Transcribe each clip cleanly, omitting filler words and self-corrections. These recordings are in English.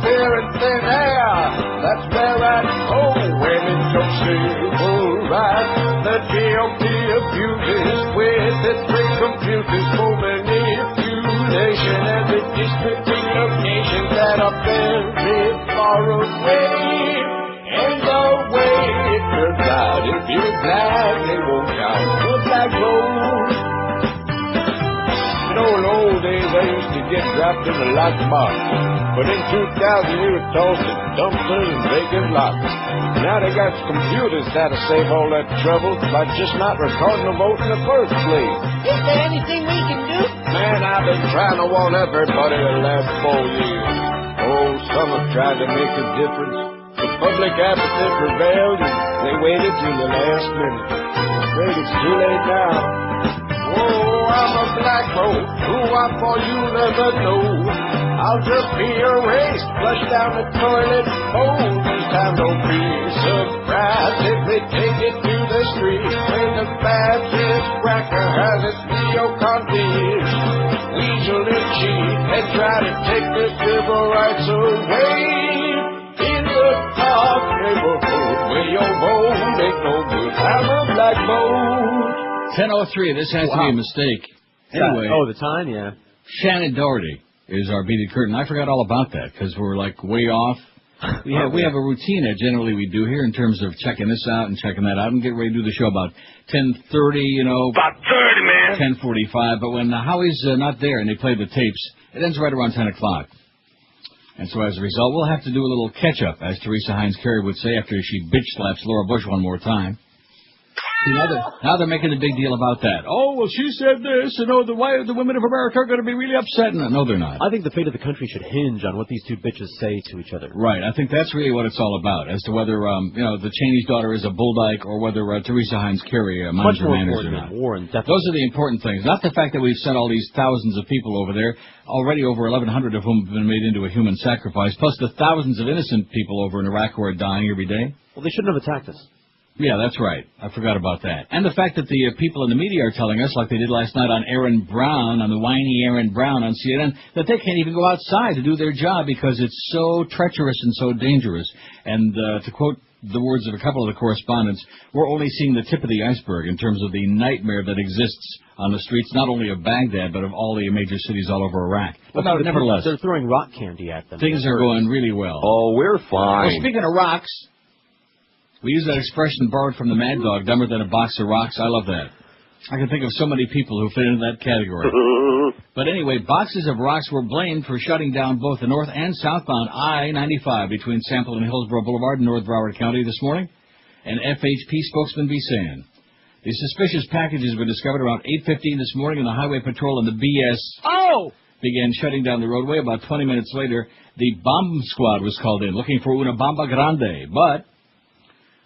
beer and thin air. That's where I go when it's your civil rights. The GOP abuses with its three computers for manipulation and the districting of nations that are very far away. And the way it turns out, if you're black, they won't count the black vote. You know, in old days, I used to get dropped in a lockbox. But in 2000, we were tossed in dumpsters and vacant lots. Now they got computers that'll save all that trouble by just not recording the vote in the first place. Is there anything we can do? Man, I've been trying to warn everybody the last 4 years. Oh, some have tried to make a difference. The public apathy prevailed and they waited till the last minute. I'm afraid it's too late now. Oh, I'm a black vote. Who I'm for, you never know. I'll just be erased, flush down the toilet bowl. This time don't be surprised if they take it to the street when the fascist cracker has its neo-convict. Weasel and cheat and try to take the civil rights away. In the top neighborhood where your vote ain't no good. I'm a black vote. 10:03, this has to be a mistake. Anyway. Oh, the time, yeah. Shannon Doherty is our beaded curtain. I forgot all about that because we're like way off. We have a routine that generally we do here in terms of checking this out and checking that out and get ready to do the show about 10:30, you know. About 30, man. 10:45. But when Howie's not there and they play the tapes, it ends right around 10 o'clock. And so as a result, we'll have to do a little catch-up, as Teresa Heinz-Kerry would say after she bitch-slaps Laura Bush one more time. See, now they're making a big deal about that. Oh, well, she said this, and why the women of America are going to be really upset. No, they're not. I think the fate of the country should hinge on what these two bitches say to each other. Right. I think that's really what it's all about, as to whether, the Cheney's daughter is a bull dyke or whether Teresa Heinz-Kerry minds her manners or not. Those are the important things. Not the fact that we've sent all these thousands of people over there, already over 1,100 of whom have been made into a human sacrifice, plus the thousands of innocent people over in Iraq who are dying every day. Well, they shouldn't have attacked us. Yeah, that's right. I forgot about that. And the fact that the people in the media are telling us, like they did last night on Aaron Brown, on the whiny Aaron Brown on CNN, that they can't even go outside to do their job because it's so treacherous and so dangerous. And to quote the words of a couple of the correspondents, we're only seeing the tip of the iceberg in terms of the nightmare that exists on the streets, not only of Baghdad, but of all the major cities all over Iraq. But nevertheless, they're throwing rock candy at them. Things are going really well. Oh, we're fine. Well, speaking of rocks, we use that expression borrowed from the Mad Dog, dumber than a box of rocks. I love that. I can think of so many people who fit into that category. But anyway, boxes of rocks were blamed for shutting down both the north and southbound I-95 between Sample and Hillsborough Boulevard in North Broward County this morning. An FHP spokesman be saying. The suspicious packages were discovered around 8:15 this morning, and the Highway Patrol and the BS began shutting down the roadway. About 20 minutes later, the bomb squad was called in, looking for una bomba grande. But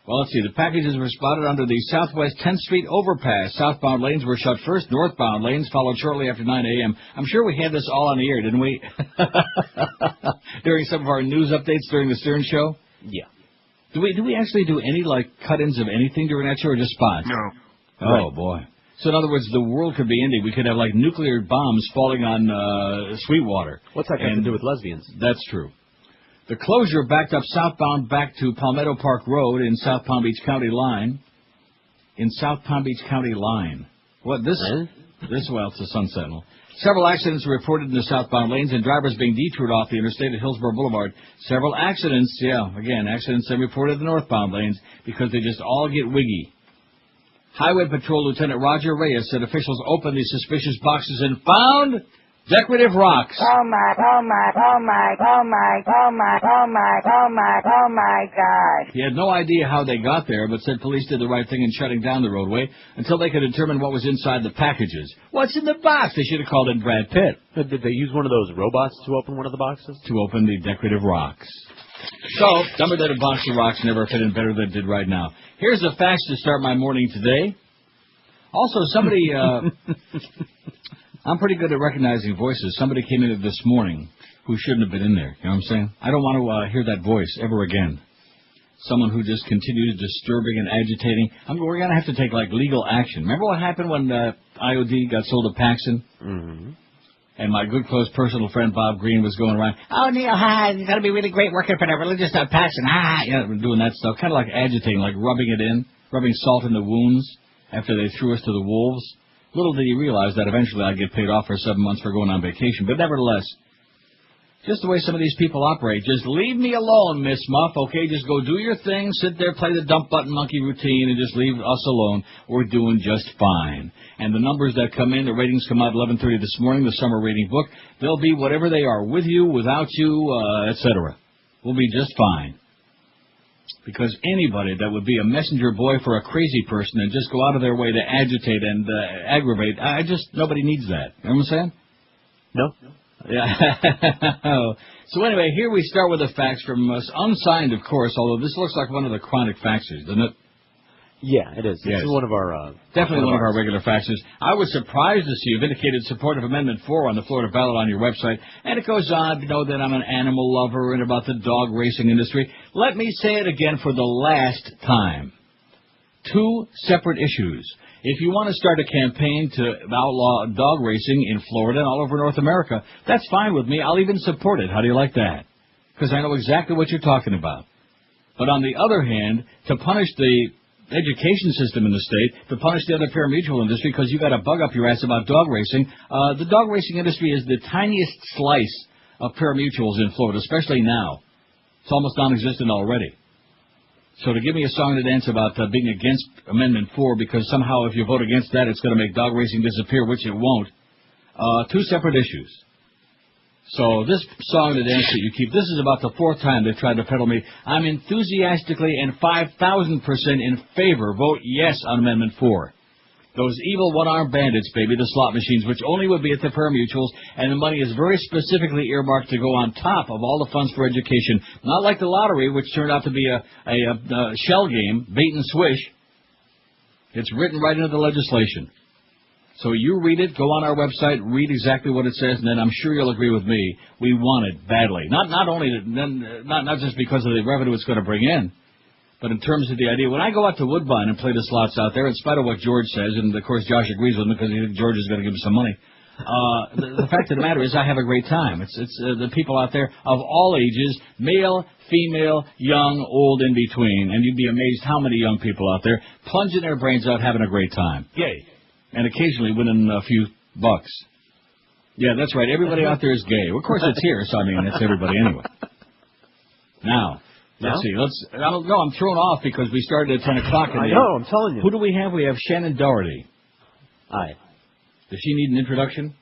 well, let's see. The packages were spotted under the Southwest 10th Street overpass. Southbound lanes were shut first. Northbound lanes followed shortly after 9 a.m. I'm sure we had this all on the air, didn't we? During some of our news updates during the Stern Show? Yeah. Do we actually do any, cut-ins of anything during that show or just spots? No. Oh, Right. boy. So, in other words, the world could be ending. We could have, nuclear bombs falling on Sweetwater. What's that got to do with lesbians? That's true. The closure backed up southbound back to Palmetto Park Road in South Palm Beach County line. What, this? Well, it's a Sun Sentinel. Several accidents were reported in the southbound lanes and drivers being detoured off the interstate at Hillsborough Boulevard. Several accidents, accidents they reported in the northbound lanes because they just all get wiggy. Highway Patrol Lieutenant Roger Reyes said officials opened the suspicious boxes and found decorative rocks. Oh my gosh. He had no idea how they got there, but said police did the right thing in shutting down the roadway until they could determine what was inside the packages. What's in the box? They should have called in Brad Pitt. Did they use one of those robots to open one of the boxes? To open the decorative rocks. So, dumber than a box of rocks never fit in better than it did right now. Here's the facts to start my morning today. Also, somebody... I'm pretty good at recognizing voices. Somebody came in this morning who shouldn't have been in there. You know what I'm saying? I don't want to hear that voice ever again. Someone who just continues disturbing and agitating. We're going to have to take, legal action. Remember what happened when IOD got sold to Paxson? Mm-hmm. and my good close personal friend Bob Green was going around, oh, Neil, it's got to be really great working for the religious passion, doing that stuff, kind of like agitating, like rubbing it in, rubbing salt in the wounds after they threw us to the wolves. Little did he realize that eventually I'd get paid off for 7 months for going on vacation, but nevertheless, just the way some of these people operate. Just leave me alone, Miss Muff, okay? Just go do your thing, sit there, play the dump button monkey routine, and just leave us alone. We're doing just fine. And the numbers that come in, the ratings come out 11:30 this morning, the summer rating book. They'll be whatever they are, with you, without you, etc. We'll be just fine. Because anybody that would be a messenger boy for a crazy person and just go out of their way to agitate and aggravate, nobody needs that. You know what I'm saying? No. Yeah. So anyway, here we start with the facts from us, unsigned, of course, although this looks like one of the chronic faxers, doesn't it? Yeah, it is. Yes. This is one of our... Definitely one of our regular faxers. I was surprised to see you've indicated support of Amendment 4 on the Florida ballot on your website, and it goes on to know that I'm an animal lover and about the dog racing industry. Let me say it again for the last time. 2 separate issues. If you want to start a campaign to outlaw dog racing in Florida and all over North America, that's fine with me. I'll even support it. How do you like that? Because I know exactly what you're talking about. But on the other hand, to punish the education system in the state, to punish the other pari-mutuel industry because you got a bug up your ass about dog racing, the dog racing industry is the tiniest slice of pari-mutuels in Florida, especially now. It's almost non-existent already. So to give me a song to dance about being against Amendment 4 because somehow if you vote against that it's going to make dog racing disappear, which it won't. 2 separate issues. So this song to dance that you keep, this is about the 4th time they've tried to peddle me. I'm enthusiastically and 5,000% in favor. Vote yes on Amendment 4. Those evil one-armed bandits, baby, the slot machines, which only would be at the pari-mutuels, and the money is very specifically earmarked to go on top of all the funds for education. Not like the lottery, which turned out to be a shell game, bait and swish. It's written right into the legislation. So you read it, go on our website, read exactly what it says, and then I'm sure you'll agree with me. We want it badly. Not just because of the revenue it's going to bring in, but in terms of the idea. When I go out to Woodbine and play the slots out there, in spite of what George says, and of course Josh agrees with me because he thinks George is going to give him some money, the fact of the matter is I have a great time. It's the people out there of all ages, male, female, young, old, in between, and you'd be amazed how many young people out there plunging their brains out having a great time. Yay. And occasionally winning a few bucks. Yeah, that's right. Everybody out there is gay. Of course, it's here, so I mean, it's everybody anyway. Now, let's see. I'm thrown off because we started at 10 o'clock. I know, I'm telling you. Who do we have? We have Shannon Doherty. Aye. Does she need an introduction?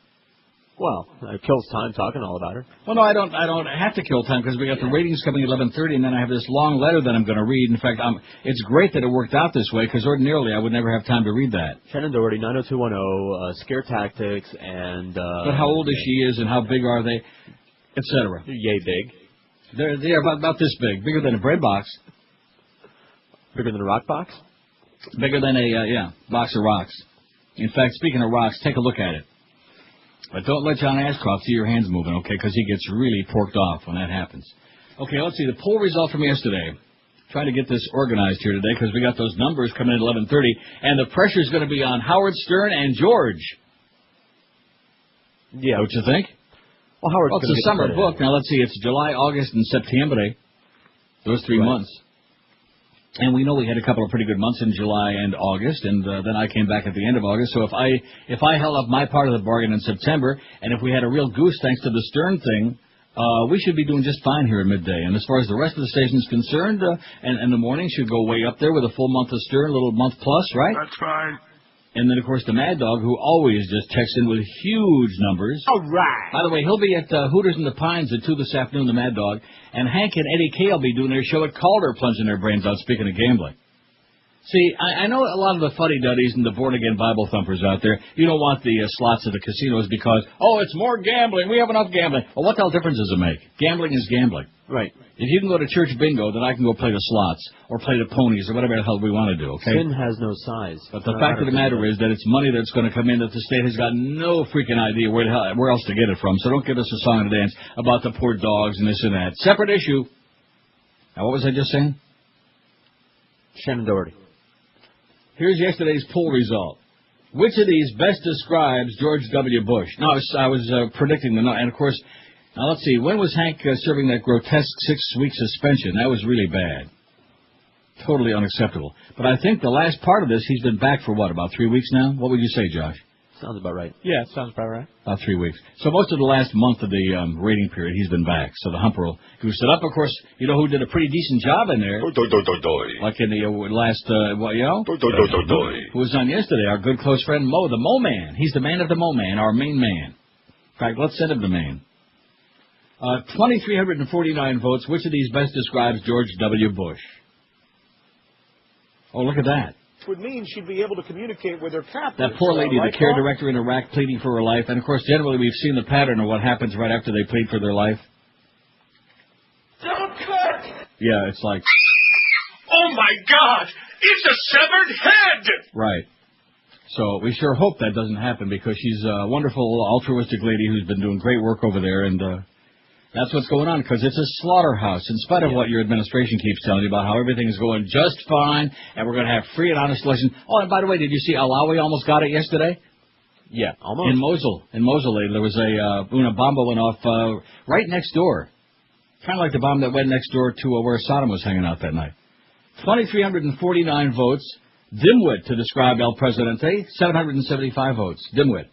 Well, it kills time talking all about her. Well, no, I don't have to kill time because we got the ratings coming at 11:30, and then I have this long letter that I'm going to read. In fact, it's great that it worked out this way because ordinarily I would never have time to read that. Shannon Doherty, 90210, Scare Tactics, and... but how old is she and how big are they, etc. Yay big. They're about this big, bigger than a bread box. Bigger than a rock box? Bigger than a box of rocks. In fact, speaking of rocks, take a look at it. But don't let John Ashcroft see your hands moving, okay, because he gets really porked off when that happens. Okay, let's see, the poll result from yesterday. Trying to get this organized here today because we got those numbers coming in at 11:30, and the pressure's going to be on Howard Stern and George. Yeah. Don't you think? Well, Howard's it's a summer book. Now, let's see, it's July, August, and September. Those 3 months. And we know we had a couple of pretty good months in July and August, and then I came back at the end of August. So if I held up my part of the bargain in September, and if we had a real goose thanks to the Stern thing, we should be doing just fine here at midday. And as far as the rest of the station's concerned, and the morning should go way up there with a full month of Stern, a little month plus, right? That's fine. And then, of course, the Mad Dog, who always just checks in with huge numbers. All right. By the way, he'll be at Hooters in the Pines at 2 this afternoon, the Mad Dog. And Hank and Eddie K will be doing their show at Calder, plunging their brains out, speaking of gambling. See, I know a lot of the fuddy-duddies and the born-again Bible thumpers out there, you don't want the slots at the casinos because, it's more gambling, we have enough gambling. Well, what the hell difference does it make? Gambling is gambling. Right. If you can go to church bingo, then I can go play the slots or play the ponies or whatever the hell we want to do, okay? Sin has no size. But the fact of the matter is that it's money that's going to come in that the state has got no freaking idea where else to get it from. So don't give us a song and dance about the poor dogs and this and that. Separate issue. Now, what was I just saying? Shannon Doherty. Here's yesterday's poll result. Which of these best describes George W. Bush? No, I was predicting the... And, of course, now let's see. When was Hank serving that grotesque 6-week suspension? That was really bad. Totally unacceptable. But I think the last part of this, he's been back for what, about 3 weeks now? What would you say, Josh? Sounds about right. Yeah, it sounds about right. About 3 weeks. So most of the last month of the rating period, he's been back. So the humper will goose it up. Of course, you know who did a pretty decent job in there? Like in the last, who was on yesterday? Our good close friend Mo, the Mo Man. He's the man of the Mo Man, our main man. In fact, let's send him the man. 2,349 votes. Which of these best describes George W. Bush? Oh, look at that. Would mean she'd be able to communicate with her captors. That poor lady, the care director in Iraq, pleading for her life. And, of course, generally we've seen the pattern of what happens right after they plead for their life. Don't cut! Yeah, it's like... Oh, my God! It's a severed head! Right. So we sure hope that doesn't happen because she's a wonderful, altruistic lady who's been doing great work over there, and that's what's going on, because it's a slaughterhouse, in spite of what your administration keeps telling you about how everything is going just fine, and we're going to have free and honest elections. Oh, and by the way, did you see Alawi almost got it yesterday? Yeah, almost. In Mosul. In Mosul, there was a bomb went off right next door. Kind of like the bomb that went next door to where Saddam was hanging out that night. 2,349 votes. Dimwit to describe El Presidente, 775 votes. Dimwit.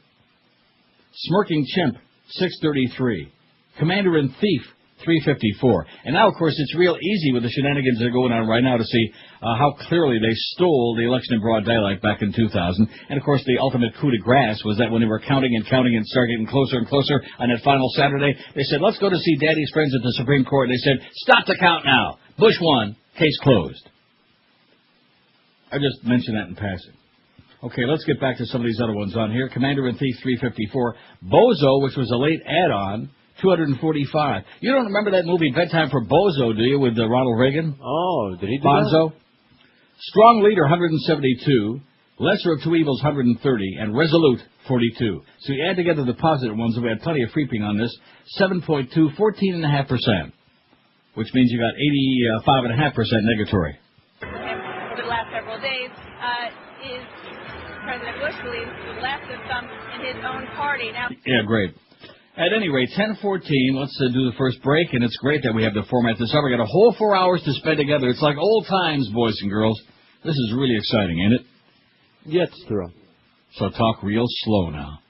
Smirking Chimp, 633. Commander-in-Thief, 354. And now, of course, it's real easy with the shenanigans that are going on right now to see how clearly they stole the election in broad daylight back in 2000. And, of course, the ultimate coup de grace was that when they were counting and started getting closer and closer on that final Saturday, they said, let's go to see Daddy's friends at the Supreme Court. They said, stop the count now. Bush won. Case closed. I just mentioned that in passing. Okay, let's get back to some of these other ones on here. Commander-in-Thief, 354. Bozo, which was a late add-on, 245. You don't remember that movie Bedtime for Bozo, do you, with Ronald Reagan? Oh, did he do Bonzo? that? Strong Leader, 172. Lesser of Two Evils, 130. And Resolute, 42. So you add together the positive ones, and we had plenty of freeping on this. 7.2, 14.5%. Which means you got 85.5% negatory. Over the last several days, is President Bush believes the left of some in his own party. Now. Yeah, great. At any rate, 10:14, let's do the first break, and it's great that we have the format this up. We got a whole 4 hours to spend together. It's like old times, boys and girls. This is really exciting, ain't it? Yeah, it's true. So talk real slow now.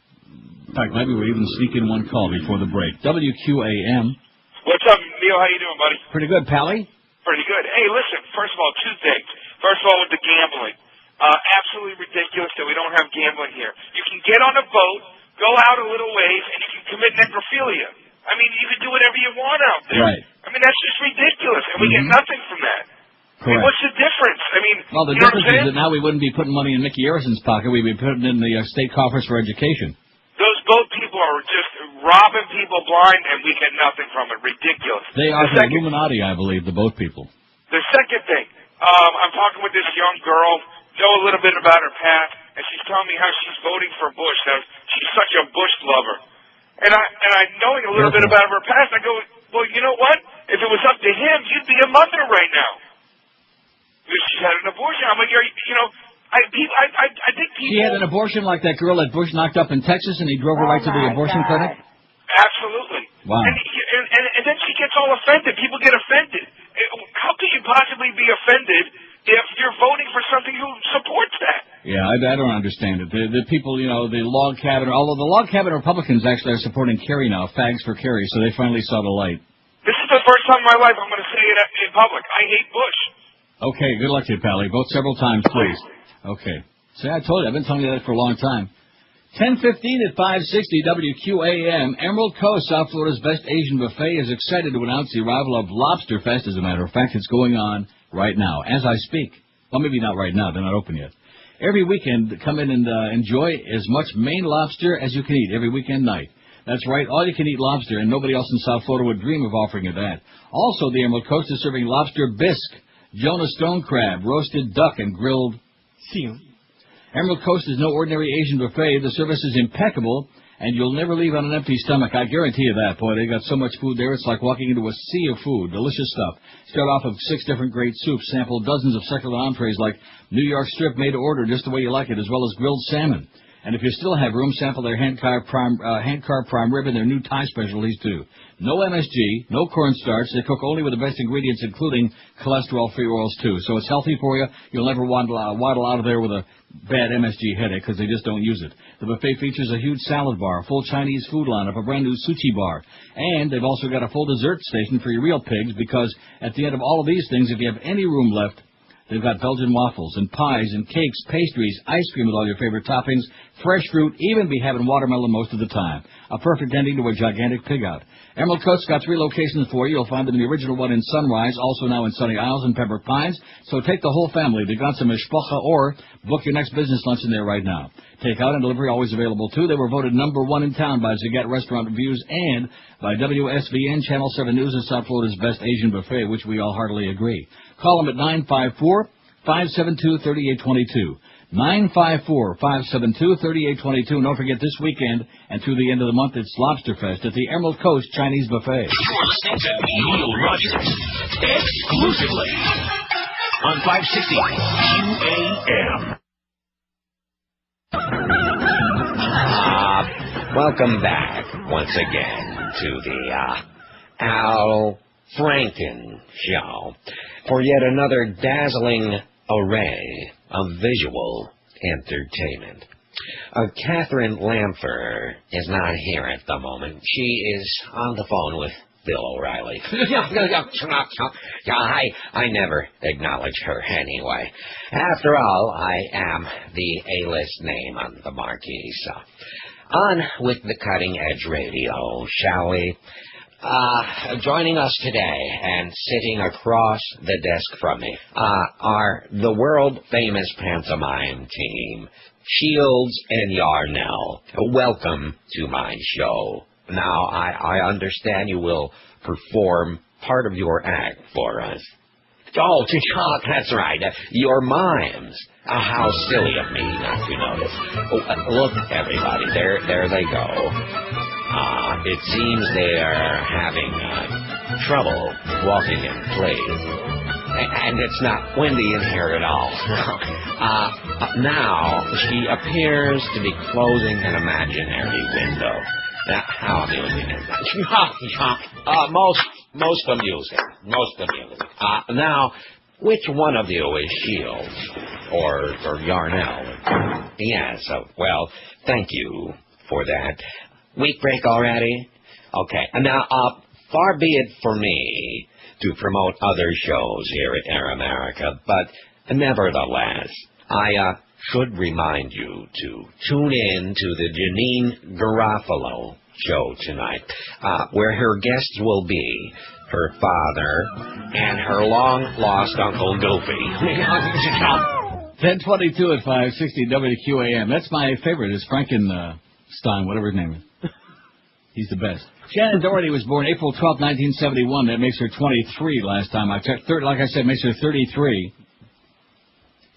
In fact, maybe we'll even sneak in one call before the break. WQAM. What's up, Neil? How you doing, buddy? Pretty good, Pally. Pretty good. Hey, listen, first of all, two things. First of all, with the gambling. Absolutely ridiculous that we don't have gambling here. You can get on a boat, go out a little ways, and you can commit necrophilia. I mean, you can do whatever you want out there. Right. I mean, that's just ridiculous, and we get nothing from that. Correct. I mean, what's the difference? I mean, well, the difference is that now we wouldn't be putting money in Mickey Harrison's pocket. We'd be putting it in the state coffers for education. Those boat people are just robbing people blind, and we get nothing from it. Ridiculous. They are the Illuminati, I believe, the boat people. The second thing, I'm talking with this young girl, know a little bit about her past, and she's telling me how she's voting for Bush. Now, she's such a Bush lover. And I knowing a little bit about her past, I go, well, you know what? If it was up to him, you'd be a mother right now. Because she's had an abortion. I'm like, I think people... She had an abortion like that girl that Bush knocked up in Texas, and he drove her right to the abortion clinic? Absolutely. Wow. And then she gets all offended. People get offended. How can you possibly be offended if you're voting for something who supports that? Yeah, I don't understand it. The people, the log cabin, although the log cabin Republicans actually are supporting Kerry now, fags for Kerry, so they finally saw the light. This is the first time in my life I'm going to say it in public. I hate Bush. Okay, good luck to you, Pally. Vote several times, please. Okay. See, I told you. I've been telling you that for a long time. 10:15 at 560 WQAM. Emerald Coast, South Florida's best Asian buffet, is excited to announce the arrival of Lobster Fest. As a matter of fact, it's going on right now, as I speak. Well, maybe not right now. They're not open yet. Every weekend, come in and enjoy as much Maine lobster as you can eat every weekend night. That's right, all-you-can-eat lobster, and nobody else in South Florida would dream of offering you that. Also, the Emerald Coast is serving lobster bisque, Jonah stone crab, roasted duck, and grilled seal. Emerald Coast is no ordinary Asian buffet. The service is impeccable, and you'll never leave on an empty stomach. I guarantee you that. Boy, they got so much food there, it's like walking into a sea of food. Delicious stuff. Start off with 6 different great soups. Sample dozens of succulent entrees like New York strip made to order just the way you like it, as well as grilled salmon. And if you still have room, sample their hand-carved prime rib and their new Thai specialties, too. No MSG, no cornstarch. They cook only with the best ingredients, including cholesterol-free oils, too. So it's healthy for you. You'll never waddle out of there with a bad MSG headache because they just don't use it. The buffet features a huge salad bar, a full Chinese food lineup, a brand-new sushi bar. And they've also got a full dessert station for your real pigs because at the end of all of these things, if you have any room left, they've got Belgian waffles and pies and cakes, pastries, ice cream with all your favorite toppings, fresh fruit, even be having watermelon most of the time. A perfect ending to a gigantic pig out. Emerald Coast's got 3 locations for you. You'll find them in the original one in Sunrise, also now in Sunny Isles and Pembroke Pines. So take the whole family to Gansa Mishpocha or book your next business lunch in there right now. Takeout and delivery always available, too. They were voted #1 in town by Zagat Restaurant Reviews and by WSVN Channel 7 News as South Florida's best Asian buffet, which we all heartily agree. Call them at 954-572-3822. 954-572-3822. And don't forget this weekend and through the end of the month, it's Lobster Fest at the Emerald Coast Chinese Buffet. You're listening to Neil Rogers exclusively on 560 QAM. Welcome back once again to the Al Franken Show for yet another dazzling array of visual entertainment. Catherine Lamfer is not here at the moment. She is on the phone with Bill O'Reilly. I never acknowledge her anyway. After all, I am the A-list name on the marquee, so on with the cutting-edge radio, shall we? Joining us today and sitting across the desk from me are the world-famous pantomime team, Shields and Yarnell. Welcome to my show. Now, I understand you will perform part of your act for us. Oh, that's right. Your mimes. How silly of me not to notice. Oh, look, everybody, there they go. It seems they're having trouble walking in place. And it's not windy in here at all. Now, she appears to be closing an imaginary window. Now, how amusing is that? Most amusing. Most amusing. Now, which one of you is Shields or Yarnell? Yes, well, thank you for that. Week break already? Okay. Now, far be it for me to promote other shows here at Air America, but nevertheless, I should remind you to tune in to the Janine Garofalo show tonight, where her guests will be her father and her long-lost Uncle Goofy. 1022 at 560 WQAM. That's my favorite, is Frankenstein, whatever his name is. He's the best. Shannon Doherty was born April 12, 1971. That makes her 23 last time I checked. Like I said, makes her 33.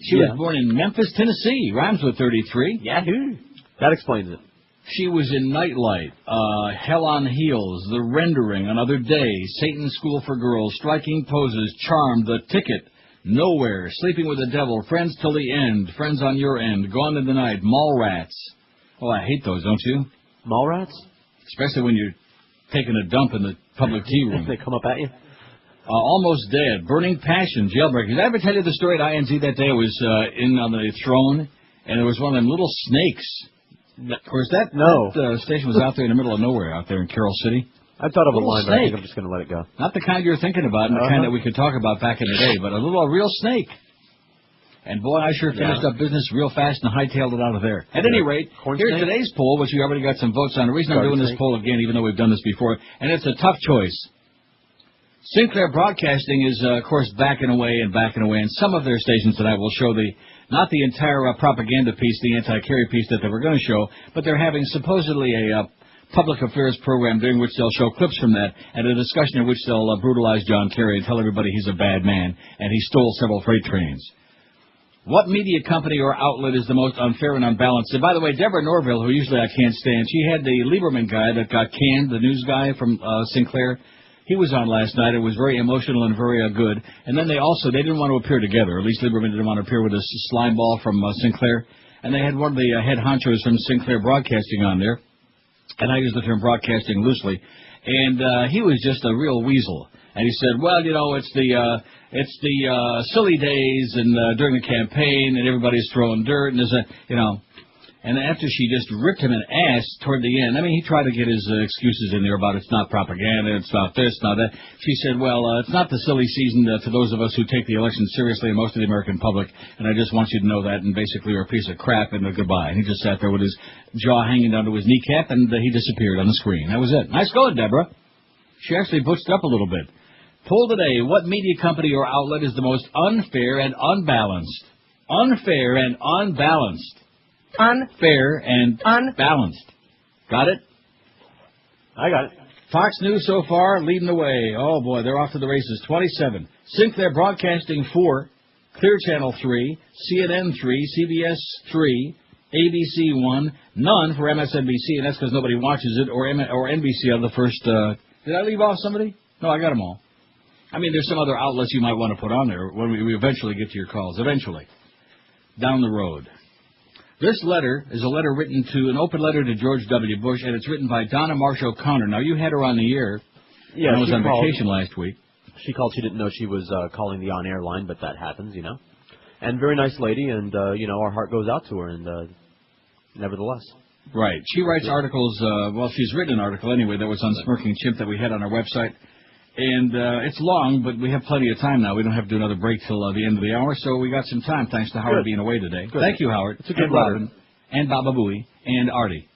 She was born in Memphis, Tennessee. Rhymes with 33. Yahoo! That explains it. She was in Nightlight, Hell on Heels, The Rendering, Another Day, Satan's School for Girls, Striking Poses, Charmed, The Ticket, Nowhere, Sleeping with the Devil, Friends Till the End, Friends on Your End, Gone in the Night, Mallrats. Oh, I hate those, don't you? Mallrats? Especially when you're taking a dump in the public tea room. They come up at you? Almost Dead, Burning Passion, Jailbreakers. Did I ever tell you the story at INZ that day? I was in on the throne, and there was one of them little snakes. Of course, that station was out there in the middle of nowhere, out there in Carroll City. I thought of a line, but I think snake. I'm just going to let it go. Not the kind you're thinking about, and the kind that we could talk about back in the day, but a real snake. And boy, I sure finished up business real fast and hightailed it out of there. At any rate, here's today's poll, which you already got some votes on. The reason I'm doing this poll again, even though we've done this before, and it's a tough choice. Sinclair Broadcasting is, of course, backing away, and some of their stations tonight will show not the entire propaganda piece, the anti-carry piece that they were going to show, but they're having supposedly a public affairs program during which they'll show clips from that, and a discussion in which they'll brutalize John Kerry and tell everybody he's a bad man, and he stole several freight trains. What media company or outlet is the most unfair and unbalanced? And by the way, Deborah Norville, who usually I can't stand, she had the Lieberman guy that got canned, the news guy from Sinclair. He was on last night. It was very emotional and very good. And then they didn't want to appear together. At least Lieberman didn't want to appear with a slime ball from Sinclair. And they had one of the head honchos from Sinclair Broadcasting on there. And I use the term broadcasting loosely. And he was just a real weasel. And he said, well, you know, it's the silly days and during the campaign and everybody's throwing dirt and there's and after she just ripped him an ass toward the end, I mean, he tried to get his excuses in there about it's not propaganda, it's not this, not that. She said, well, it's not the silly season to those of us who take the election seriously and most of the American public, and I just want you to know that, and basically you're a piece of crap and goodbye. And he just sat there with his jaw hanging down to his kneecap, and he disappeared on the screen. That was it. Nice going, Deborah. She actually butched up a little bit. Poll today, what media company or outlet is the most unfair and unbalanced? Unfair and unbalanced. Unfair and unbalanced. Got it? I got it. Fox News so far leading the way. Oh, boy, they're off to the races. 27. Sinclair Broadcasting 4. Clear Channel 3. CNN 3. CBS 3. ABC 1. None for MSNBC, and that's because nobody watches it, or NBC on the first... Did I leave off somebody? No, I got them all. I mean, there's some other outlets you might want to put on there when we eventually get to your calls. Eventually. Down the road. This letter is a letter written to, an open letter to George W. Bush, and it's written by Donna Marsh O'Connor. Now, you had her on the air. Yeah, I was on vacation last week. She called. She didn't know she was calling the on-air line, but that happens, you know. And very nice lady, and, our heart goes out to her, and nevertheless. Right. She writes articles, she's written an article anyway that was on Smirking Chimp that we had on our website. And it's long, but we have plenty of time now. We don't have to do another break till the end of the hour, so we got some time thanks to Howard being away today. Good. Thank you, Howard. It's a good letter. Robin, and Baba Booey, and Artie.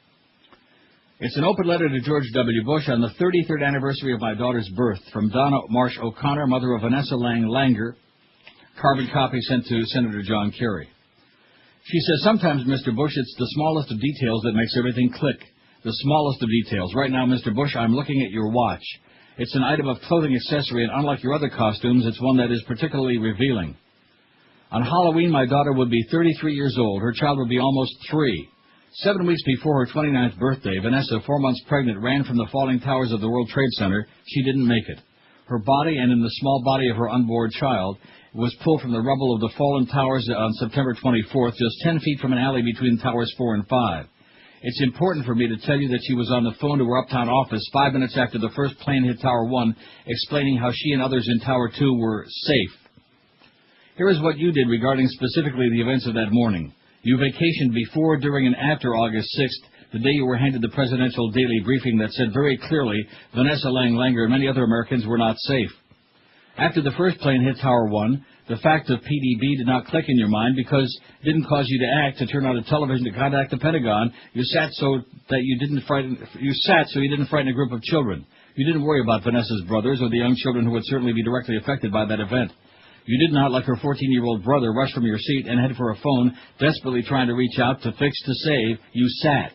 It's an open letter to George W. Bush on the 33rd anniversary of my daughter's birth from Donna Marsh O'Connor, mother of Vanessa Langer. Carbon copy sent to Senator John Kerry. She says, sometimes, Mr. Bush, it's the smallest of details that makes everything click. The smallest of details. Right now, Mr. Bush, I'm looking at your watch. It's an item of clothing accessory, and unlike your other costumes, it's one that is particularly revealing. On Halloween, my daughter would be 33 years old. Her child would be almost 3. 7 weeks before her 29th birthday, Vanessa, 4 months pregnant, ran from the falling towers of the World Trade Center. She didn't make it. Her body, and in the small body of her unborn child, was pulled from the rubble of the fallen towers on September 24th, just 10 feet from an alley between towers 4 and 5. It's important for me to tell you that she was on the phone to her uptown office 5 minutes after the first plane hit Tower 1, explaining how she and others in Tower 2 were safe. Here is what you did regarding specifically the events of that morning. You vacationed before, during, and after August 6th, the day you were handed the presidential daily briefing that said very clearly Vanessa Langer and many other Americans were not safe. After the first plane hit Tower 1, the fact of PDB did not click in your mind because it didn't cause you to act, to turn on a television, to contact the Pentagon. You sat so you didn't frighten a group of children. You didn't worry about Vanessa's brothers or the young children who would certainly be directly affected by that event. You did not, like her 14-year-old brother, rush from your seat and head for a phone, desperately trying to reach out, to fix, to save. You sat.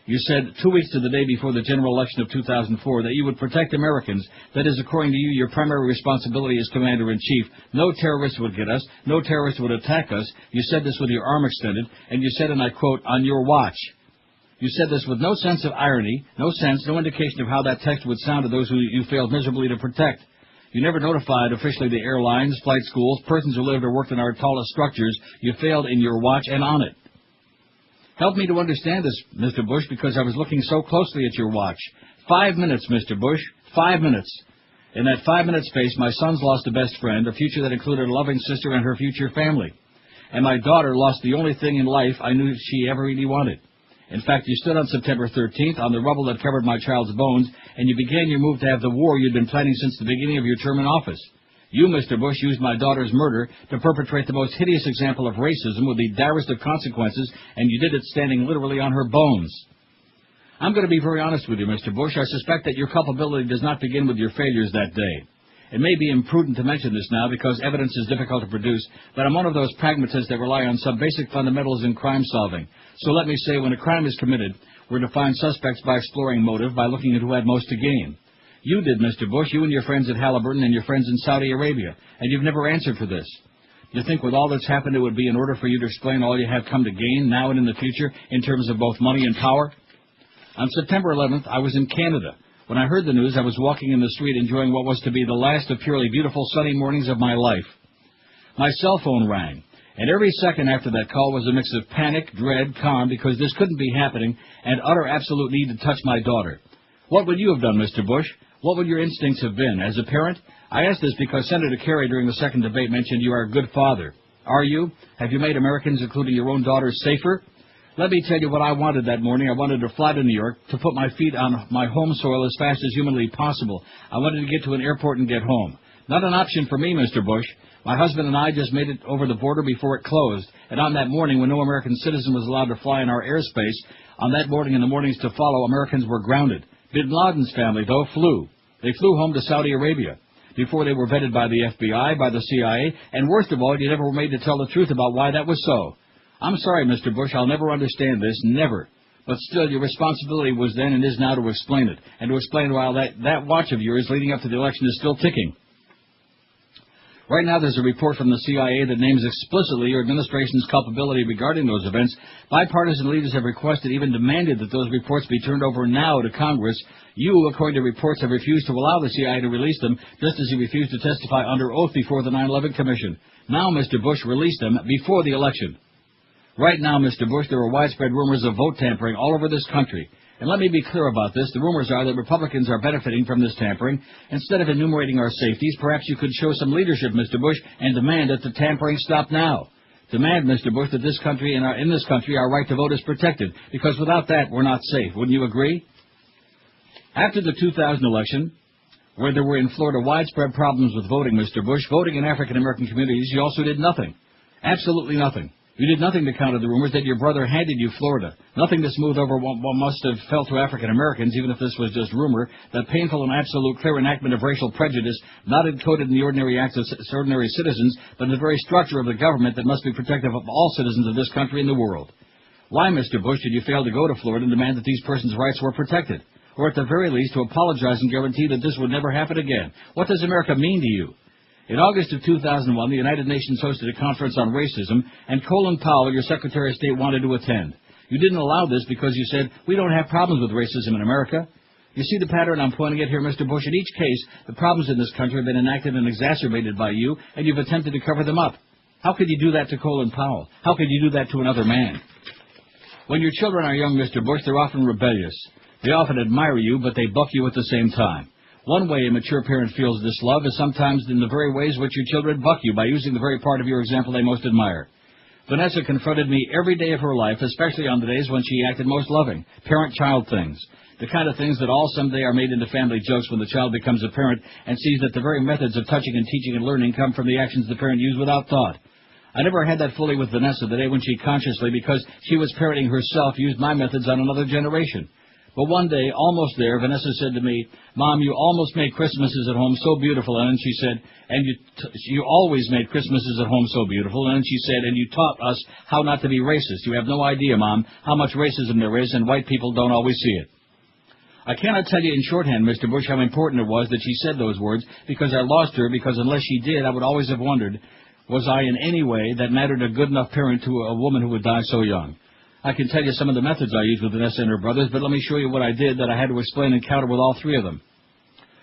You said 2 weeks to the day before the general election of 2004 that you would protect Americans. That is, according to you, your primary responsibility as Commander-in-Chief. No terrorist would get us. No terrorist would attack us. You said this with your arm extended, and you said, and I quote, on your watch. You said this with no sense of irony, no indication of how that text would sound to those who you failed miserably to protect. You never notified officially the airlines, flight schools, persons who lived or worked in our tallest structures. You failed in your watch and on it. Help me to understand this, Mr. Bush, because I was looking so closely at your watch. 5 minutes, Mr. Bush. 5 minutes. In that 5-minute space, my sons lost a best friend, a future that included a loving sister and her future family. And my daughter lost the only thing in life I knew she ever really wanted. In fact, you stood on September 13th on the rubble that covered my child's bones, and you began your move to have the war you'd been planning since the beginning of your term in office. You, Mr. Bush, used my daughter's murder to perpetrate the most hideous example of racism with the direst of consequences, and you did it standing literally on her bones. I'm going to be very honest with you, Mr. Bush. I suspect that your culpability does not begin with your failures that day. It may be imprudent to mention this now because evidence is difficult to produce, but I'm one of those pragmatists that rely on some basic fundamentals in crime solving. So let me say, when a crime is committed, we're to find suspects by exploring motive, by looking at who had most to gain. You did, Mr. Bush, you and your friends at Halliburton and your friends in Saudi Arabia, and you've never answered for this. You think with all that's happened it would be in order for you to explain all you have come to gain now and in the future in terms of both money and power? On September 11th, I was in Canada. When I heard the news, I was walking in the street enjoying what was to be the last of purely beautiful sunny mornings of my life. My cell phone rang, and every second after that call was a mix of panic, dread, calm, because this couldn't be happening, and utter absolute need to touch my daughter. What would you have done, Mr. Bush? What would your instincts have been? As a parent? I ask this because Senator Kerry during the second debate mentioned you are a good father. Are you? Have you made Americans, including your own daughters, safer? Let me tell you what I wanted that morning. I wanted to fly to New York, to put my feet on my home soil as fast as humanly possible. I wanted to get to an airport and get home. Not an option for me, Mr. Bush. My husband and I just made it over the border before it closed, and on that morning when no American citizen was allowed to fly in our airspace, on that morning and the mornings to follow, Americans were grounded. Bin Laden's family, though, flew. They flew home to Saudi Arabia. Before they were vetted by the FBI, by the CIA, and worst of all, you never were made to tell the truth about why that was so. I'm sorry, Mr. Bush, I'll never understand this, never. But still, your responsibility was then and is now to explain it, and to explain why that watch of yours leading up to the election is still ticking. Right now, there's a report from the CIA that names explicitly your administration's culpability regarding those events. Bipartisan leaders have requested, even demanded, that those reports be turned over now to Congress. You, according to reports, have refused to allow the CIA to release them, just as you refused to testify under oath before the 9/11 Commission. Now, Mr. Bush, release them before the election. Right now, Mr. Bush, there are widespread rumors of vote tampering all over this country. And let me be clear about this. The rumors are that Republicans are benefiting from this tampering. Instead of enumerating our safeties, perhaps you could show some leadership, Mr. Bush, and demand that the tampering stop now. Demand, Mr. Bush, that this country and in this country our right to vote is protected, because without that we're not safe. Wouldn't you agree? After the 2000 election, where there were in Florida widespread problems with voting, Mr. Bush, voting in African-American communities, you also did nothing. Absolutely nothing. You did nothing to counter the rumors that your brother handed you Florida. Nothing to smooth over what must have felt to African Americans, even if this was just rumor, that painful and absolute clear enactment of racial prejudice, not encoded in the ordinary acts of ordinary citizens, but in the very structure of the government that must be protective of all citizens of this country and the world. Why, Mr. Bush, did you fail to go to Florida and demand that these persons' rights were protected? Or at the very least to apologize and guarantee that this would never happen again? What does America mean to you? In August of 2001, the United Nations hosted a conference on racism, and Colin Powell, your Secretary of State, wanted to attend. You didn't allow this because you said, we don't have problems with racism in America. You see the pattern I'm pointing at here, Mr. Bush? In each case, the problems in this country have been enacted and exacerbated by you, and you've attempted to cover them up. How could you do that to Colin Powell? How could you do that to another man? When your children are young, Mr. Bush, they're often rebellious. They often admire you, but they buck you at the same time. One way a mature parent feels this love is sometimes in the very ways which your children buck you, by using the very part of your example they most admire. Vanessa confronted me every day of her life, especially on the days when she acted most loving, parent-child things. The kind of things that all someday are made into family jokes when the child becomes a parent and sees that the very methods of touching and teaching and learning come from the actions the parent used without thought. I never had that fully with Vanessa the day when she consciously, because she was parenting herself, used my methods on another generation. But one day, almost there, Vanessa said to me, Mom, you almost made Christmases at home so beautiful. And then she said, and you always made Christmases at home so beautiful. And then she said, and you taught us how not to be racist. You have no idea, Mom, how much racism there is, and white people don't always see it. I cannot tell you in shorthand, Mr. Bush, how important it was that she said those words, because I lost her, because unless she did, I would always have wondered, was I in any way that mattered a good enough parent to a woman who would die so young? I can tell you some of the methods I used with Vanessa and her brothers, but let me show you what I did that I had to explain and counter with all three of them.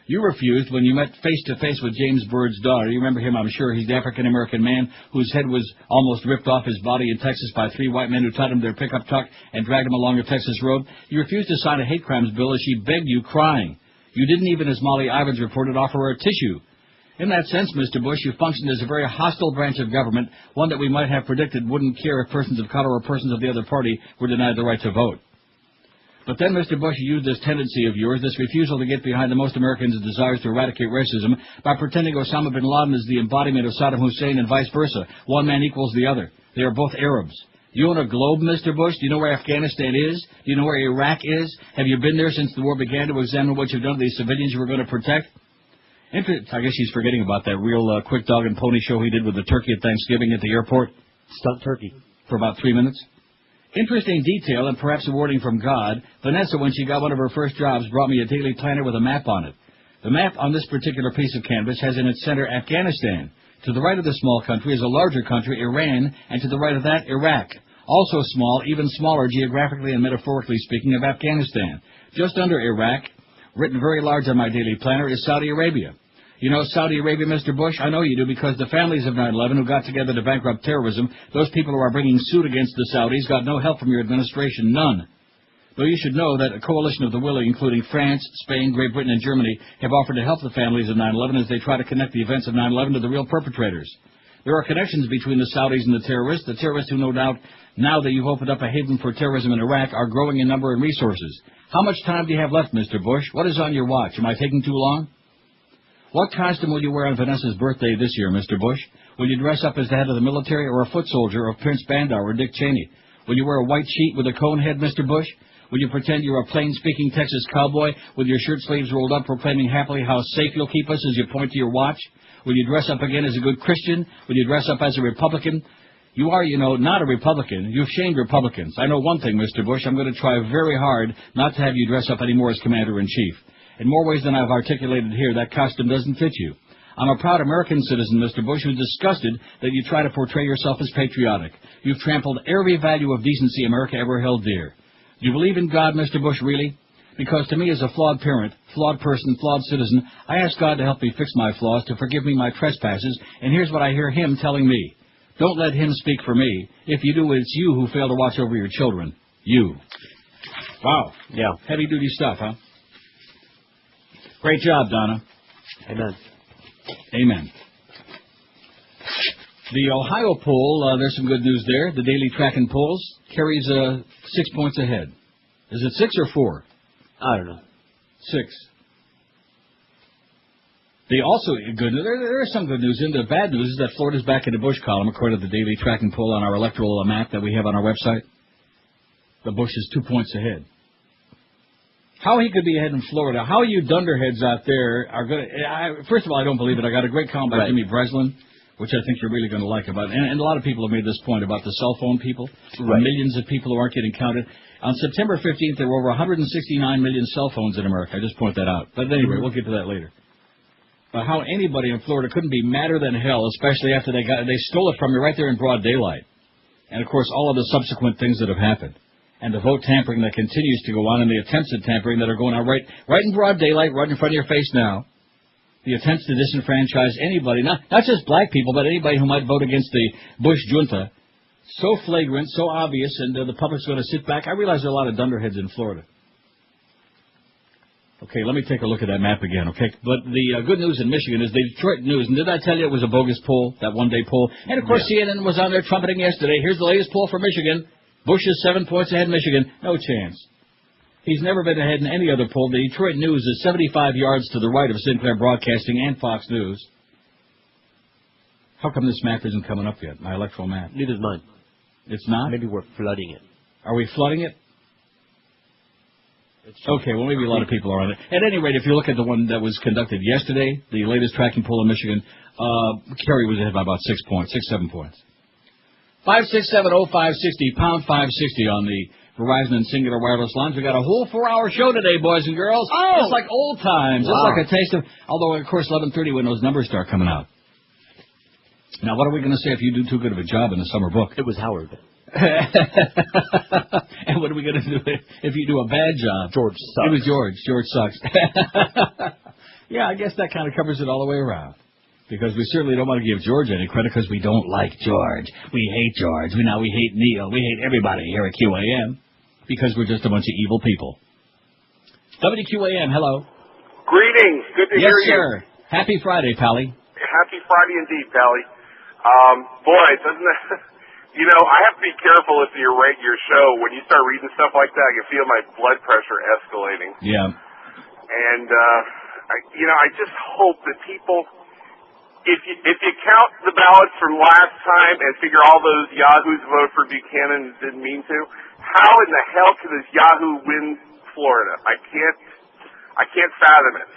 You refused when you met face-to-face with James Byrd's daughter. You remember him, I'm sure. He's the African-American man whose head was almost ripped off his body in Texas by three white men who tied him to their pickup truck and dragged him along a Texas road. You refused to sign a hate crimes bill as she begged you, crying. You didn't even, as Molly Ivins reported, offer her a tissue. In that sense, Mr. Bush, you functioned as a very hostile branch of government, one that we might have predicted wouldn't care if persons of color or persons of the other party were denied the right to vote. But then, Mr. Bush, you used this tendency of yours, this refusal to get behind the most Americans' desires to eradicate racism, by pretending Osama bin Laden is the embodiment of Saddam Hussein and vice versa. One man equals the other. They are both Arabs. Do you own a globe, Mr. Bush? Do you know where Afghanistan is? Do you know where Iraq is? Have you been there since the war began to examine what you've done to these civilians you were going to protect? I guess he's forgetting about that real quick dog and pony show he did with the turkey at Thanksgiving at the airport. Stunt turkey. For about 3 minutes. Interesting detail, and perhaps a warning from God. Vanessa, when she got one of her first jobs, brought me a daily planner with a map on it. The map on this particular piece of canvas has in its center Afghanistan. To the right of the small country is a larger country, Iran, and to the right of that, Iraq. Also small, even smaller geographically and metaphorically speaking, of Afghanistan. Just under Iraq, written very large on my daily planner, is Saudi Arabia. You know Saudi Arabia, Mr. Bush? I know you do, because the families of 9/11 who got together to bankrupt terrorism, those people who are bringing suit against the Saudis, got no help from your administration, none. Though you should know that a coalition of the willing, including France, Spain, Great Britain, and Germany, have offered to help the families of 9/11 as they try to connect the events of 9/11 to the real perpetrators. There are connections between the Saudis and the terrorists who no doubt, now that you've opened up a haven for terrorism in Iraq, are growing in number and resources. How much time do you have left, Mr. Bush? What is on your watch? Am I taking too long? What costume will you wear on Vanessa's birthday this year, Mr. Bush? Will you dress up as the head of the military or a foot soldier of Prince Bandar or Dick Cheney? Will you wear a white sheet with a cone head, Mr. Bush? Will you pretend you're a plain-speaking Texas cowboy with your shirt sleeves rolled up proclaiming happily how safe you'll keep us as you point to your watch? Will you dress up again as a good Christian? Will you dress up as a Republican? You are, you know, not a Republican. You've shamed Republicans. I know one thing, Mr. Bush. I'm going to try very hard not to have you dress up anymore as Commander-in-Chief. In more ways than I've articulated here, that costume doesn't fit you. I'm a proud American citizen, Mr. Bush, who's disgusted that you try to portray yourself as patriotic. You've trampled every value of decency America ever held dear. Do you believe in God, Mr. Bush, really? Because to me, as a flawed parent, flawed person, flawed citizen, I ask God to help me fix my flaws, to forgive me my trespasses, and here's what I hear Him telling me. Don't let Him speak for me. If you do, it's you who fail to watch over your children. You. Wow. Yeah. Heavy-duty stuff, huh? Great job, Donna. Amen. Amen. The Ohio poll, there's some good news there. The daily tracking polls carries 6 points ahead. Is it 6 or 4? I don't know. 6. The also good news. There is some good news in. The bad news is that Florida's back in the Bush column, according to the daily tracking poll on our electoral map that we have on our website. The Bush is 2 points ahead. How he could be ahead in Florida? How you dunderheads out there are going to... First of all, I don't believe it. I got a great column by Jimmy Breslin, which I think you're really going to like about it. And a lot of people have made this point about the cell phone people. Right. Millions of people who aren't getting counted. On September 15th, there were over 169 million cell phones in America. I just point that out. But anyway, we'll get to that later. How anybody in Florida couldn't be madder than hell, especially after they stole it from you right there in broad daylight. And, of course, all of the subsequent things that have happened. And the vote tampering that continues to go on, and the attempts at tampering that are going on right in broad daylight, right in front of your face now. The attempts to disenfranchise anybody, not just black people, but anybody who might vote against the Bush junta. So flagrant, so obvious, and the public's going to sit back. I realize there are a lot of dunderheads in Florida. Okay, let me take a look at that map again, okay? But the good news in Michigan is the Detroit News, and did I tell you it was a bogus poll, that one-day poll? And, of course, CNN was on there trumpeting yesterday. Here's the latest poll for Michigan. Bush is 7 points ahead Michigan. No chance. He's never been ahead in any other poll. The Detroit News is 75 yards to the right of Sinclair Broadcasting and Fox News. How come this map isn't coming up yet, my electoral map? Neither is mine. It's not? Maybe we're flooding it. Are we flooding it? Okay, well, maybe a lot of people are on it. At any rate, if you look at the one that was conducted yesterday, the latest tracking poll in Michigan, Kerry was ahead by about 6 points, 7 points. 5670560, pound 560 on the Verizon and Singular Wireless lines. We got a whole 4-hour show today, boys and girls. Oh! Just like old times. Wow. Just like a taste of... Although, of course, 11:30 when those numbers start coming out. Now, what are we going to say if you do too good of a job in the summer book? It was Howard. And what are we going to do if you do a bad job? George sucks. It was George. George sucks. Yeah, I guess that kind of covers it all the way around. Because we certainly don't want to give George any credit because we don't like George. We hate George. We hate Neil. We hate everybody here at QAM because we're just a bunch of evil people. WQAM, hello. Greetings. Good to hear you. Yes, sir. Happy Friday, Pally. Happy Friday indeed, Pally. Boy, doesn't that... You know, I have to be careful if you rate your show. When you start reading stuff like that, I can feel my blood pressure escalating. Yeah. And, I just hope that people... If you count the ballots from last time and figure all those yahoos vote for Buchanan didn't mean to, how in the hell could this yahoo win Florida? I can't fathom it,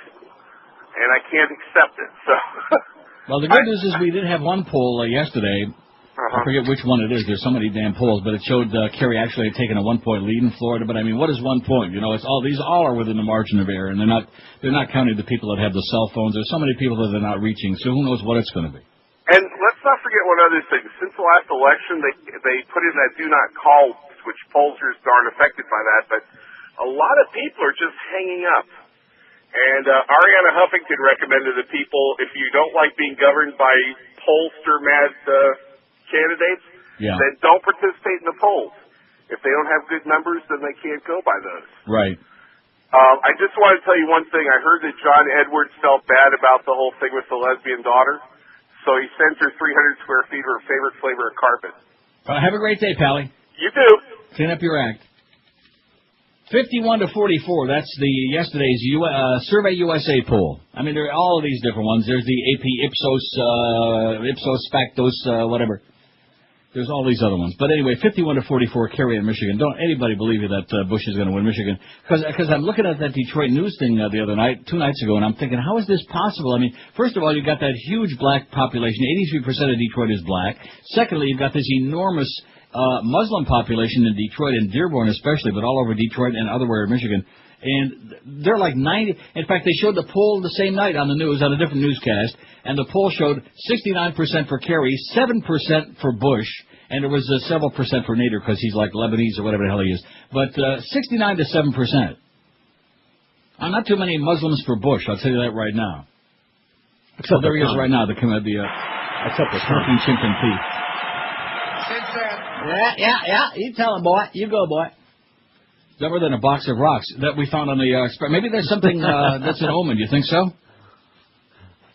and I can't accept it. So. Well, the good news is we did have one poll yesterday I forget which one it is. There's so many damn polls, but it showed Kerry actually had taken a 1-point lead in Florida. But I mean, what is 1 point? You know, it's all these all are within the margin of error, and they're not counting the people that have the cell phones. There's so many people that they're not reaching. So who knows what it's going to be? And let's not forget one other thing. Since the last election, they put in that do not call, which pollsters aren't affected by that, but a lot of people are just hanging up. And Ariana Huffington recommended to people, if you don't like being governed by pollster-mad candidates, then don't participate in the polls. If they don't have good numbers, then they can't go by those. Right. I just want to tell you one thing. I heard that John Edwards felt bad about the whole thing with the lesbian daughter, so he sent her 300 square feet of her favorite flavor of carpet. Have a great day, Pally. You too. Clean up your act. 51 to 44. That's yesterday's Survey USA poll. I mean, there are all of these different ones. There's the AP Ipsos Factos, whatever. There's all these other ones. But anyway, 51 to 44, Kerry in Michigan. Don't anybody believe you that Bush is going to win Michigan. Because I'm looking at that Detroit News thing the other night, 2 nights ago, and I'm thinking, how is this possible? I mean, first of all, you've got that huge black population. 83% of Detroit is black. Secondly, you've got this enormous Muslim population in Detroit and Dearborn especially, but all over Detroit and otherwhere in Michigan. And they're like 90. In fact, they showed the poll the same night on the news, on a different newscast, and the poll showed 69% for Kerry, 7% for Bush, and there was several percent for Nader because he's like Lebanese or whatever the hell he is. But 69 to 7%. Not too many Muslims for Bush, I'll tell you that right now. Except there he is right now, except the smoking chimpanzee. Yeah. You tell him, boy. You go, boy. Dumber than a box of rocks that we found on the maybe there's something that's an omen. Do you think so?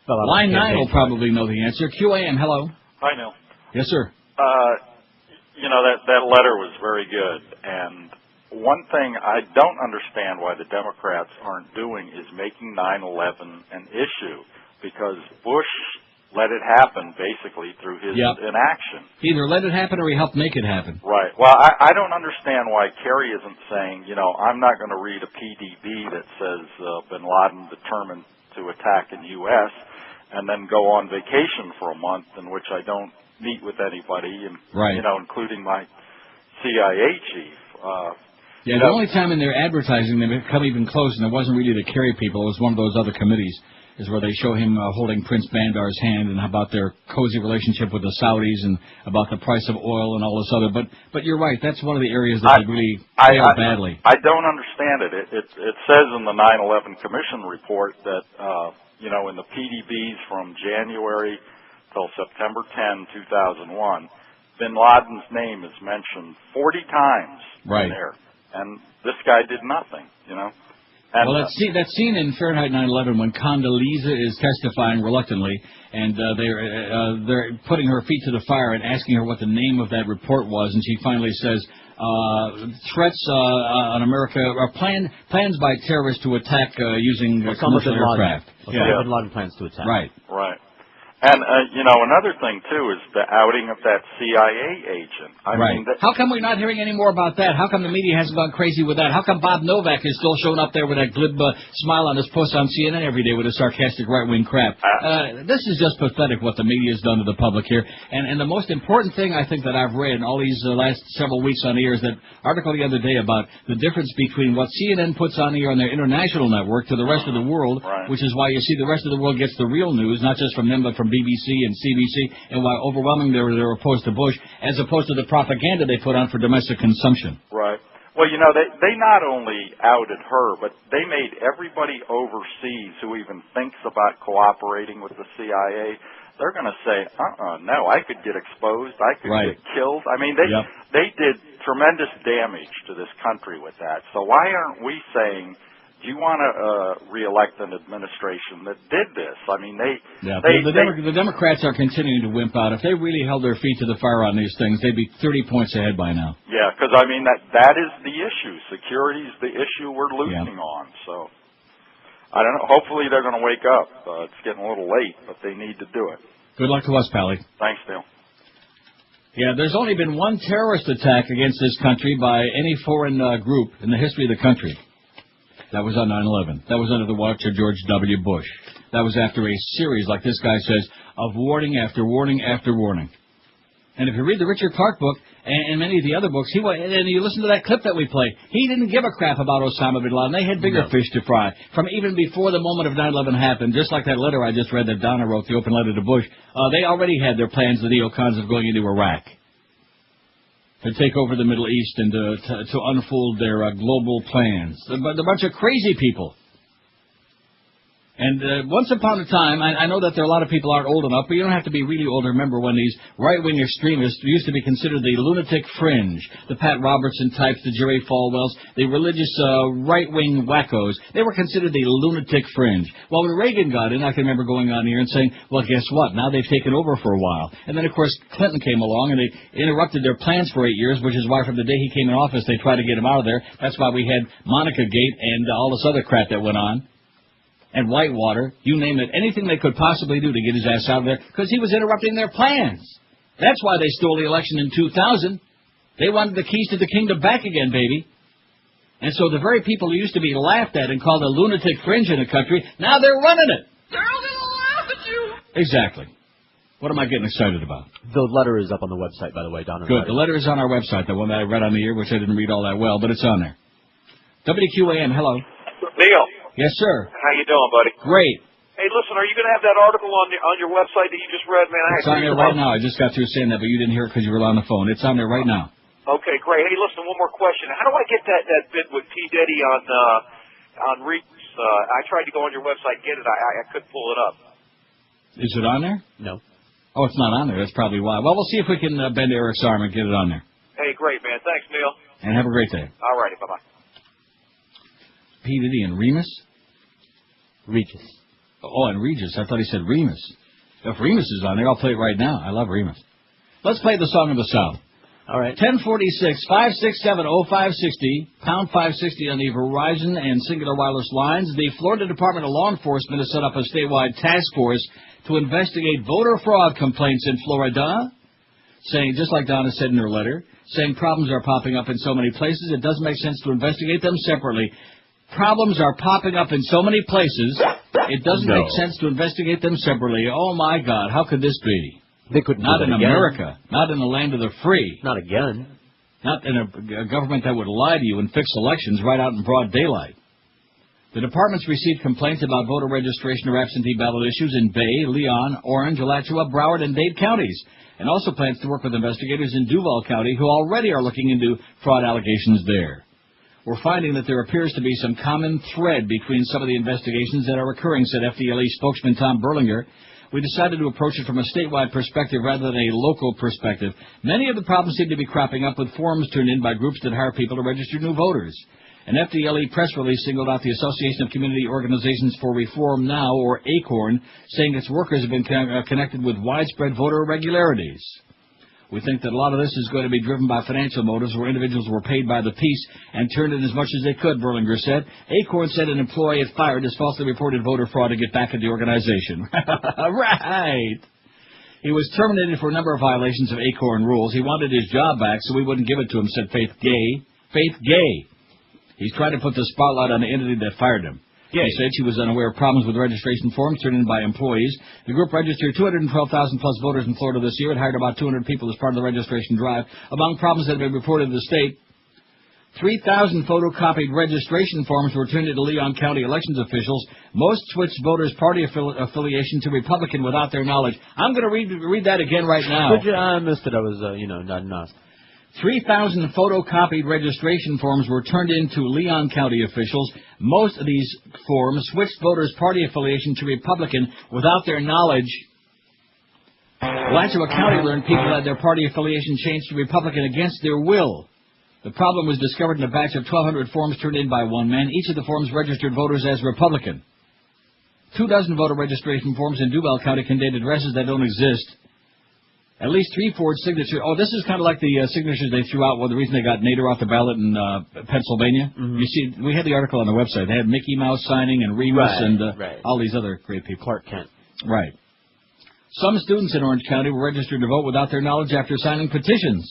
Line 9 will probably know the answer. QAM, hello. Hi, Neil. Yes, sir. That letter was very good. And one thing I don't understand why the Democrats aren't doing is making 9/11 an issue, because Bush let it happen, basically, through his inaction. Either let it happen or he helped make it happen. Right. Well, I don't understand why Kerry isn't saying, I'm not going to read a PDB that says bin Laden determined to attack in the U.S. and then go on vacation for a month in which I don't meet with anybody, and including my CIA chief. The only time in their advertising they come even close, and it wasn't really the Kerry people, it was one of those other committees, is where they show him holding Prince Bandar's hand and about their cozy relationship with the Saudis and about the price of oil and all this other. But you're right, that's one of the areas that they really failed badly. I don't understand it. It says in the 9/11 Commission report that, in the PDBs from January till September 10, 2001, bin Laden's name is mentioned 40 times in there. And this guy did nothing, And, well, that scene in Fahrenheit 9/11 when Condoleezza is testifying reluctantly, and they're putting her feet to the fire and asking her what the name of that report was, and she finally says, threats on America are plans by terrorists to attack using commercial aircraft. Bin Laden plans to attack. Right. And, another thing, too, is the outing of that CIA agent. I mean, how come we're not hearing any more about that? How come the media hasn't gone crazy with that? How come Bob Novak is still showing up there with that glib smile on his post on CNN every day with his sarcastic right-wing crap? This is just pathetic what the media has done to the public here. And the most important thing I think that I've read in all these last several weeks on the air is that article the other day about the difference between what CNN puts on the air on their international network to the rest of the world, which is why you see the rest of the world gets the real news, not just from them but from BBC and CBC, and why overwhelmingly they're opposed to Bush, as opposed to the propaganda they put on for domestic consumption. Right. Well, they not only outed her, but they made everybody overseas who even thinks about cooperating with the CIA, they're going to say, no, I could get exposed, I could get killed. I mean, they did tremendous damage to this country with that. So why aren't we saying, do you want to re-elect an administration that did this? I mean, the Democrats are continuing to wimp out. If they really held their feet to the fire on these things, they'd be 30 points ahead by now. Yeah, because, I mean, that is the issue. Security is the issue we're losing on. So, I don't know. Hopefully they're going to wake up. It's getting a little late, but they need to do it. Good luck to us, Pally. Thanks, Neil. Yeah, there's only been one terrorist attack against this country by any foreign group in the history of the country. That was on 9/11. That was under the watch of George W. Bush. That was after a series, like this guy says, of warning after warning after warning. And if you read the Richard Clark book and many of the other books, and you listen to that clip that we play, he didn't give a crap about Osama bin Laden. They had bigger fish to fry. From even before the moment of 9/11 happened, just like that letter I just read that Donna wrote, the open letter to Bush, they already had their plans, the neocons, of going into Iraq to take over the Middle East and to unfold their global plans. They're a bunch of crazy people. And once upon a time, I know that there are a lot of people aren't old enough, but you don't have to be really old to remember when these right-wing extremists used to be considered the lunatic fringe, the Pat Robertson types, the Jerry Falwells, the religious right-wing wackos. They were considered the lunatic fringe. Well, when Reagan got in, I can remember going on here and saying, well, guess what? Now they've taken over for a while. And then, of course, Clinton came along, and they interrupted their plans for 8 years, which is why from the day he came in office, they tried to get him out of there. That's why we had Monica Gate and all this other crap that went on. And Whitewater, you name it, anything they could possibly do to get his ass out of there, because he was interrupting their plans. That's why they stole the election in 2000. They wanted the keys to the kingdom back again, baby. And so the very people who used to be laughed at and called a lunatic fringe in the country, now they're running it. They're all going to laugh at you. Exactly. What am I getting excited about? The letter is up on the website, by the way, Donna. Good. The letter is on our website, the one that I read on the air, which I didn't read all that well, but it's on there. WQAM, hello. Neil. Yes, sir. How you doing, buddy? Great. Hey, listen, are you going to have that article on your website that you just read, man? It's on there right now. I just got through saying that, but you didn't hear it because you were on the phone. It's on there right now. Okay, great. Hey, listen, one more question. How do I get that bit with P. Diddy on Regis? I tried to go on your website and get it. I couldn't pull it up. Is it on there? No. Oh, it's not on there. That's probably why. Well, we'll see if we can bend Eric's arm and get it on there. Hey, great, man. Thanks, Neil. And have a great day. All righty. Bye-bye. P. Diddy and Remus? Regis. Oh, and Regis. I thought he said Remus. If Remus is on there, I'll play it right now. I love Remus. Let's play the song of the South. All right. 1046, 567-0560, pound 560 on the Verizon and Singular Wireless lines. The Florida Department of Law Enforcement has set up a statewide task force to investigate voter fraud complaints in Florida, saying, just like Donna said in her letter, saying problems are popping up in so many places, it doesn't make sense to investigate them separately. Problems are popping up in so many places, it doesn't make sense to investigate them separately. Oh, my God, how could this be? They couldn't Not do in that again. America. Not in the land of the free. Not again. Not in a government that would lie to you and fix elections right out in broad daylight. The department's received complaints about voter registration or absentee ballot issues in Bay, Leon, Orange, Alachua, Broward, and Dade counties, and also plans to work with investigators in Duval County who already are looking into fraud allegations there. We're finding that there appears to be some common thread between some of the investigations that are occurring, said FDLE spokesman Tom Berlinger. We decided to approach it from a statewide perspective rather than a local perspective. Many of the problems seem to be cropping up with forms turned in by groups that hire people to register new voters. An FDLE press release singled out the Association of Community Organizations for Reform Now, or ACORN, saying its workers have been connected with widespread voter irregularities. We think that a lot of this is going to be driven by financial motives where individuals were paid by the piece and turned in as much as they could, Berlinger said. Acorn said an employee it fired has falsely reported voter fraud to get back at the organization. Right. He was terminated for a number of violations of Acorn rules. He wanted his job back, so we wouldn't give it to him, said Faith Gay. Faith Gay. He's trying to put the spotlight on the entity that fired him. He said she was unaware of problems with registration forms turned in by employees. The group registered 212,000-plus voters in Florida this year and hired about 200 people as part of the registration drive. Among problems that have been reported to the state, 3,000 photocopied registration forms were turned into Leon County elections officials. Most switched voters' party affiliation to Republican without their knowledge. I'm going to read that again right now. I missed it. I was, not enough. 3,000 photocopied registration forms were turned in to Leon County officials. Most of these forms switched voters' party affiliation to Republican without their knowledge. Alachua County learned people had their party affiliation changed to Republican against their will. The problem was discovered in a batch of 1,200 forms turned in by one man. Each of the forms registered voters as Republican. 24 voter registration forms in Duval County contained addresses that don't exist. At least 3 forged signatures. Oh, this is kind of like the signatures they threw out. Well, the reason they got Nader off the ballot in Pennsylvania. Mm-hmm. You see, we had the article on the website. They had Mickey Mouse signing and Remus and all these other great people. Clark Kent. Right. Some students in Orange County were registered to vote without their knowledge after signing petitions.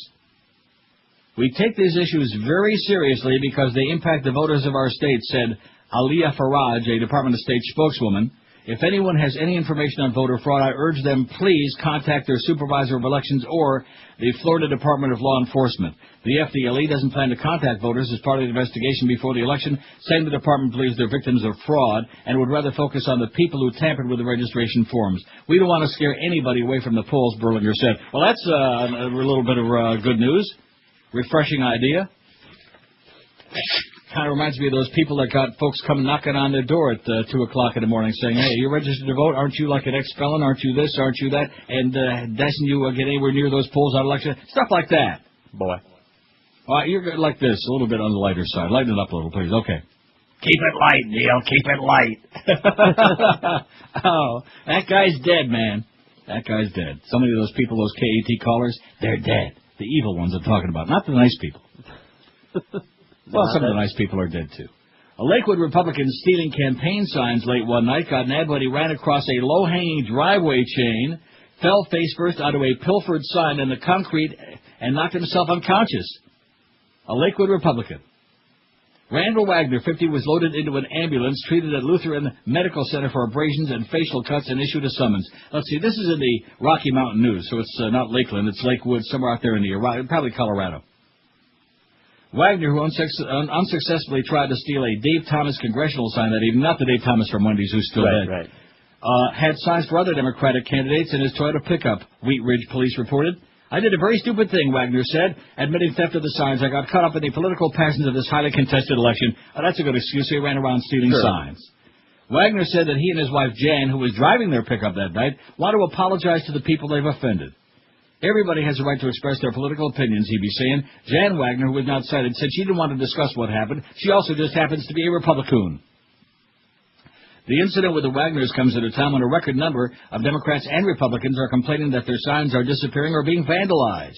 We take these issues very seriously because they impact the voters of our state, said Aliyah Faraj, a Department of State spokeswoman. If anyone has any information on voter fraud, I urge them please contact their supervisor of elections or the Florida Department of Law Enforcement. The FDLE doesn't plan to contact voters as part of the investigation before the election, saying the department believes they're victims of fraud and would rather focus on the people who tampered with the registration forms. We don't want to scare anybody away from the polls, Berlinger said. Well, that's a little bit of good news. Refreshing idea. Kind of reminds me of those people that got folks come knocking on their door at 2 o'clock in the morning saying, hey, you're registered to vote? Aren't you like an ex-felon? Aren't you this? Aren't you that? And doesn't you get anywhere near those polls on election? Stuff like that. Boy. You're good like this, a little bit on the lighter side. Lighten it up a little, please. Okay. Keep it light, Neil. Keep it light. Oh, that guy's dead, man. That guy's dead. So many of those people, those KAT callers, they're dead. The evil ones I'm talking about, not the nice people. Well, some of the nice people are dead, too. A Lakewood Republican stealing campaign signs late one night got nabbed when he ran across a low-hanging driveway chain, fell face-first onto a pilfered sign in the concrete, and knocked himself unconscious. A Lakewood Republican. Randall Wagner, 50, was loaded into an ambulance, treated at Lutheran Medical Center for abrasions and facial cuts, and issued a summons. Let's see, this is in the Rocky Mountain News, so it's not Lakeland, it's Lakewood, somewhere out there in the probably Colorado. Wagner, who unsuccessfully tried to steal a Dave Thomas congressional sign that evening, not the Dave Thomas from Wendy's who's still dead, Right. Had signs for other Democratic candidates in his Toyota pickup, Wheat Ridge police reported. I did a very stupid thing, Wagner said, admitting theft of the signs. I got caught up in the political passions of this highly contested election. That's a good excuse. He ran around stealing signs. Wagner said that he and his wife, Jan, who was driving their pickup that night, want to apologize to the people they've offended. Everybody has a right to express their political opinions, he'd be saying. Jan Wagner, who was not cited, said she didn't want to discuss what happened. She also just happens to be a Republican. The incident with the Wagners comes at a time when a record number of Democrats and Republicans are complaining that their signs are disappearing or being vandalized.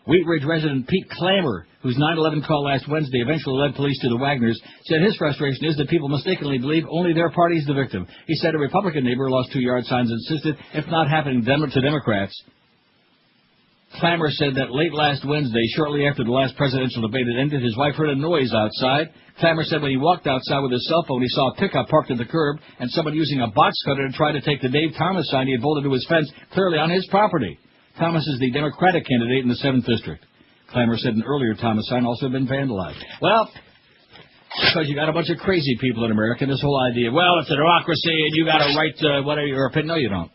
Wheat Ridge resident Pete Clammer, whose 9/11 call last Wednesday eventually led police to the Wagners, said his frustration is that people mistakenly believe only their party is the victim. He said a Republican neighbor lost 2 yard signs and insisted, if not happening to Democrats. Clammer said that late last Wednesday, shortly after the last presidential debate had ended, his wife heard a noise outside. Clammer said when he walked outside with his cell phone, he saw a pickup parked at the curb and someone using a box cutter to try to take the Dave Thomas sign he had bolted to his fence, clearly on his property. Thomas is the Democratic candidate in the 7th District. Clammer said an earlier Thomas sign also had been vandalized. Well, because you got a bunch of crazy people in America, and this whole idea, well, it's a democracy and you got a right to whatever your opinion. No, you don't.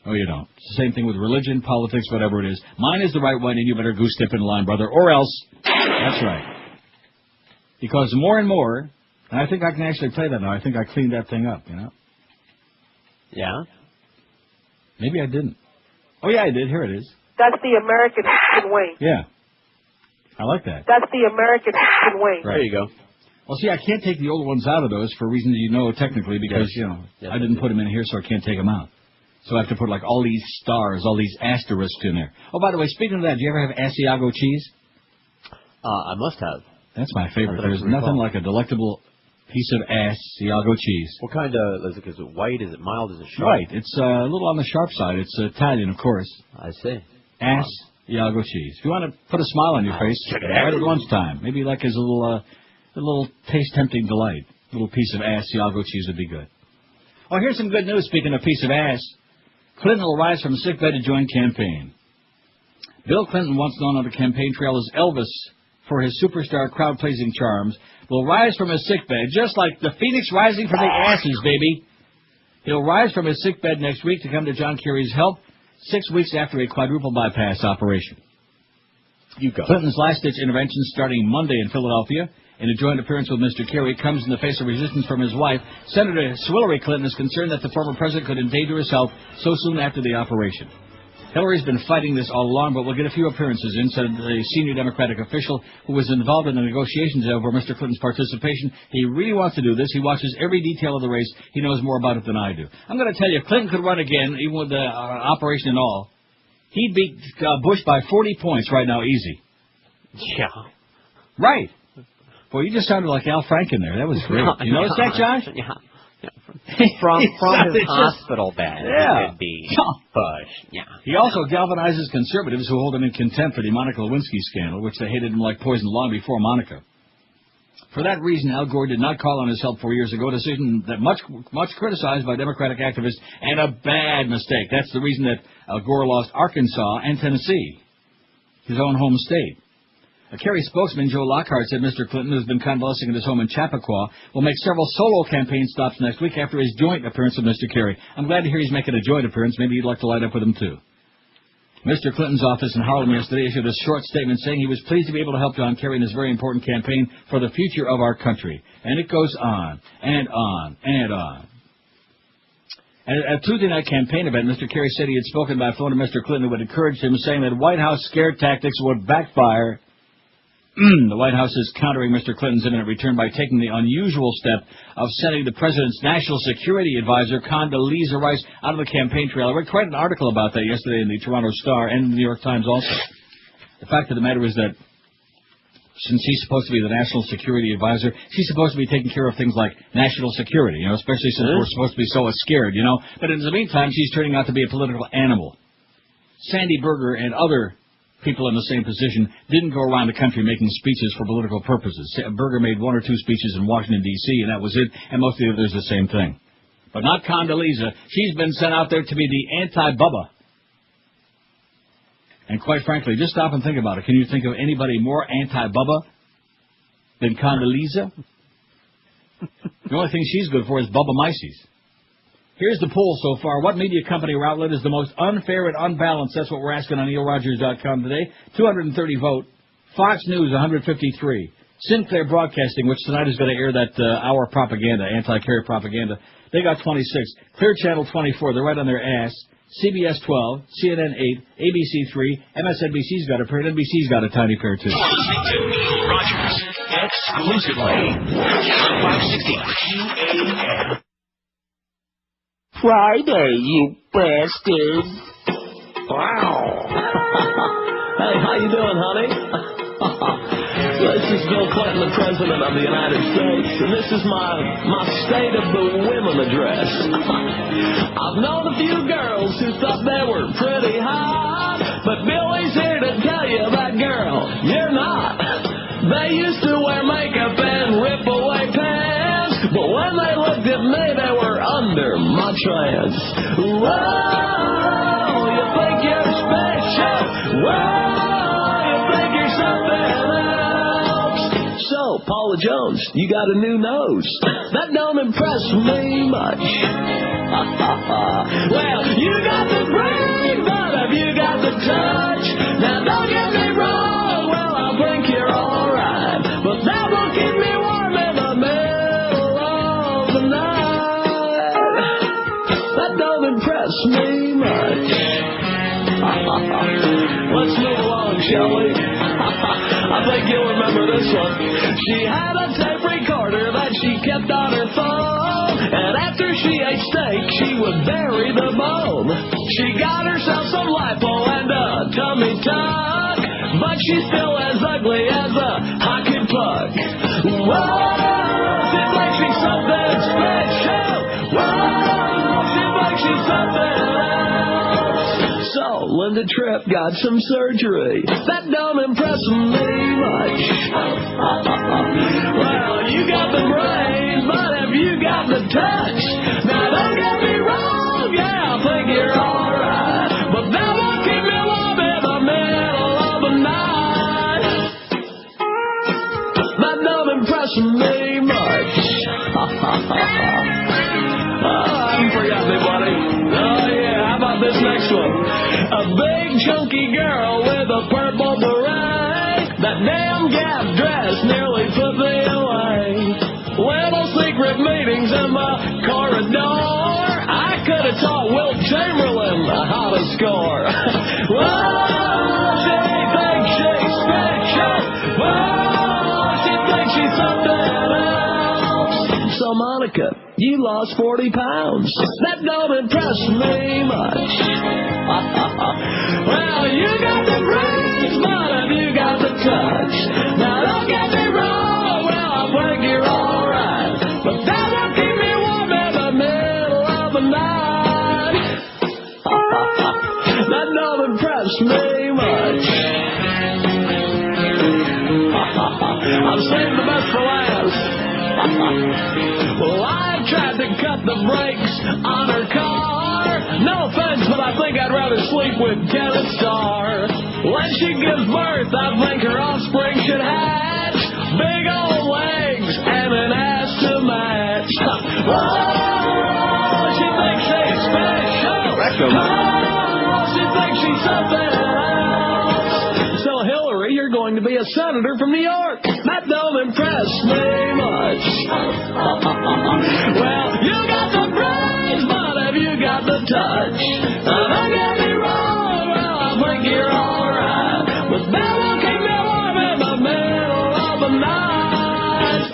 No, you don't. It's the same thing with religion, politics, whatever it is. Mine is the right one, and you better goose step in line, brother, or else. That's right. Because more and more, and I think I can actually play that now. I think I cleaned that thing up, you know? Yeah? Maybe I didn't. Oh, yeah, I did. Here it is. That's the American way. Yeah. I like that. That's the American way. Right. There you go. Well, see, I can't take the old ones out of those for reasons you know technically because, I didn't put them in here, so I can't take them out. So I have to put, like, all these stars, all these asterisks in there. Oh, by the way, speaking of that, do you ever have Asiago cheese? I must have. That's my favorite. There's nothing like a delectable piece of Asiago cheese. What kind is it white? Is it mild? Is it sharp? Right. It's a little on the sharp side. It's Italian, of course. I see. Asiago cheese. If you want to put a smile on your face, right at lunchtime. Maybe like as a little taste-tempting delight. A little piece of Asiago cheese would be good. Oh, here's some good news, speaking of piece of ass. Clinton will rise from sickbed to join campaign. Bill Clinton, once known on the campaign trail as Elvis for his superstar crowd-pleasing charms, will rise from his sickbed, just like the phoenix rising from the ashes, baby. He'll rise from his sickbed next week to come to John Kerry's help 6 weeks after a quadruple bypass operation. You go. Clinton's last-ditch intervention starting Monday in Philadelphia, in a joint appearance with Mr. Kerry, comes in the face of resistance from his wife. Senator Hillary Clinton is concerned that the former president could endanger his health so soon after the operation. Hillary's been fighting this all along, but will get a few appearances in, said the senior Democratic official who was involved in the negotiations over Mr. Clinton's participation. He really wants to do this. He watches every detail of the race. He knows more about it than I do. I'm going to tell you, if Clinton could run again, even with the operation and all, he'd beat Bush by 40 points right now, easy. Yeah. Right. Boy, you just sounded like Al Franken there. That was great. You notice that, Josh? Yeah. From his hospital bed, yeah. It could be Bush. Yeah. He also galvanizes conservatives who hold him in contempt for the Monica Lewinsky scandal, which they hated him like poison long before Monica. For that reason, Al Gore did not call on his help 4 years ago, a decision that much criticized by Democratic activists, and a bad mistake. That's the reason that Al Gore lost Arkansas and Tennessee, his own home state. A Kerry spokesman, Joe Lockhart, said Mr. Clinton, who's been convalescing at his home in Chappaqua, will make several solo campaign stops next week after his joint appearance with Mr. Kerry. I'm glad to hear he's making a joint appearance. Maybe you'd like to light up with him, too. Mr. Clinton's office in Harlem yesterday issued a short statement saying he was pleased to be able to help John Kerry in his very important campaign for the future of our country. And it goes on, and on, and on. At a Tuesday night campaign event, Mr. Kerry said he had spoken by phone to Mr. Clinton who had encouraged him, saying that White House scare tactics would backfire. The White House is countering Mr. Clinton's imminent return by taking the unusual step of sending the president's national security advisor, Condoleezza Rice, out of the campaign trail. I read quite an article about that yesterday in the Toronto Star and the New York Times also. The fact of the matter is that since she's supposed to be the national security advisor, she's supposed to be taking care of things like national security, especially since we're supposed to be so scared, But in the meantime, she's turning out to be a political animal. Sandy Berger and other people in the same position didn't go around the country making speeches for political purposes. Berger made 1 or 2 speeches in Washington, D.C., and that was it, and most of the others the same thing. But not Condoleezza. She's been sent out there to be the anti-Bubba. And quite frankly, just stop and think about it. Can you think of anybody more anti-Bubba than Condoleezza? The only thing she's good for is Bubba Mices. Here's the poll so far. What media company or outlet is the most unfair and unbalanced? That's what we're asking on neilrogers.com today. 230 vote. Fox News, 153. Sinclair Broadcasting, which tonight is going to air that hour propaganda, anti-Kerry propaganda, they got 26. Clear Channel 24, they're right on their ass. CBS 12, CNN 8, ABC 3, MSNBC's got a pair, and NBC's got a tiny pair too. Listening to Neil Rogers exclusively on 560 QAM. Friday, you bastard. Wow. Hey, how you doing, honey? This is Bill Clinton, the President of the United States, and this is my State of the Women address. I've known a few girls who thought they were pretty hot, but Billy's here to tell you that, girl, you're not. They used to wear makeup and rip away pants, but when they looked at me, they were under my trance. Whoa, you think you're special? Whoa, you think you're something else? So, Paula Jones, you got a new nose. That don't impress me much. Well, you got the brain, but have you got the touch? Now, don't get me wrong, well, I think you're alright, but that won't keep me warm in the middle of the night. That don't impress me much. Let's move along, shall we? I think you'll remember this one. She had a tape recorder that she kept on her phone, and after she ate steak, she would bury the bone. She got herself some lipo and a tummy tuck, but she's still as ugly as a hockey puck. Whoa, she thinks she's something special. Whoa, she thinks she's something else. So, Linda Tripp got some surgery. That don't impress me much. Well, you got the brain, but have you got the touch? Now, don't get me wrong, yeah, I think you're alright, but that won't keep me warm in the middle of the night. That don't impress me much. I haven't forgotten me, buddy. Oh, yeah, how about this next one? A big, chunky girl with a purple beret. That damn Gap dress nearly put me away. Little secret meetings in the corridor. I could have taught Wilt Chamberlain how to score. Whoa, she thinks she's special. Whoa, she thinks she's something else. So, Monica, you lost 40 pounds. That don't impress me much. Well, you got the brains, but have you got the touch? Now, don't get me wrong, well, I think you're alright, but that won't keep me warm in the middle of the night. That don't impress me much. I'm saving the best for last. Well, I tried to cut the brakes on her car. No offense, but I think I'd rather sleep with Kevin Starr. When she gives birth, I think her offspring should hatch big old legs and an ass to match. Oh, she thinks she's special. Oh, she thinks she's something else. So, Hillary, you're going to be a senator from New York. That don't impress me much. Well, you got the brains, but have you got the touch? Don't get me wrong, well, I think you're alright, but that will keep me warm in the middle of the night.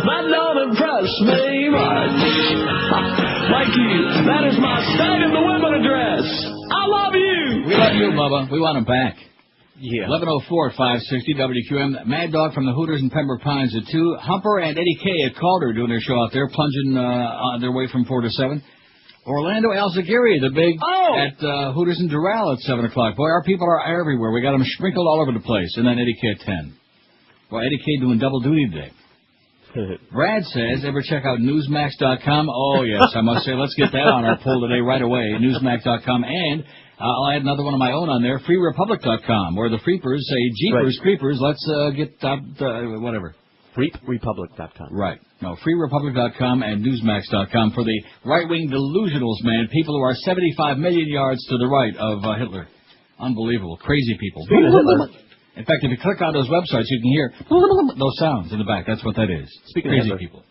That don't impress me much. Thank you. That is my State of the Women address. I love you. We love you, Bubba. We want him back. Yeah. 1104 at 560 WQAM. Mad Dog from the Hooters in Pembroke Pines at 2. Humper and Eddie K at Calder doing their show out there, plunging on their way from 4 to 7. Orlando Alzaghiri, the big at Hooters in Doral at 7 o'clock. Boy, our people are everywhere. We got them sprinkled all over the place. And then Eddie K at 10. Boy, Eddie K doing double duty today. Brad says, ever check out Newsmax.com? Oh, yes, I must say, let's get that on our poll today right away. Newsmax.com. And I'll add another one of my own on there, FreeRepublic.com, where the Freepers say, Jeepers, Creepers, let's get whatever. FreeRepublic.com. Right. No, FreeRepublic.com and Newsmax.com for the right-wing delusionals, man. People who are 75 million yards to the right of Hitler. Unbelievable. Crazy people. In fact, if you click on those websites, you can hear those sounds in the back. That's what that is. Speaking Crazy of people.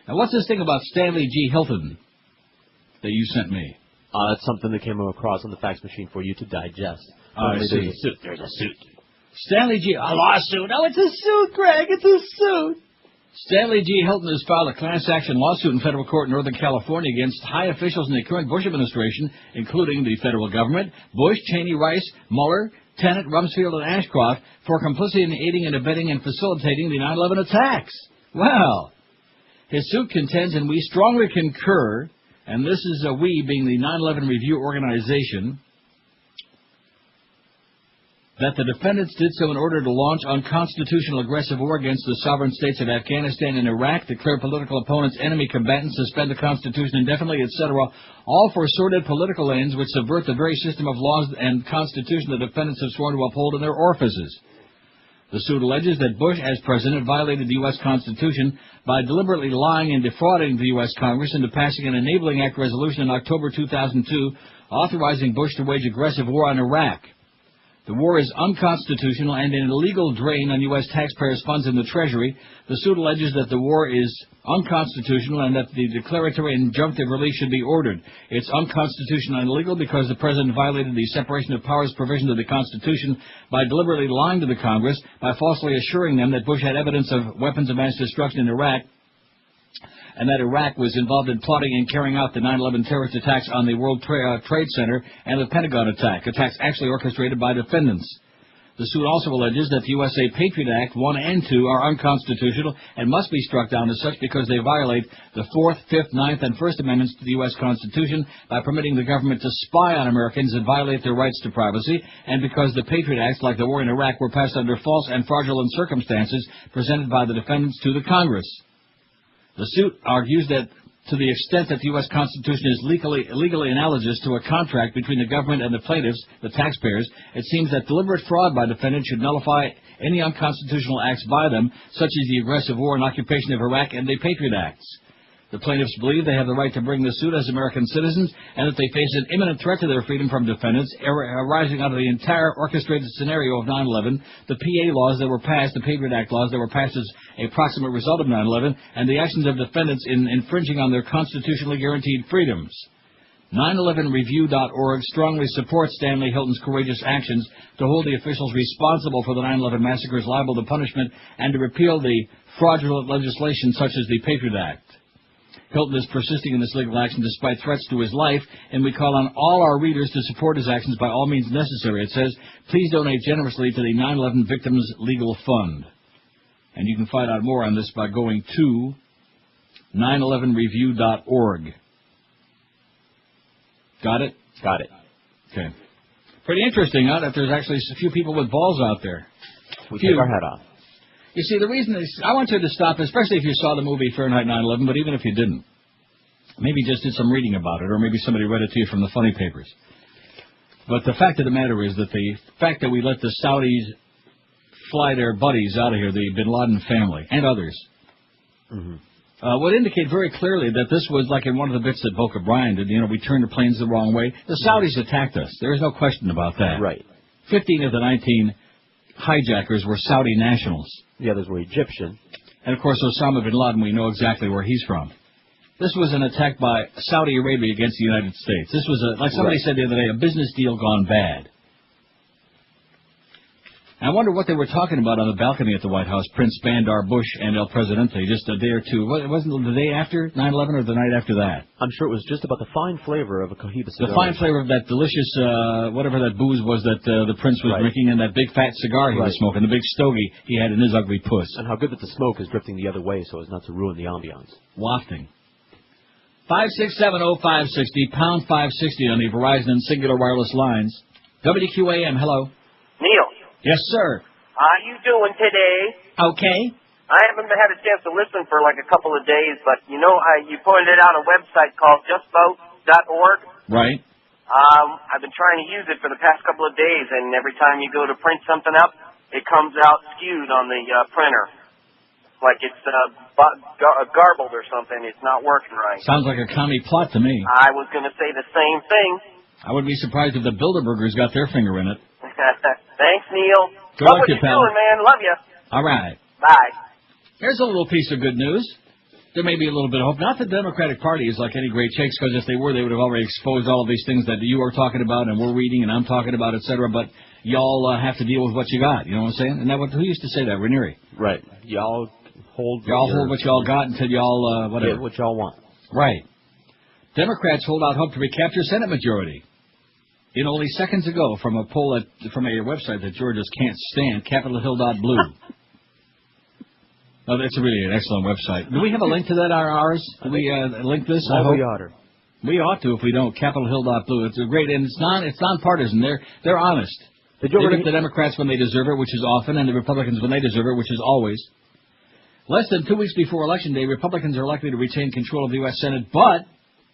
Now, what's this thing about Stanley G. Hilton that you sent me? That's something that came across on the fax machine for you to digest. I see. There's a suit. There's a suit. Stanley G. A lawsuit. No, it's a suit, Greg. It's a suit. Stanley G. Hilton has filed a class action lawsuit in federal court in Northern California against high officials in the current Bush administration, including the federal government, Bush, Cheney, Rice, Mueller, Tenet, Rumsfeld, and Ashcroft, for complicity in aiding and abetting and facilitating the 9/11 attacks. Well, his suit contends, and we strongly concur, and this is a we being the 9/11 Review Organization, that the defendants did so in order to launch unconstitutional aggressive war against the sovereign states of Afghanistan and Iraq, declare political opponents enemy combatants, suspend the Constitution indefinitely, etc., all for sordid political ends which subvert the very system of laws and Constitution the defendants have sworn to uphold in their orifices. The suit alleges that Bush, as president, violated the U.S. Constitution by deliberately lying and defrauding the U.S. Congress into passing an Enabling Act resolution in October 2002 authorizing Bush to wage aggressive war on Iraq. The war is unconstitutional and an illegal drain on U.S. taxpayers' funds in the Treasury. The suit alleges that the war is unconstitutional and that the declaratory and injunctive relief should be ordered. It's unconstitutional and illegal because the President violated the separation of powers provision of the Constitution by deliberately lying to the Congress, by falsely assuring them that Bush had evidence of weapons of mass destruction in Iraq, and that Iraq was involved in plotting and carrying out the 9/11 terrorist attacks on the World Trade Center and the Pentagon attacks actually orchestrated by defendants. The suit also alleges that the USA Patriot Act 1 and 2 are unconstitutional and must be struck down as such because they violate the 4th, 5th, 9th, and 1st Amendments to the U.S. Constitution by permitting the government to spy on Americans and violate their rights to privacy, and because the Patriot Acts, like the war in Iraq, were passed under false and fraudulent circumstances presented by the defendants to the Congress. The suit argues that to the extent that the U.S. Constitution is legally analogous to a contract between the government and the plaintiffs, the taxpayers, it seems that deliberate fraud by defendants should nullify any unconstitutional acts by them, such as the aggressive war and occupation of Iraq and the Patriot Acts. The plaintiffs believe they have the right to bring the suit as American citizens and that they face an imminent threat to their freedom from defendants arising out of the entire orchestrated scenario of 9/11, the PA laws that were passed, the Patriot Act laws that were passed as a proximate result of 9/11, and the actions of defendants in infringing on their constitutionally guaranteed freedoms. 9/11review.org strongly supports Stanley Hilton's courageous actions to hold the officials responsible for the 9/11 massacres liable to punishment and to repeal the fraudulent legislation such as the Patriot Act. Hilton is persisting in this legal action despite threats to his life, and we call on all our readers to support his actions by all means necessary. It says, please donate generously to the 9/11 Victims Legal Fund. And you can find out more on this by going to 911review.org. Got it? Got it. Okay. Pretty interesting, huh, that there's actually a few people with balls out there. We take our hat off. You see, the reason is, I want you to stop, especially if you saw the movie Fahrenheit 9/11, but even if you didn't. Maybe just did some reading about it, or maybe somebody read it to you from the funny papers. But the fact of the matter is that the fact that we let the Saudis fly their buddies out of here, the bin Laden family, and others, would indicate very clearly that this was like in one of the bits that Boca Brian did, we turned the planes the wrong way. The Saudis attacked us. There is no question about that. Right. 15 of the 19 hijackers were Saudi nationals. The others were Egyptian. And, of course, Osama bin Laden, we know exactly where he's from. This was an attack by Saudi Arabia against the United States. This was, like somebody said the other day, a business deal gone bad. I wonder what they were talking about on the balcony at the White House, Prince Bandar Bush and El Presidente, just a day or two. Wasn't it the day after 9/11 or the night after that? I'm sure it was just about the fine flavor of a Cohiba cigar. The fine flavor of that delicious, whatever that booze was that the Prince was drinking, and that big fat cigar he was smoking, the big stogie he had in his ugly puss. And how good that the smoke is drifting the other way so as not to ruin the ambiance. Wafting. 5670560, pound 560 on the Verizon and Singular Wireless lines. WQAM, hello. Neil. Yes, sir. How you doing today? Okay. I haven't had a chance to listen for like a couple of days, but you pointed out a website called justvote.org. Right. I've been trying to use it for the past couple of days, and every time you go to print something up, it comes out skewed on the printer. Like it's garbled or something. It's not working right. Sounds like a commie plot to me. I was going to say the same thing. I wouldn't be surprised if the Bilderbergers got their finger in it. Thanks, Neil. Good luck, what you you pal. doing, man? Love you. All right. Bye. Here's a little piece of good news. There may be a little bit of hope. Not the Democratic Party is like any great shakes, because if they were, they would have already exposed all of these things that you are talking about and we're reading and I'm talking about, etc. But y'all have to deal with what you got. You know what I'm saying? And that who used to say that? Ranieri. Right. Y'all hold what y'all got until y'all whatever. Get what y'all want. Right. Democrats hold out hope to recapture Senate majority. Only seconds ago, from a poll from a website that Georgians can't stand, CapitolHill.blue. Oh, that's really an excellent website. Do we have a link to that, ours? Do we link this? I hope we ought to. We ought to if we don't. CapitolHill.blue. It's a great, and it's nonpartisan. They're honest. They give the Democrats when they deserve it, which is often, and the Republicans when they deserve it, which is always. Less than 2 weeks before Election Day, Republicans are likely to retain control of the U.S. Senate, but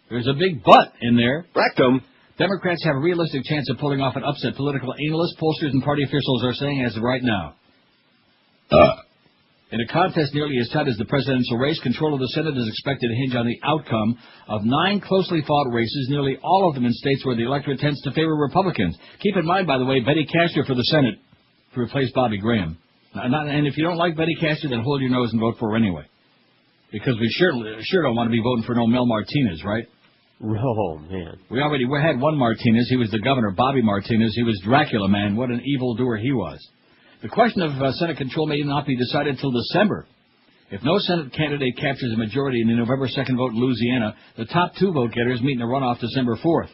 there's a big but in there. Rectum. Democrats have a realistic chance of pulling off an upset. Political analysts, pollsters, and party officials are saying as of right now. In a contest nearly as tight as the presidential race, control of the Senate is expected to hinge on the outcome of 9 closely fought races, nearly all of them in states where the electorate tends to favor Republicans. Keep in mind, by the way, Betty Castor for the Senate to replace Bobby Graham. And if you don't like Betty Castor, then hold your nose and vote for her anyway. Because we sure don't want to be voting for no Mel Martinez, right? Oh, man. We had one Martinez. He was the governor, Bobby Martinez. He was Dracula, man. What an evildoer he was. The question of Senate control may not be decided until December. If no Senate candidate captures a majority in the November 2nd vote in Louisiana, the top 2 vote-getters meet in a runoff December 4th.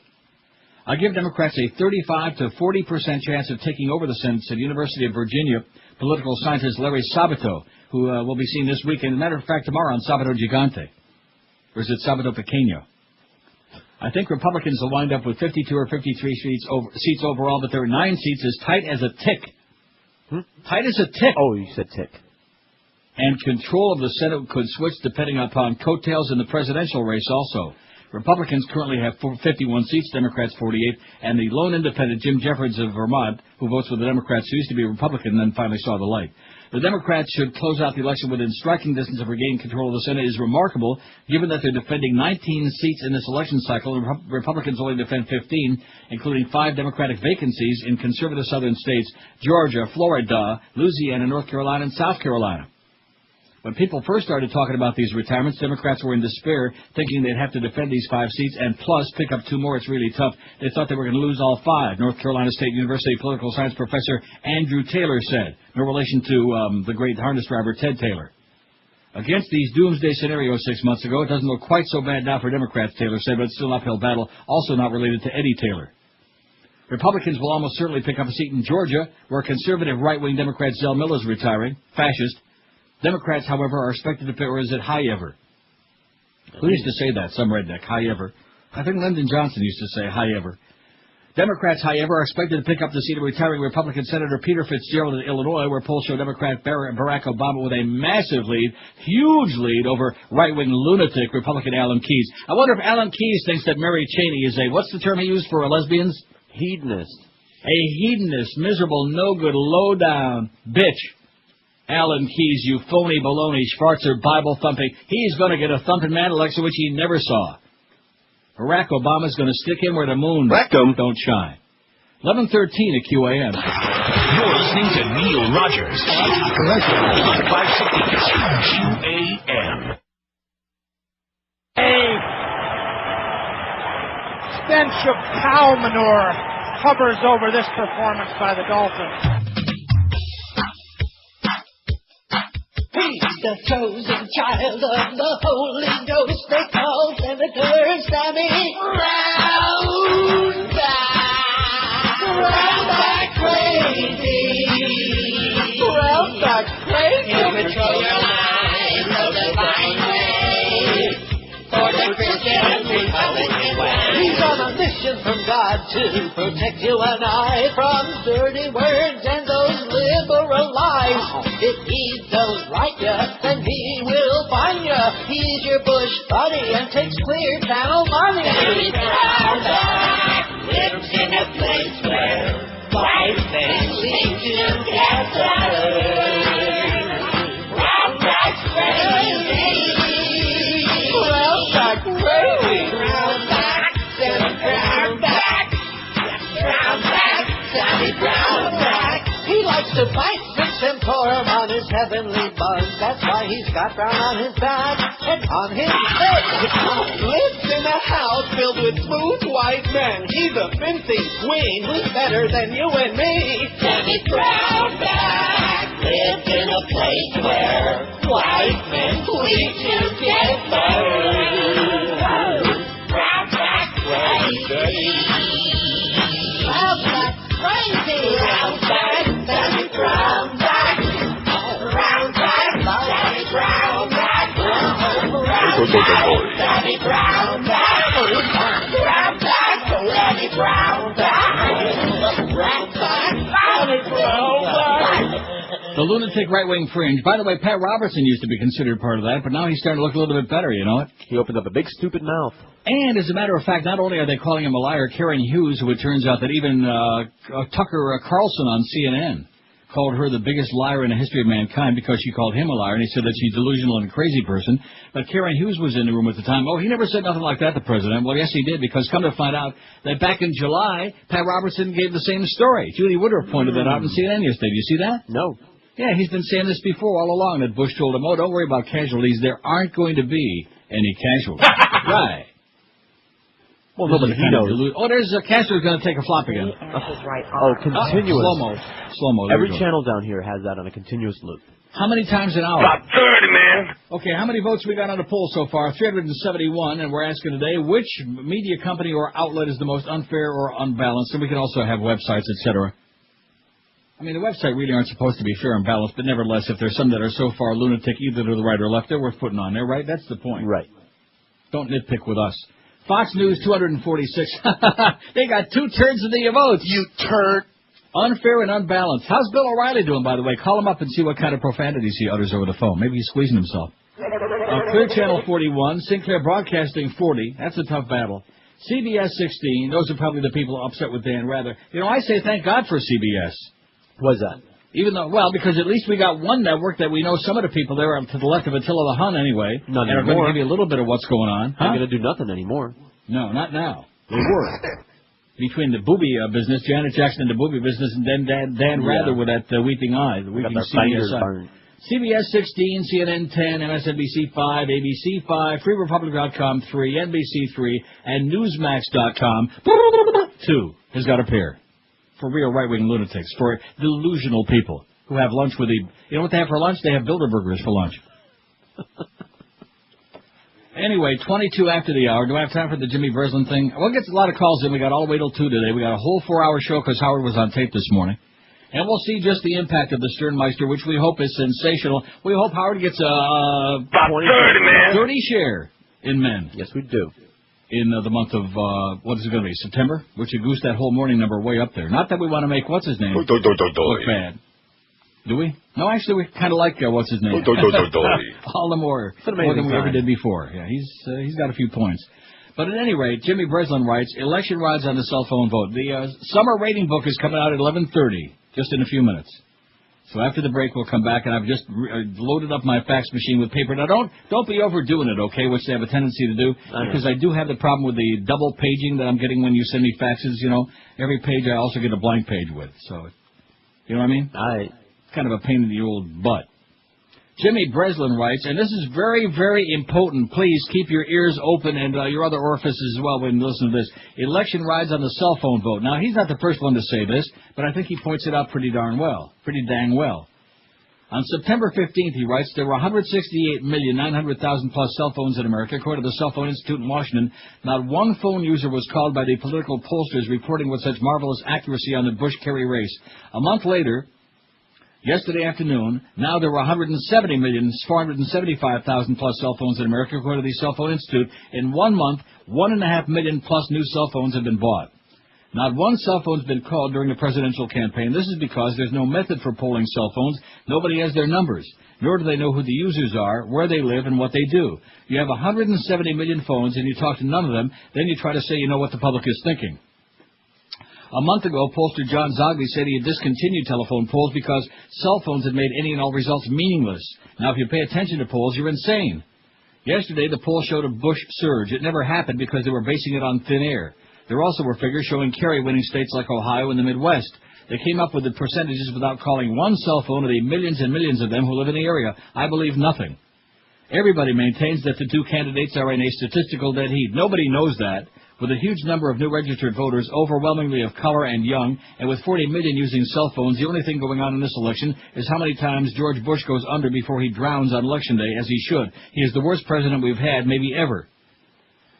I give Democrats a 35 to 40% chance of taking over the Senate, said University of Virginia political scientist Larry Sabato, who will be seen this weekend. As a matter of fact, tomorrow on Sabato Gigante. Or is it Sabato Pequeño? I think Republicans will wind up with 52 or 53 seats overall, but there are 9 seats as tight as a tick. Tight as a tick. Oh, you said tick. And control of the Senate could switch depending upon coattails in the presidential race also. Republicans currently have 51 seats, Democrats 48, and the lone independent Jim Jeffords of Vermont, who votes for the Democrats, who used to be a Republican and then finally saw the light. The Democrats should close out the election within striking distance of regaining control of the Senate is remarkable, given that they're defending 19 seats in this election cycle, and Republicans only defend 15, including 5 Democratic vacancies in conservative southern states, Georgia, Florida, Louisiana, North Carolina, and South Carolina. When people first started talking about these retirements, Democrats were in despair, thinking they'd have to defend these 5 seats and plus pick up 2 more. It's really tough. They thought they were going to lose all 5. North Carolina State University political science professor Andrew Taylor said. No relation to the great harness driver Ted Taylor. Against these doomsday scenarios 6 months ago, it doesn't look quite so bad now for Democrats, Taylor said, but it's still an uphill battle, also not related to Eddie Taylor. Republicans will almost certainly pick up a seat in Georgia, where conservative right-wing Democrat Zell Miller is retiring, fascist. Democrats, however, are expected to pick, or is it high ever? Who used to say that? Some redneck, high ever. I think Lyndon Johnson used to say high ever. Democrats, however, are expected to pick up the seat of retiring Republican Senator Peter Fitzgerald in Illinois, where polls show Democrat Barack Obama with a massive lead, huge lead over right-wing lunatic Republican Alan Keyes. I wonder if Alan Keyes thinks that Mary Cheney is what's the term he used for lesbians? Hedonist. A hedonist, miserable, no-good, low-down bitch. Alan Keyes, you phony baloney, Schwarzer, Bible-thumping. He's going to get a thumping man election which he never saw. Barack Obama's going to stick him where the moon don't shine. 11:13 at QAM. You're listening to Neil Rogers on 560 QAM. A stench of cow manure hovers over this performance by the Dolphins. He's the chosen child of the Holy Ghost. They call Senator Sammy Brownback crazy. Brownback crazy. You control your mind, the divine way, for the Christian Republican way. He's on a mission from God to protect you and I from dirty words and those liberal lies. If he don't like you, then he will find you. He's your Bush buddy and takes Clear Channel money. Sammy Brownback lives in a place where white men seem to gather. Brownback's crazy. Brownback crazy. Brownback, Sammy Brownback. Brownback, Sammy Brownback. He likes to bite and pour him on his heavenly buzz. That's why he's got brown on his back and on his head. Lives in a house filled with smooth white men. He's a mincing queen who's better than you and me. Sammy Brownback lives in a place where white men plead together. Brownback crazy. Brownback crazy. Brownback, Sammy Brownback. Sammy Brownback, The lunatic right-wing fringe. By the way, Pat Robertson used to be considered part of that, but now he's starting to look a little bit better, you know it? He opened up a big stupid mouth. And as a matter of fact, not only are they calling him a liar, Karen Hughes, who it turns out that even Tucker Carlson on CNN called her the biggest liar in the history of mankind because she called him a liar, and he said that she's delusional and a crazy person. But Karen Hughes was in the room at the time. Oh, he never said nothing like that, the president. Well, yes, he did, because come to find out that back in July, Pat Robertson gave the same story. Judy Woodruff pointed that out on CNN yesterday. Did you see that? No. Yeah, he's been saying this before all along, that Bush told him, oh, don't worry about casualties. There aren't going to be any casualties. Right. Well, nobody knows. Oh, there's a Castro's going to take a flop again. Continuous. Slow-mo. Every channel down here has that on a continuous loop. How many times an hour? About 30, man. Okay, how many votes we got on the poll so far? 371, and we're asking today, which media company or outlet is the most unfair or unbalanced? And we can also have websites, etc. I mean, the website really aren't supposed to be fair and balanced, but nevertheless, if there's some that are so far lunatic either to the right or left, they're worth putting on there, right? That's the point. Right. Don't nitpick with us. Fox News, 246. They got 2/3 of the votes. You turd. Unfair and unbalanced. How's Bill O'Reilly doing, by the way? Call him up and see what kind of profanities he utters over the phone. Maybe he's squeezing himself. Clear Channel 41, Sinclair Broadcasting 40. That's a tough battle. CBS 16. Those are probably the people upset with Dan Rather. You know, I say thank God for CBS. What's that? Even though, well, because at least we got one network that we know some of the people there are to the left of Attila the Hun anyway. None and anymore. are going to give you a little bit of what's going on. They're going to do nothing anymore. No, not now. They were. Between the booby business, Janet Jackson and the booby business, and then Dan Rather with that weeping eye, the weeping CBS eye. CBS 16, CNN 10, MSNBC 5, ABC 5, FreeRepublic.com 3, NBC 3, and Newsmax.com 2 has got a pair. For real right-wing lunatics, for delusional people who have lunch with you know what they have for lunch? They have Bilderburgers for lunch. Anyway, 22 after the hour. Do I have time for the Jimmy Breslin thing? We'll get a lot of calls in. We got all the way till 2 today. We got a whole 4-hour show because Howard was on tape this morning. And we'll see just the impact of the Sternmeister, which we hope is sensational. We hope Howard gets a 30 share in men. Yes, we do. in the month of, what is it going to be, September? Which would goose that whole morning number way up there. Not that we want to make what's-his-name look bad. Do we? No, actually, we kind of like what's-his-name. All the more than we ever did before. Yeah, he's got a few points. But at any rate, Jimmy Breslin writes, election rides on the cell phone vote. The summer rating book is coming out at 11:30, just in a few minutes. So after the break, we'll come back, and I've just loaded up my fax machine with paper. Now, don't be overdoing it, okay, which they have a tendency to do, because I do have the problem with the double paging that I'm getting when you send me faxes, you know. Every page I also get a blank page with, so, you know what I mean? It's kind of a pain in the old butt. Jimmy Breslin writes, and this is very, very important. Please keep your ears open and your other orifices as well when you listen to this. Election rides on the cell phone vote. Now, he's not the first one to say this, but I think he points it out pretty dang well. On September 15th, he writes, there were 168,900,000 plus cell phones in America, according to the Cell Phone Institute in Washington. Not one phone user was called by the political pollsters reporting with such marvelous accuracy on the Bush-Kerry race. A month later, yesterday afternoon, now there were 170,475,000 plus cell phones in America, according to the Cell Phone Institute. In 1 month, 1.5 million plus new cell phones have been bought. Not one cell phone's been called during the presidential campaign. This is because there's no method for polling cell phones. Nobody has their numbers, nor do they know who the users are, where they live, and what they do. You have 170 million phones, and you talk to none of them, then you try to say you know what the public is thinking. A month ago, pollster John Zogley said he had discontinued telephone polls because cell phones had made any and all results meaningless. Now, if you pay attention to polls, you're insane. Yesterday, the poll showed a Bush surge. It never happened because they were basing it on thin air. There also were figures showing Kerry winning states like Ohio and the Midwest. They came up with the percentages without calling one cell phone of the millions and millions of them who live in the area. I believe nothing. Everybody maintains that the two candidates are in a statistical dead heat. Nobody knows that. With a huge number of new registered voters, overwhelmingly of color and young, and with 40 million using cell phones, the only thing going on in this election is how many times George Bush goes under before he drowns on Election Day, as he should. He is the worst president we've had, maybe ever.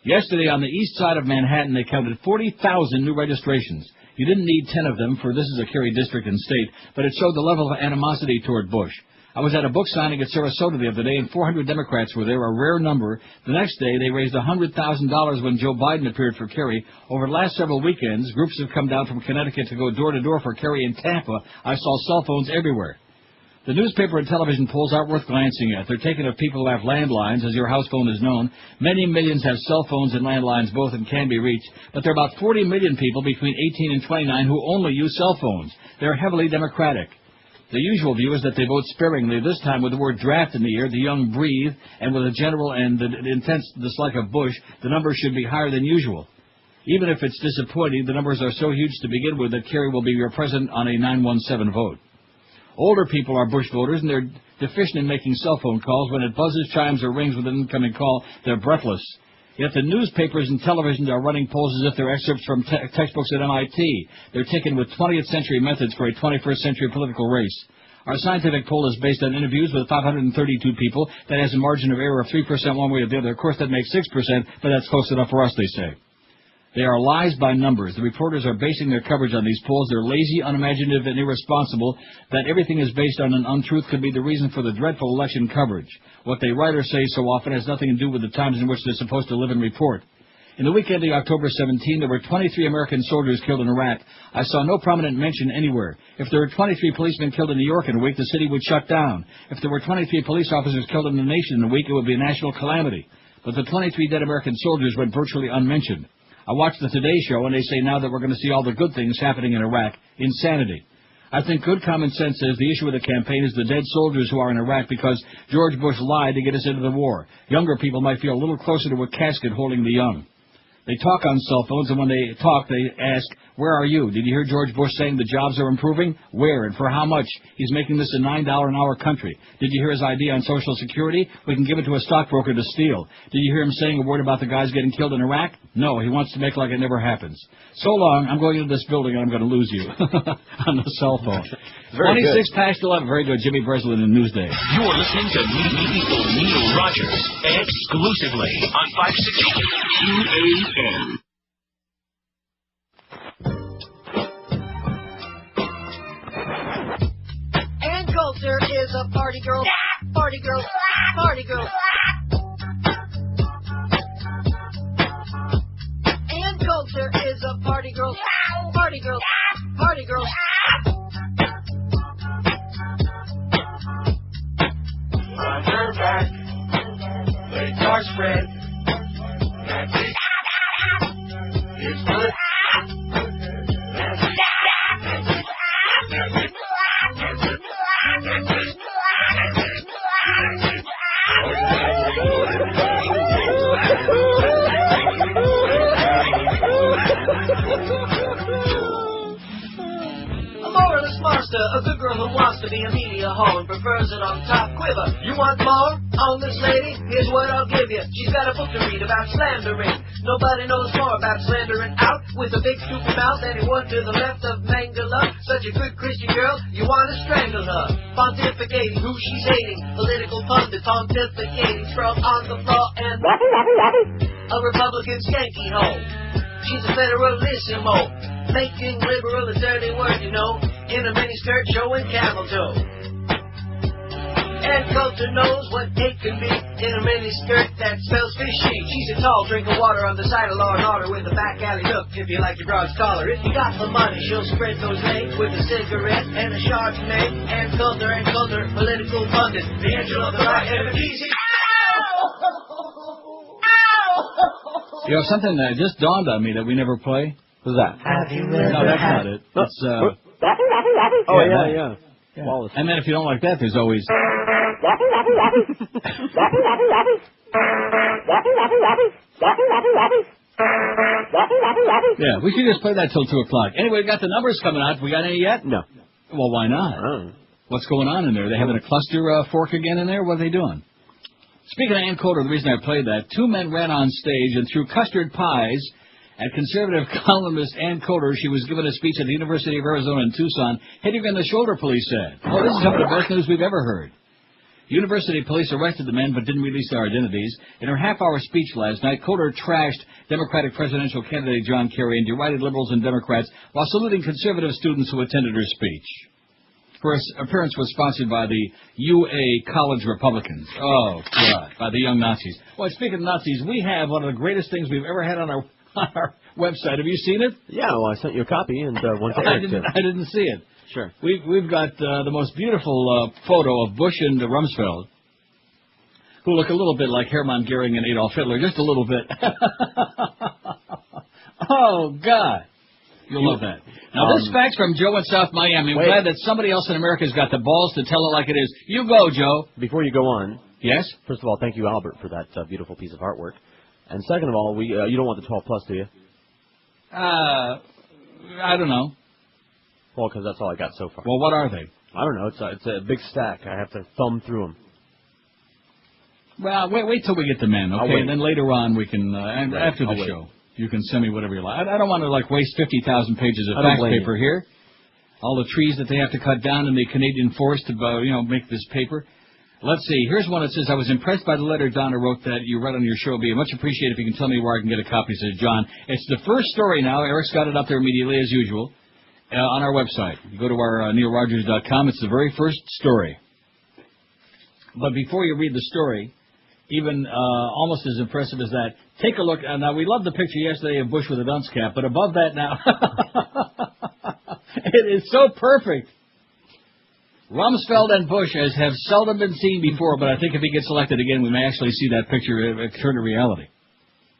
Yesterday, on the east side of Manhattan, they counted 40,000 new registrations. You didn't need 10 of them, for this is a Kerry district and state, but it showed the level of animosity toward Bush. I was at a book signing at Sarasota the other day, and 400 Democrats were there, a rare number. The next day, they raised $100,000 when Joe Biden appeared for Kerry. Over the last several weekends, groups have come down from Connecticut to go door-to-door for Kerry in Tampa. I saw cell phones everywhere. The newspaper and television polls aren't worth glancing at. They're taken of people who have landlines, as your house phone is known. Many millions have cell phones and landlines both and can be reached, but there are about 40 million people between 18 and 29 who only use cell phones. They're heavily Democratic. The usual view is that they vote sparingly. This time, with the word draft in the air, the young breathe, and with a general and the intense dislike of Bush, the numbers should be higher than usual. Even if it's disappointing, the numbers are so huge to begin with that Kerry will be your president on a 917 vote. Older people are Bush voters, and they're deficient in making cell phone calls. When it buzzes, chimes, or rings with an incoming call, they're breathless. Yet the newspapers and televisions are running polls as if they're excerpts from textbooks at MIT. They're taken with 20th century methods for a 21st century political race. Our scientific poll is based on interviews with 532 people. That has a margin of error of 3% one way or the other. Of course, that makes 6%, but that's close enough for us, they say. They are lies by numbers. The reporters are basing their coverage on these polls. They're lazy, unimaginative, and irresponsible. That everything is based on an untruth could be the reason for the dreadful election coverage. What they write or say so often has nothing to do with the times in which they're supposed to live and report. In the week ending October 17, there were 23 American soldiers killed in Iraq. I saw no prominent mention anywhere. If there were 23 policemen killed in New York in a week, the city would shut down. If there were 23 police officers killed in the nation in a week, it would be a national calamity. But the 23 dead American soldiers went virtually unmentioned. I watched the Today Show, and they say now that we're going to see all the good things happening in Iraq. Insanity. I think good common sense says the issue with the campaign is the dead soldiers who are in Iraq because George Bush lied to get us into the war. Younger people might feel a little closer to a casket holding the young. They talk on cell phones, and when they talk, they ask, where are you? Did you hear George Bush saying the jobs are improving? Where and for how much? He's making this a $9 an hour country. Did you hear his idea on Social Security? We can give it to a stockbroker to steal. Did you hear him saying a word about the guys getting killed in Iraq? No, he wants to make like it never happens. So long, I'm going into this building and I'm going to lose you on the cell phone. 26 past 11. Very good. Jimmy Breslin in Newsday. You're listening to Neil Rogers exclusively on 560 QAM. Ann Coulter is a party girl. Party girl. Party girl. is a party girl. Party girl. Party girl. On her back, legs are spread. That's it. It's good. That's it. That's it. That's it. That's it. That's it. A moralist monster, a good girl who wants to be a media hoe and prefers it on top quiver. You want more on this lady? Here's what I'll give you. She's got a book to read about slandering. Nobody knows more about slandering out with a big stupid mouth. Anyone to the left of Mangala, such a good Christian girl, you want to strangle her. Pontificating who she's hating, political pundit pontificating, thrown on the floor and a Republican skanky hoe. She's a federalissimo. Making liberal a dirty word, you know, in a miniskirt showing camel toe. And Coulter knows what it can be in a miniskirt that smells fishy. She's a tall drink of water on the side of Law and Order with a back alley look, if you like your broad's collar. If you got the money, she'll spread those legs with a cigarette and a Chardonnay. And Coulter, political pundit, the angel of the right and easy. You know, something that just dawned on me that we never play. What's that? No, that's not it. It's, oh, yeah. Wallace. And then if you don't like that, there's always... Yeah, we should just play that till 2 o'clock. Anyway, we got the numbers coming out. We got any yet? No. Well, why not? What's going on in there? They having a cluster fork again in there? What are they doing? Speaking of Ann Coulter, the reason I played that, 2 men ran on stage and threw custard pies at conservative columnist Ann Coulter. She was given a speech at the University of Arizona in Tucson, hitting her in the shoulder, police said. Oh, this is some of the best news we've ever heard. University police arrested the men but didn't release their identities. In her half-hour speech last night, Coulter trashed Democratic presidential candidate John Kerry and derided liberals and Democrats while saluting conservative students who attended her speech. Her appearance was sponsored by the UA College Republicans. Oh, God, by the young Nazis. Well, speaking of Nazis, we have one of the greatest things we've ever had on our website. Have you seen it? Yeah, well, I sent you a copy and one to I didn't see it. Sure. We've got the most beautiful photo of Bush and Rumsfeld, who look a little bit like Hermann Goering and Adolf Hitler, just a little bit. Oh, God. You'll love that. Now, this fax from Joe in South Miami. I'm glad that somebody else in America has got the balls to tell it like it is. You go, Joe. Before you go on. Yes? First of all, thank you, Albert, for that beautiful piece of artwork. And second of all, you don't want the 12 plus, do you? I don't know. Well, because that's all I got so far. Well, what are they? I don't know. It's a big stack. I have to thumb through them. Well, wait till we get the men, okay? And then later on we can, after the show, you can send me whatever you like. I don't want to waste 50,000 pages of fax paper here. All the trees that they have to cut down in the Canadian forest to, make this paper. Let's see. Here's one that says, I was impressed by the letter Donna wrote that you read on your show. Be much appreciated if you can tell me where I can get a copy, says John. It's the first story now. Eric's got it up there immediately, as usual, on our website. You go to our neilrogers.com. It's the very first story. But before you read the story, even almost as impressive as that, take a look. Now, we loved the picture yesterday of Bush with a dunce cap, but above that now, it is so perfect. Rumsfeld and Bush have seldom been seen before, but I think if he gets elected again, we may actually see that picture turn to reality.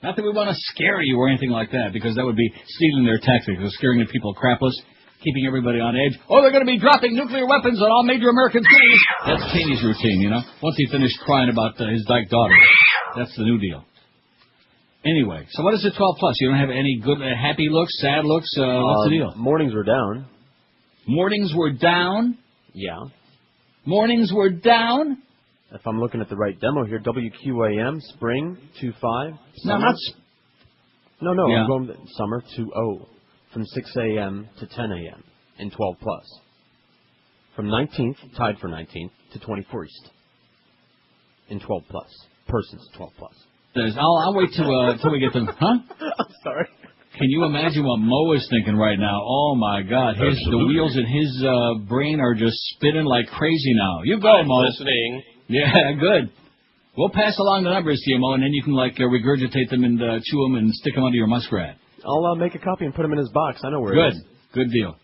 Not that we want to scare you or anything like that, because that would be stealing their tactics, of scaring the people crapless, keeping everybody on edge. Oh, they're going to be dropping nuclear weapons on all major American cities. That's Cheney's routine, once he finished crying about his dyke daughter. That's the new deal. Anyway, so what is the 12 plus? You don't have any good, happy looks, sad looks? What's the deal? Mornings were down. Mornings were down? Yeah. Mornings were down? If I'm looking at the right demo here, WQAM, spring, 2.5. No, not... No, I'm going to summer, 2.0. From 6 a.m. to 10 a.m. in 12 plus. From 19th, tied for 19th, to 21st in 12 plus. Persons, 12 plus. I'll wait till we get them. Huh? I'm sorry. Can you imagine what Mo is thinking right now? Oh, my God. The wheels in his brain are just spinning like crazy now. You go, Mo. Listening. Yeah, good. We'll pass along the numbers to you, Mo, and then you can, regurgitate them and chew them and stick them under your muskrat. I'll make a copy and put him in his box. I know where it is. Good deal.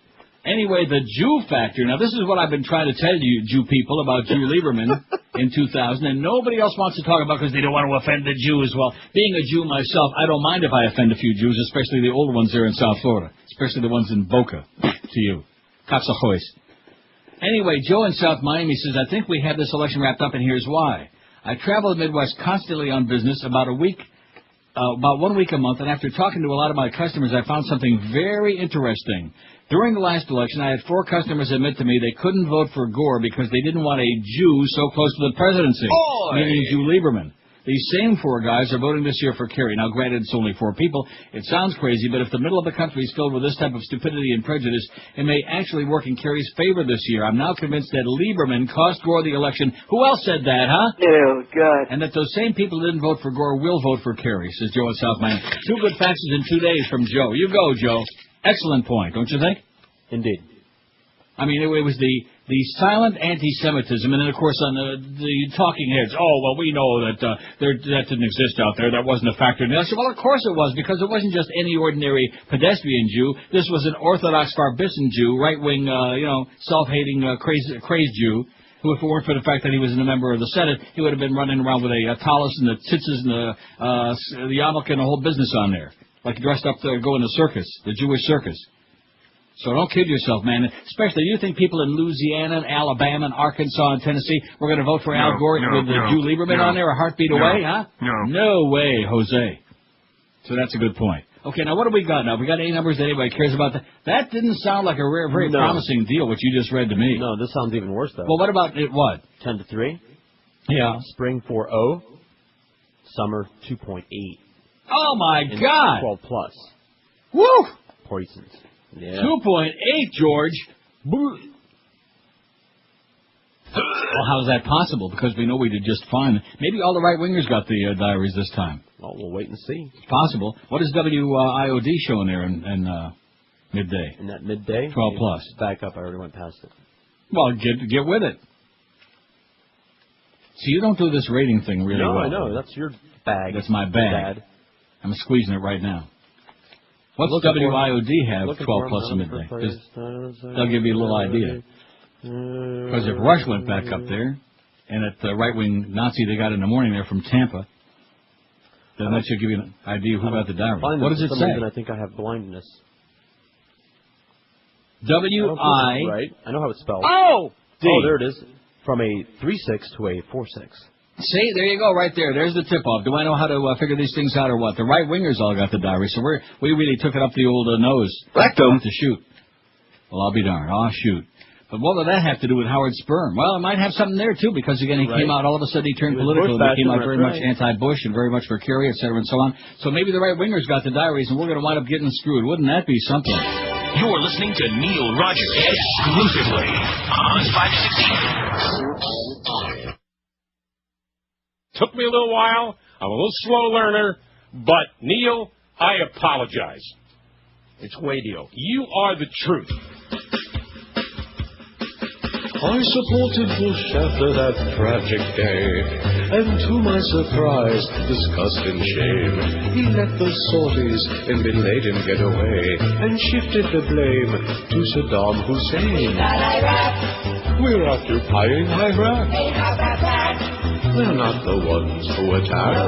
Anyway, the Jew factor. Now, this is what I've been trying to tell you, Jew people, about Jew Lieberman in 2000, and nobody else wants to talk about because they don't want to offend the Jews. Well, being a Jew myself, I don't mind if I offend a few Jews, especially the older ones there in South Florida, especially the ones in Boca, to you. Katsahois. Anyway, Joe in South Miami says, I think we have this election wrapped up, and here's why. I travel the Midwest constantly on business about 1 week a month, and after talking to a lot of my customers, I found something very interesting. During the last election, I had 4 customers admit to me they couldn't vote for Gore because they didn't want a Jew so close to the presidency, meaning Jew Lieberman. These same 4 guys are voting this year for Kerry. Now, granted, it's only 4 people. It sounds crazy, but if the middle of the country is filled with this type of stupidity and prejudice, it may actually work in Kerry's favor this year. I'm now convinced that Lieberman cost Gore the election. Who else said that, huh? Ew, God. And that those same people who didn't vote for Gore will vote for Kerry, says Joe in South Miami. 2 good faxes in 2 days from Joe. You go, Joe. Excellent point, don't you think? Indeed. I mean, it was the silent anti-Semitism, and then, of course, on the talking heads, well, we know that that didn't exist out there. That wasn't a factor. And I said, well, of course it was, because it wasn't just any ordinary pedestrian Jew. This was an Orthodox Farbissen Jew, right-wing, self-hating, crazed Jew, who, if it weren't for the fact that he was a member of the Senate, he would have been running around with a tallis and the tzitzis and the yarmulke and the whole business on there, like dressed up to go in the circus, the Jewish circus. So don't kid yourself, man. Especially, you think people in Louisiana, and Alabama, and Arkansas, and Tennessee were going to vote for Al Gore with Jew Lieberman on there a heartbeat away, huh? No way, Jose. So that's a good point. Okay, now what do we got now? We got any numbers that anybody cares about? That didn't sound like a very promising deal, what you just read to me. No, this sounds even worse, though. Well, what about it? What? 10-3. Yeah. Spring 4.0. Summer 2.8. Oh, my God. 12 plus. Woo! Poisons. Yeah. 2.8, George. Well, how is that possible? Because we know we did just fine. Maybe all the right-wingers got the diaries this time. Well, we'll wait and see. It's possible. What is WIOD showing there in midday? In that midday? 12 plus. Back up. I already went past it. Well, get with it. See, you don't do this rating thing really well. No, I know. That's your bag. That's my bag. I'm squeezing it right now. What's WIOD have 12 plus in midday? They'll give you a little idea. Because if Rush went back up there, and at the right-wing Nazi they got in the morning there from Tampa, then that should give you an idea who got the diary. What does it say? I think I have blindness. W-I... Right. I know how it's spelled. Oh! Oh, there it is. From a 3-6 to a 4-6. See, there you go, right there. There's the tip-off. Do I know how to figure these things out or what? The right-wingers all got the diary, so we really took it up the old nose. Rectum. To shoot. Well, I'll be darned. I'll shoot. But what would that have to do with Howard Sperm? Well, it might have something there, too, because, again, he came out, all of a sudden he turned political, and he came out very much anti-Bush and very much for Kerry, et cetera, and so on. So maybe the right-wingers got the diaries, and we're going to wind up getting screwed. Wouldn't that be something? You're listening to Neil Rogers exclusively on 560. Took me a little while. I'm a little slow learner, but Neil, I apologize. It's radio. You are the truth. I supported Bush after that tragic day, and to my surprise, disgust and shame, he let the sorties in Bin Laden get away, and shifted the blame to Saddam Hussein. We're occupying Iraq. They're not the ones who attack.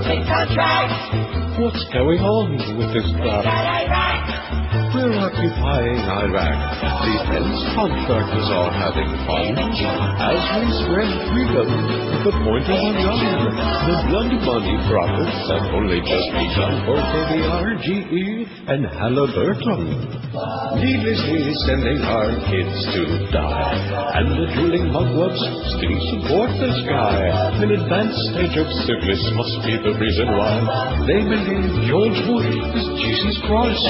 What's going on with this crap? We're occupying Iraq. Defense contractors are having fun as we spread freedom at the point of a gun. The blood money profits have only just begun for KBR, GE, and Halliburton. Needlessly sending our kids to die, and the drilling mugwumps still support this guy. An advanced stage of syphilis must be the reason why they believe George Bush is Jesus Christ.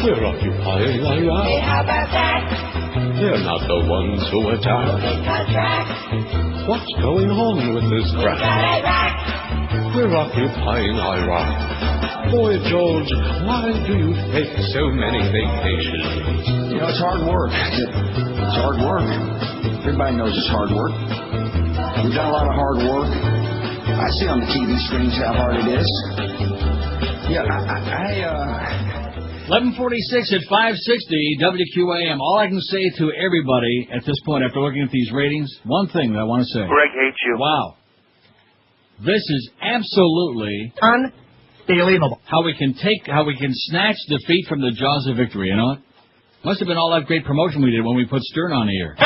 We're occupying Iraq. They're not the ones who attack. What's going on with this crap? We're occupying Iraq. Boy, George, why do you take so many vacations? You know, it's hard work. It's hard work. Everybody knows it's hard work. We've done a lot of hard work. I see on the TV screens how hard it is. Yeah, 11:46 at 560 WQAM. All I can say to everybody at this point, after looking at these ratings, one thing that I want to say. Greg hates you. Wow. This is absolutely unbelievable. How we can snatch defeat from the jaws of victory, you know what? Must have been all that great promotion we did when we put Stern on the air.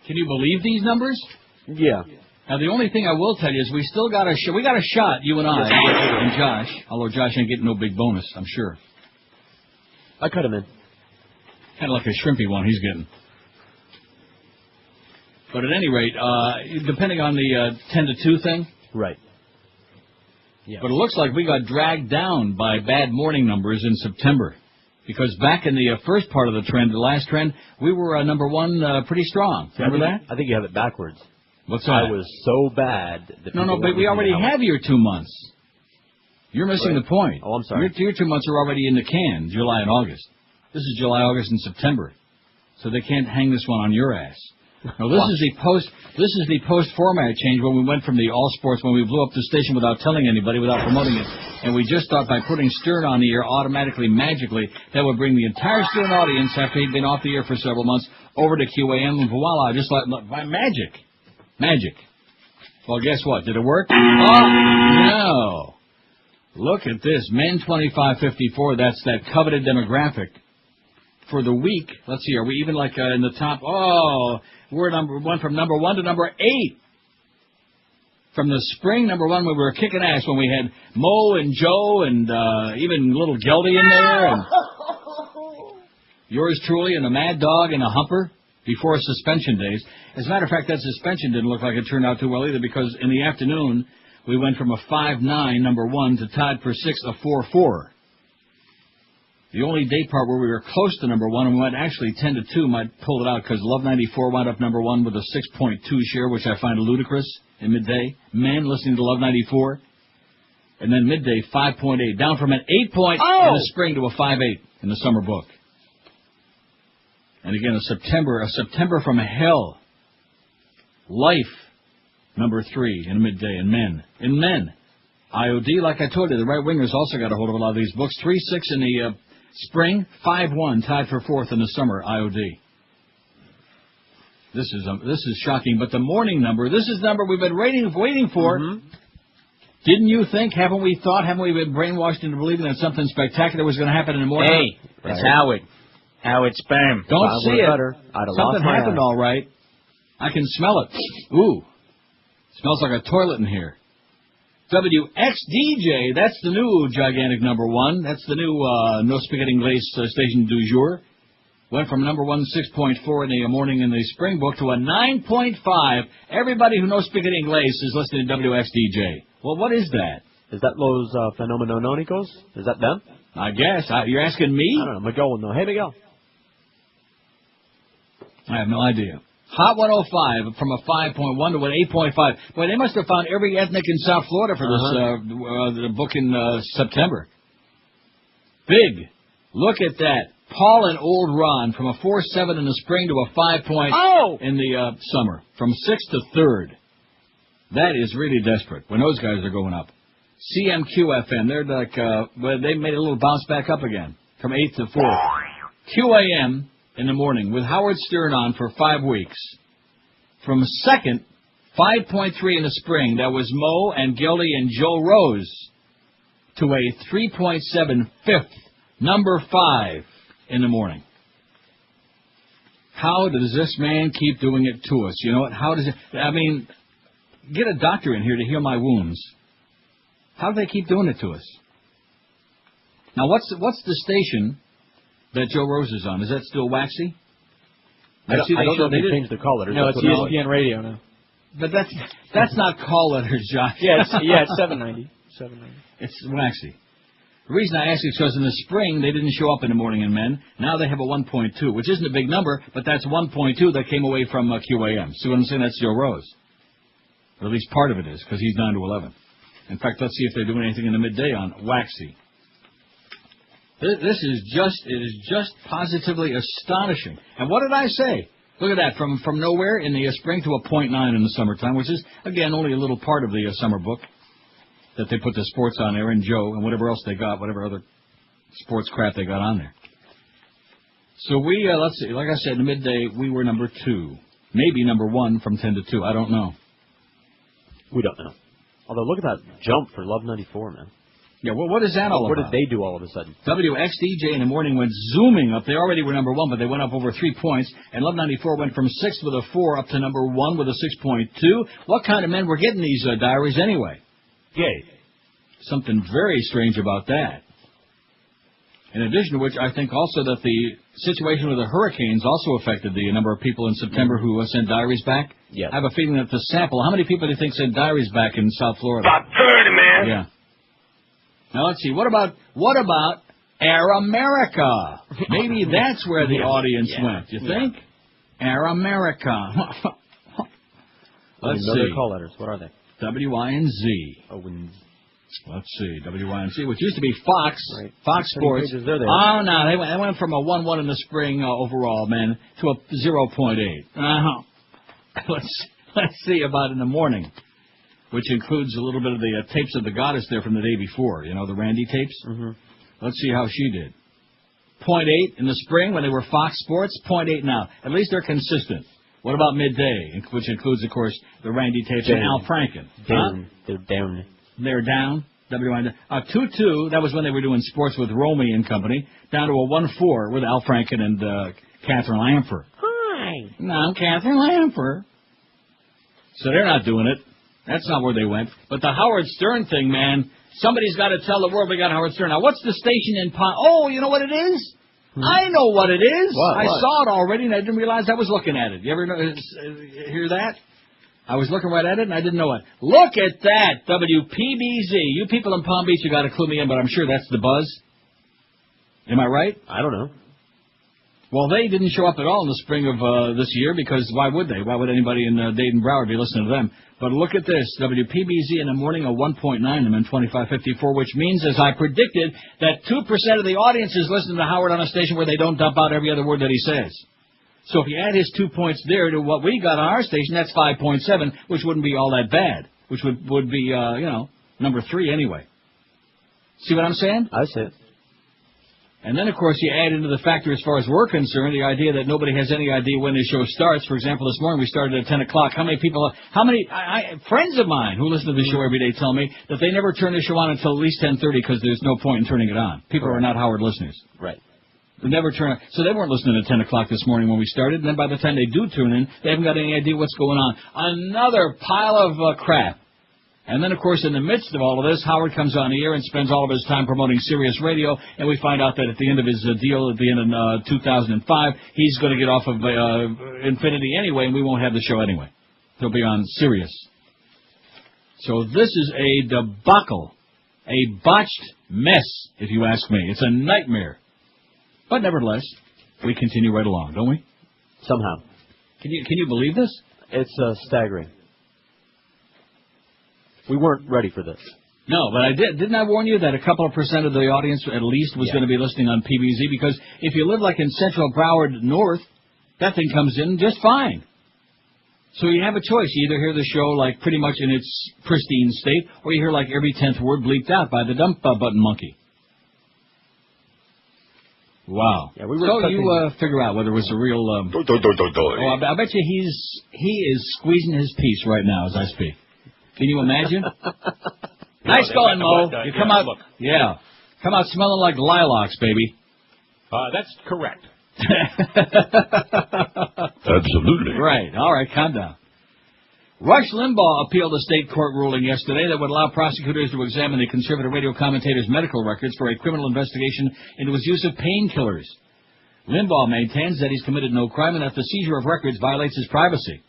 Can you believe these numbers? Yeah. Now, the only thing I will tell you is we still got a we got a shot, you and I, and Josh, although Josh ain't getting no big bonus, I'm sure. I cut him in. Kind of like a shrimpy one he's getting. But at any rate, depending on the 10 to 2 thing. Right. Yeah. But it looks like we got dragged down by bad morning numbers in September. Because back in the first part of the trend, the last trend, we were number one pretty strong. Remember that? I think you have it backwards. What's that? I was so bad. That No, but we already have your 2 months. You're missing the point. Oh, I'm sorry. Your 2 months are already in the can, July and August. This is July, August, and September. So they can't hang this one on your ass. No, this is the post format change when we went from the all sports, when we blew up the station without telling anybody, without promoting it, and we just thought by putting Stern on the air automatically, magically, that would bring the entire Stern audience after he'd been off the air for several months over to QAM, and voila, just like by magic. Well, guess what? Did it work? Oh no! Look at this, men 25-54. That's that coveted demographic. For the week, let's see, are we even like in the top? Oh, we're went from number 1 to number 8. From the spring, number 1, we were kicking ass when we had Mo and Joe and even little Geldy in there. And yours truly and the Mad Dog and the Humper before suspension days. As a matter of fact, that suspension didn't look like it turned out too well either, because in the afternoon, we went from a 5-9, number 1, to tied for 6, a 4-4. The only day part where we were close to number 1, and we went actually 10 to 2, might pull it out because Love 94 wound up number 1 with a 6.2 share, which I find ludicrous in midday. Men listening to Love 94. And then midday, 5.8. Down from an 8 in the spring to a 5.8 in the summer book. And again, a September from hell. Life, number 3 in midday in men. In men. IOD, like I told you, the right-wingers also got a hold of a lot of these books. 3-6 in the spring, 5-1, tied for 4th in the summer, IOD. This is shocking. But the morning number, this is the number we've been waiting for. Mm-hmm. Didn't you think, haven't we been brainwashed into believing that something spectacular was going to happen in the morning? Hey, it's Howard Sperm. Don't see it. Something happened all right. I can smell it. Ooh. Smells like a toilet in here. WXDJ, that's the new gigantic number 1. That's the new No Spaghetti Glaze station du jour. Went from number 1, 6.4 in the morning in the spring book to a 9.5. Everybody who knows Spaghetti Glaze is listening to WXDJ. Well, what is that? Is that Los Phenomenónicos? Is that them? I guess. You're asking me? I don't know. Miguel will know. Hey, Miguel. I have no idea. Hot 105 from a 5.1 to an 8.5. Boy, they must have found every ethnic in South Florida for this the book in September. Big. Look at that. Paul and Old Ron from a 4.7 in the spring to a 5 in the summer. From 6th to 3rd. That is really desperate when those guys are going up. CMQ-FM, they're like, they made a little bounce back up again. From 8th to 4th. QAM in the morning with Howard Stern on for 5 weeks. From 2nd, 5.3 in the spring, that was Mo and Gildy and Joe Rose, to a 3.7 5th, number 5 in the morning. How does this man keep doing it to us? You know what? How does it? I mean, get a doctor in here to heal my wounds. How do they keep doing it to us? Now, what's the station that Joe Rose is on? Is that still Waxy? I don't know if they changed the call letters. No, it's ESPN Radio now. But that's not call letters, Josh. Yeah, it's 790. 790. It's Waxy. The reason I ask is because in the spring they didn't show up in the morning in men. Now they have a 1.2, which isn't a big number, but that's 1.2 that came away from QAM. See what I'm saying? That's Joe Rose. Or at least part of it is, because he's down to 11. In fact, let's see if they're doing anything in the midday on Waxy. This is just positively astonishing. And what did I say? Look at that, from nowhere in the spring to a 0.9 in the summertime, which is, again, only a little part of the summer book. that they put the sports on there, and Joe, and whatever else they got, whatever other sports crap they got on there. So we, let's see, like I said, in the midday, we were number 2. Maybe number 1 from 10 to 2. I don't know. We don't know. Although, look at that jump for Love 94, man. Yeah, well, what is that all about? What did they do all of a sudden? WXDJ in the morning went zooming up. They already were number 1, but they went up over 3 points. And Love 94 went from 6th with a 4 up to number 1 with a 6.2. What kind of men were getting these diaries anyway? Gay. Something very strange about that. In addition to which, I think also that the situation with the hurricanes also affected the number of people in September who sent diaries back. Yes. I have a feeling that the sample, how many people do you think sent diaries back in South Florida? About 30, man. Yeah. Now let's see. What about Air America? Maybe that's where the audience went. You think? Air America. Let's see. Call letters. What are they? WINZ. Oh, let's see. WINZ, which used to be Fox. Right. Fox Sports. Oh no, they went from a 1-1 in the spring overall, man, to a 0.8. Let's see about in the morning, which includes a little bit of the tapes of the goddess there from the day before. You know, the Randy tapes? Mm-hmm. Let's see how she did. 0.8 in the spring when they were Fox Sports, 0.8 now. At least they're consistent. What about midday, which includes, of course, the Randy tapes and Al Franken? Down. They're down. They're down. 2-2, that was when they were doing sports with Romy and company, down to a 1-4 with Al Franken and Catherine Lamfer. Hi. No, I'm Catherine Lamfer. So they're not doing it. That's not where they went. But the Howard Stern thing, man, somebody's got to tell the world we got Howard Stern. Now, what's the station in Oh, you know what it is? I know what it is. What? I saw it already, and I didn't realize I was looking at it. You ever hear that? I was looking right at it, and I didn't know it. Look at that, WPBZ. You people in Palm Beach, you got to clue me in, but I'm sure that's the buzz. Am I right? I don't know. Well, they didn't show up at all in the spring of this year, because why would they? Why would anybody in Dayton Broward be listening to them? But look at this. WPBZ in the morning, a 1.9 them in 2554, which means, as I predicted, that 2% of the audience is listening to Howard on a station where they don't dump out every other word that he says. So if you add his 2 points there to what we got on our station, that's 5.7, which wouldn't be all that bad, which would be, number 3 anyway. See what I'm saying? I see it. And then, of course, you add into the factor, as far as we're concerned, the idea that nobody has any idea when the show starts. For example, this morning we started at 10 o'clock. How many friends of mine who listen to the show every day tell me that they never turn the show on until at least 10:30 because there's no point in turning it on. People are not Howard listeners. Right. They never turn on. So they weren't listening at 10 o'clock this morning when we started, and then by the time they do tune in, they haven't got any idea what's going on. Another pile of crap. And then, of course, in the midst of all of this, Howard comes on the air and spends all of his time promoting Sirius Radio, and we find out that at the end of his deal, at the end of 2005, he's going to get off of Infinity anyway, and we won't have the show anyway. He'll be on Sirius. So this is a debacle, a botched mess, if you ask me. It's a nightmare. But nevertheless, we continue right along, don't we? Somehow. Can you believe this? It's staggering. We weren't ready for this. No, but didn't I warn you that a couple of percent of the audience at least was going to be listening on PBZ? Because if you live like in Central Broward North, that thing comes in just fine. So you have a choice. You either hear the show like pretty much in its pristine state, or you hear like every 10th word bleeped out by the dump button monkey. Wow. Yeah, so you figure out whether it was a real... I bet you he is squeezing his piece right now as I speak. Can you imagine? Nice going, Mo. You come out... Yeah. Come out smelling like lilacs, baby. That's correct. Absolutely. Right. All right, calm down. Rush Limbaugh appealed a state court ruling yesterday that would allow prosecutors to examine the conservative radio commentator's medical records for a criminal investigation into his use of painkillers. Limbaugh maintains that he's committed no crime and that the seizure of records violates his privacy.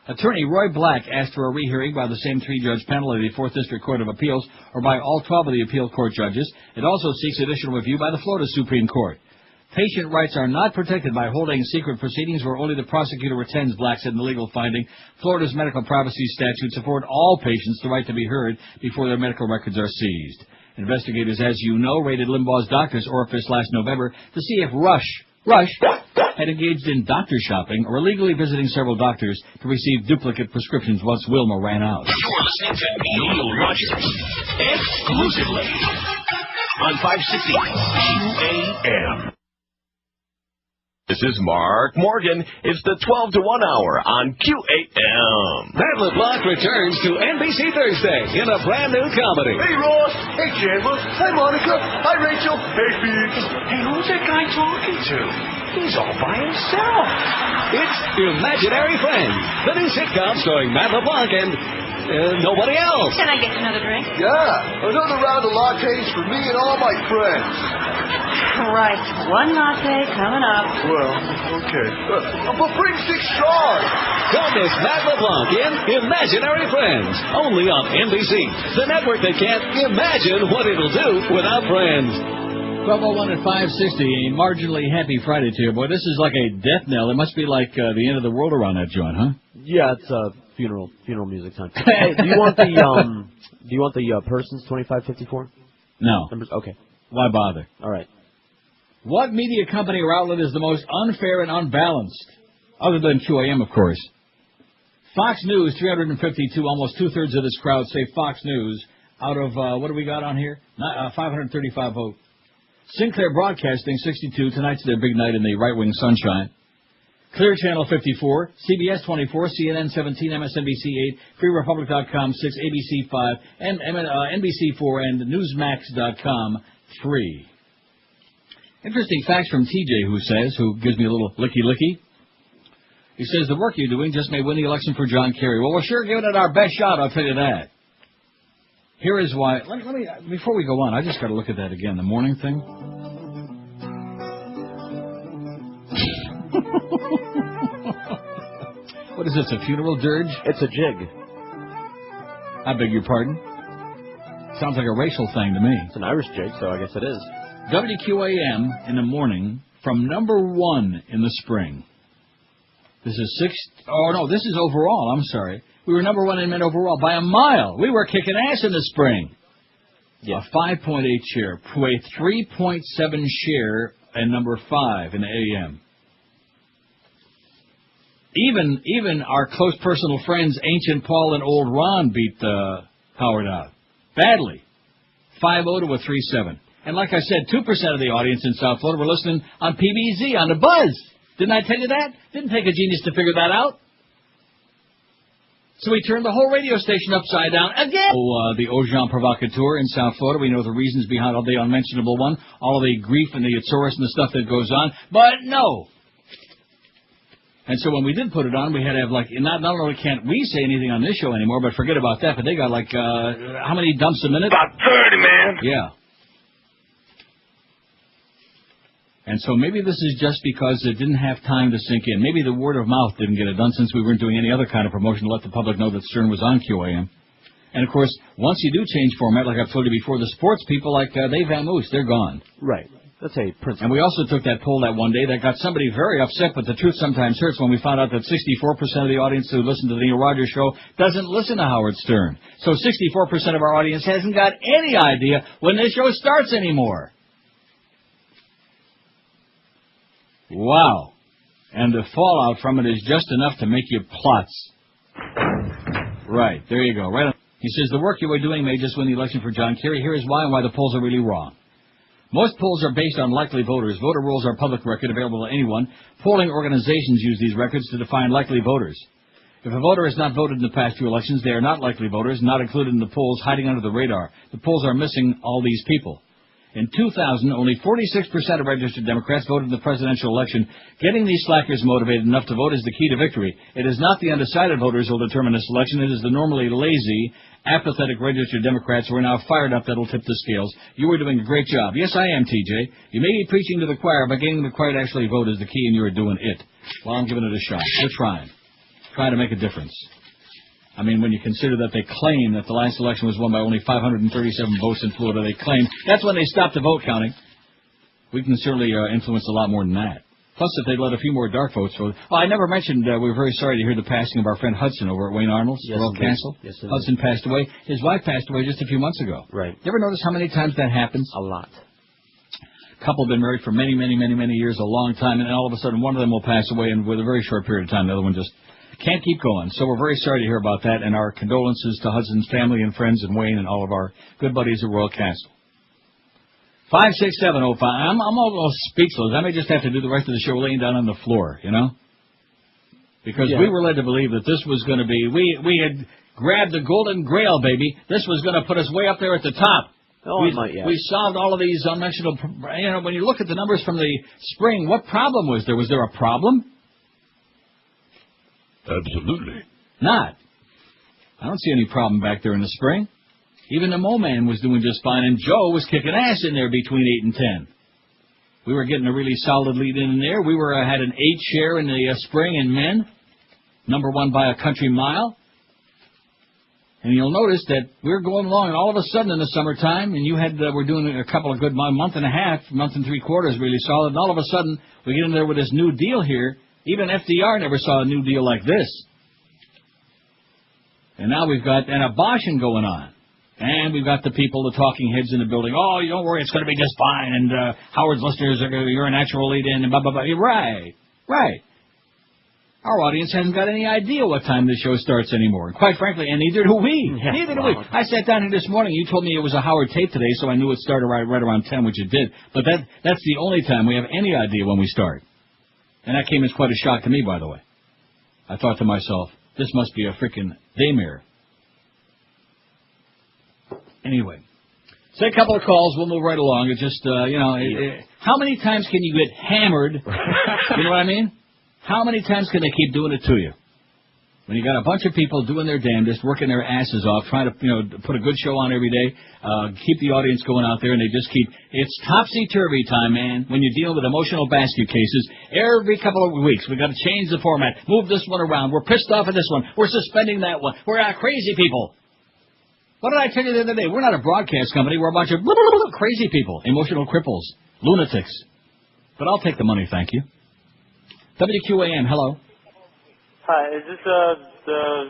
Attorney Roy Black asked for a rehearing by the same 3-judge panel of the 4th District Court of Appeals or by all 12 of the appeal court judges. It also seeks additional review by the Florida Supreme Court. Patient rights are not protected by holding secret proceedings where only the prosecutor attends, Black said in the legal finding. Florida's medical privacy statutes afford all patients the right to be heard before their medical records are seized. Investigators, as you know, raided Limbaugh's doctor's orifice last November to see if Rush had engaged in doctor shopping or illegally visiting several doctors to receive duplicate prescriptions once Wilma ran out. You're listening to Neil Rogers exclusively on 560 QAM. This is Mark Morgan. It's the 12 to 1 hour on QAM. Matt LeBlanc returns to NBC Thursday in a brand new comedy. Hey, Ross. Hey, Chandler. Hi, Monica. Hi, Rachel. Hey, Pete. Hey, who's that guy talking to? He's all by himself. It's Imaginary Friends, the new sitcom starring Matt LeBlanc and nobody else. Can I get another drink? Yeah, another round of lattes for me and all my friends. Right. One latte coming up. Well, okay. But bring 6 straws. Don't miss Matt LeBlanc in Imaginary Friends, only on NBC, the network that can't imagine what it'll do without friends. 12:01 at 560, a marginally happy Friday to you, boy. This is like a death knell. It must be like the end of the world around that joint, huh? Yeah, it's funeral music time. Hey, do you want the persons 2554? No. Numbers? Okay. Why bother? All right. What media company or outlet is the most unfair and unbalanced? Other than QAM, of course. Fox News, 352, almost two-thirds of this crowd say Fox News. Out of, what do we got on here? 535 votes. Sinclair Broadcasting, 62. Tonight's their big night in the right-wing sunshine. Clear Channel, 54. CBS, 24. CNN, 17. MSNBC, 8. FreeRepublic.com, 6. ABC, 5. And NBC, 4. And Newsmax.com, 3. Interesting facts from TJ, who gives me a little licky. He says, the work you're doing just may win the election for John Kerry. Well, we're sure giving it our best shot, I'll tell you that. Here is why. Let me before we go on, I just got to look at that again, the morning thing. What is this, a funeral dirge? It's a jig. I beg your pardon? Sounds like a racial thing to me. It's an Irish jig, so I guess it is. WQAM in the morning from number 1 in the spring. This is this is overall, I'm sorry. We were number 1 in men overall by a mile. We were kicking ass in the spring. Yeah. A 5.8 share, to a 3.7 share, and number 5 in the AM. Even our close personal friends, Ancient Paul and Old Ron, beat Howard out. Badly. 5-0 to a 3-7. And like I said, 2% of the audience in South Florida were listening on PBZ, on the Buzz. Didn't I tell you that? Didn't take a genius to figure that out. So we turned the whole radio station upside down again. The Ojan Provocateur in South Florida. We know the reasons behind all the unmentionable one, all the grief and the Azores and the stuff that goes on. But no. And so when we did put it on, we had to have not only can't we say anything on this show anymore, but forget about that. But they got how many dumps a minute? About 30, man. Yeah. And so maybe this is just because it didn't have time to sink in. Maybe the word of mouth didn't get it done since we weren't doing any other kind of promotion to let the public know that Stern was on QAM. And, of course, once you do change format, like I've told you before, the sports people, they vamoose. They're gone. Right. That's a principle. And we also took that poll that one day that got somebody very upset, but the truth sometimes hurts when we found out that 64% of the audience who listened to the Neil Rogers show doesn't listen to Howard Stern. So 64% of our audience hasn't got any idea when this show starts anymore. Wow. And the fallout from it is just enough to make you plots. Right. There you go. Right on. He says, the work you were doing may just win the election for John Kerry. Here is why and why the polls are really wrong. Most polls are based on likely voters. Voter rolls are public record available to anyone. Polling organizations use these records to define likely voters. If a voter has not voted in the past 2 elections, they are not likely voters, not included in the polls, hiding under the radar. The polls are missing all these people. In 2000, only 46% of registered Democrats voted in the presidential election. Getting these slackers motivated enough to vote is the key to victory. It is not the undecided voters who will determine this election. It is the normally lazy, apathetic registered Democrats who are now fired up that will tip the scales. You are doing a great job. Yes, I am, TJ. You may be preaching to the choir, but getting the choir to actually vote is the key, and you are doing it. Well, I'm giving it a shot. We're trying. Trying to make a difference. I mean, when you consider that they claim that the last election was won by only 537 votes in Florida, they claim that's when they stopped the vote counting. We can certainly influence a lot more than that. Plus, if they'd let a few more dark votes vote. Oh, I never mentioned we were very sorry to hear the passing of our friend Hudson over at Wayne Arnold's Royal Castle. Yes, Hudson passed away. His wife passed away just a few months ago. Right. You ever notice how many times that happens? A lot. couple been married for many, many, many, many years, a long time, and then all of a sudden one of them will pass away, and with a very short period of time, the other one just can't keep going. So we're very sorry to hear about that, and our condolences to Hudson's family and friends and Wayne and all of our good buddies at Royal Castle. 56705. I'm almost speechless. I may just have to do the rest of the show laying down on the floor, you know? Because we were led to believe that this was going to be, we had grabbed the golden grail, baby. This was going to put us way up there at the top. We solved all of these unmentionable, you know, when you look at the numbers from the spring, what problem was there? Was there a problem? Absolutely. Not. I don't see any problem back there in the spring. Even the Mo-Man was doing just fine, and Joe was kicking ass in there between 8 and 10. We were getting a really solid lead in there. We had an 8 share in the spring in men, number 1 by a country mile. And you'll notice that we're going along, and all of a sudden in the summertime, and we're doing a couple of good month and a half, month and 3 quarters really solid, and all of a sudden we get in there with this new deal here. Even FDR never saw a new deal like this. And now we've got an abortion going on. And we've got the people, the talking heads in the building. Oh, you don't worry, it's going to be just fine. And Howard's listeners, you're a natural lead-in, and blah, blah, blah. Right. Our audience hasn't got any idea what time the show starts anymore. Quite frankly, and neither do we. Neither do we. I sat down here this morning. You told me it was a Howard tape today, so I knew it started right around 10, which it did. But that's the only time we have any idea when we start. And that came as quite a shock to me, by the way. I thought to myself, this must be a freaking daymare. Anyway, say a couple of calls. We'll move right along. It's just, how many times can you get hammered? You know what I mean? How many times can they keep doing it to you? When you got a bunch of people doing their damnedest, working their asses off, trying to, put a good show on every day, keep the audience going out there, and they just keep, it's topsy-turvy time, man, when you're dealing with emotional basket cases. Every couple of weeks, we got to change the format, move this one around. We're pissed off at this one. We're suspending that one. We're crazy people. What did I tell you the other day? We're not a broadcast company. We're a bunch of crazy people, emotional cripples, lunatics. But I'll take the money, thank you. WQAM, hello. Hi, is this the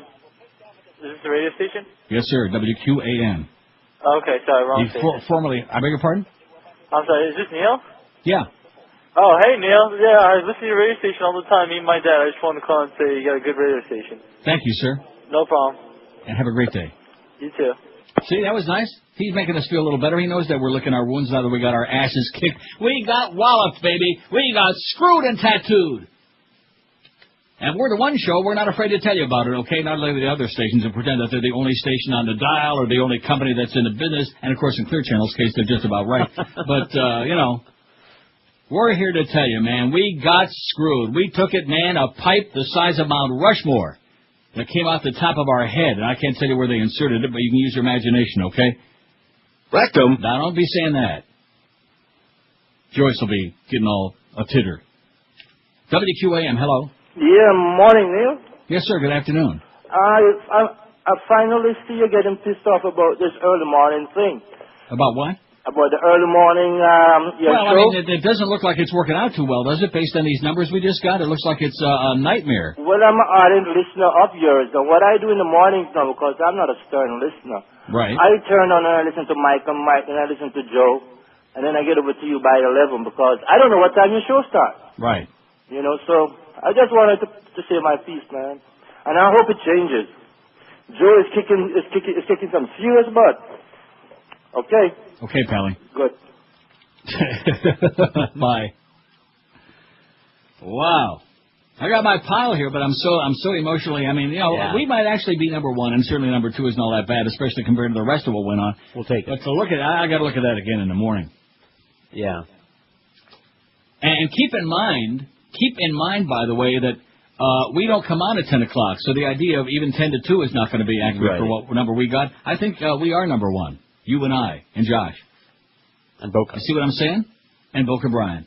radio station? Yes, sir, WQAM. Okay, sorry, wrong station. Formerly, I beg your pardon? I'm sorry, is this Neil? Yeah. Oh, hey, Neil. Yeah, I listen to your radio station all the time. Me and my dad. I just wanted to call and say you got a good radio station. Thank you, sir. No problem. And have a great day. You too. See, that was nice. He's making us feel a little better. He knows that we're licking our wounds now that we got our asses kicked. We got walloped, baby. We got screwed and tattooed. And we're the one show we're not afraid to tell you about it, okay? Not like the other stations and pretend that they're the only station on the dial or the only company that's in the business. And, of course, in Clear Channel's case, they're just about right. But, we're here to tell you, man, we got screwed. We took it, man, a pipe the size of Mount Rushmore that came out the top of our head. And I can't tell you where they inserted it, but you can use your imagination, okay? Rectum. Now, don't be saying that. Joyce will be getting all a titter. WQAM, hello. Yeah, morning, Neil. Yes, sir. Good afternoon. I finally see you getting pissed off about this early morning thing. About what? About the early morning show? I mean, it doesn't look like it's working out too well, does it, based on these numbers we just got? It looks like it's a nightmare. Well, I'm an ardent listener of yours. And what I do in the mornings now, because I'm not a stern listener. Right. I turn on and I listen to Mike, and I listen to Joe. And then I get over to you by 11 because I don't know what time your show starts. Right. So I just wanted to say my piece, man. And I hope it changes. Joe is kicking some serious butt. Okay. Okay, Pally. Good. Bye. Wow. I got my pile here, but I'm so emotionally. I mean, we might actually be number one, and certainly number two isn't all that bad, especially compared to the rest of what went on. We'll take it. But to look at, I got to look at that again in the morning. Yeah. And keep in mind, by the way, that we don't come on at 10 o'clock, so the idea of even 10 to 2 is not going to be accurate for what number we got. I think we are number one, you and I, and Josh. And Boca. You see what I'm saying? And Boca Brian.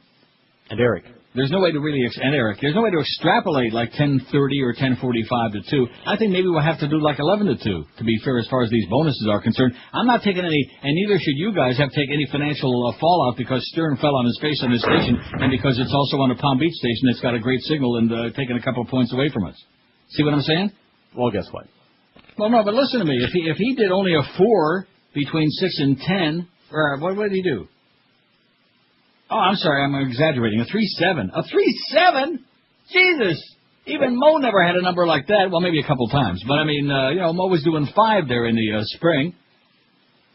And Eric. There's no way to really, and Eric, there's no way to extrapolate like 10:30 or 10:45 to 2. I think maybe we'll have to do like 11 to 2, to be fair, as far as these bonuses are concerned. I'm not taking any, and neither should you guys have to take any financial fallout because Stern fell on his face on this station, and because it's also on a Palm Beach station that's got a great signal and taking a couple of points away from us. See what I'm saying? Well, guess what? Well, no, but listen to me. If he did only a 4 between 6 and 10, or what did he do? Oh, I'm sorry, I'm exaggerating. A 3.7. A 3.7? Jesus! Even Mo never had a number like that. Well, maybe a couple times. But, I mean, Mo was doing 5 there in the spring.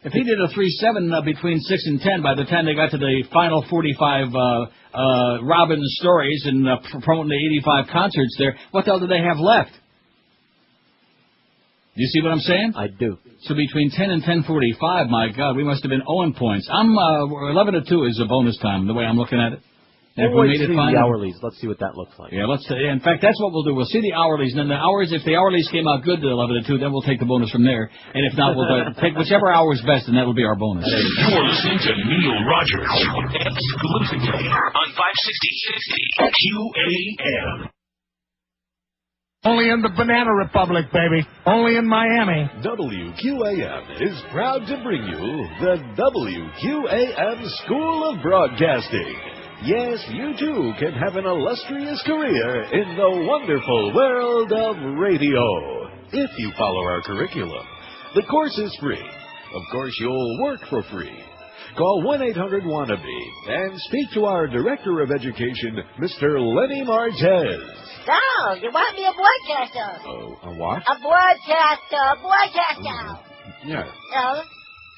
If he did a 3.7 between 6 and 10, by the time they got to the final 45 Robin stories and promoting the 85 concerts there, what the hell do they have left? Do you see what I'm saying? I do. So between 10 and 10:45, my God, we must have been 0 points. I'm 11 to 2 is a bonus time, the way I'm looking at it. We'll wait to see the hourlies. Let's see what that looks like. Yeah, let's. In fact, that's what we'll do. We'll see the hourlies, and then the hours. If the hourlies came out good to 11 to 2, then we'll take the bonus from there. And if not, we'll take whichever hour is best, and that'll be our bonus. You're listening to Neil Rogers exclusively on 560 QAM. Only in the Banana Republic, baby. Only in Miami. WQAM is proud to bring you the WQAM School of Broadcasting. Yes, you too can have an illustrious career in the wonderful world of radio. If you follow our curriculum, the course is free. Of course, you'll work for free. Call 1-800-WANNABE and speak to our Director of Education, Mr. Lenny Martez. So, you want me a broadcaster? A what? A broadcaster. Yeah. No?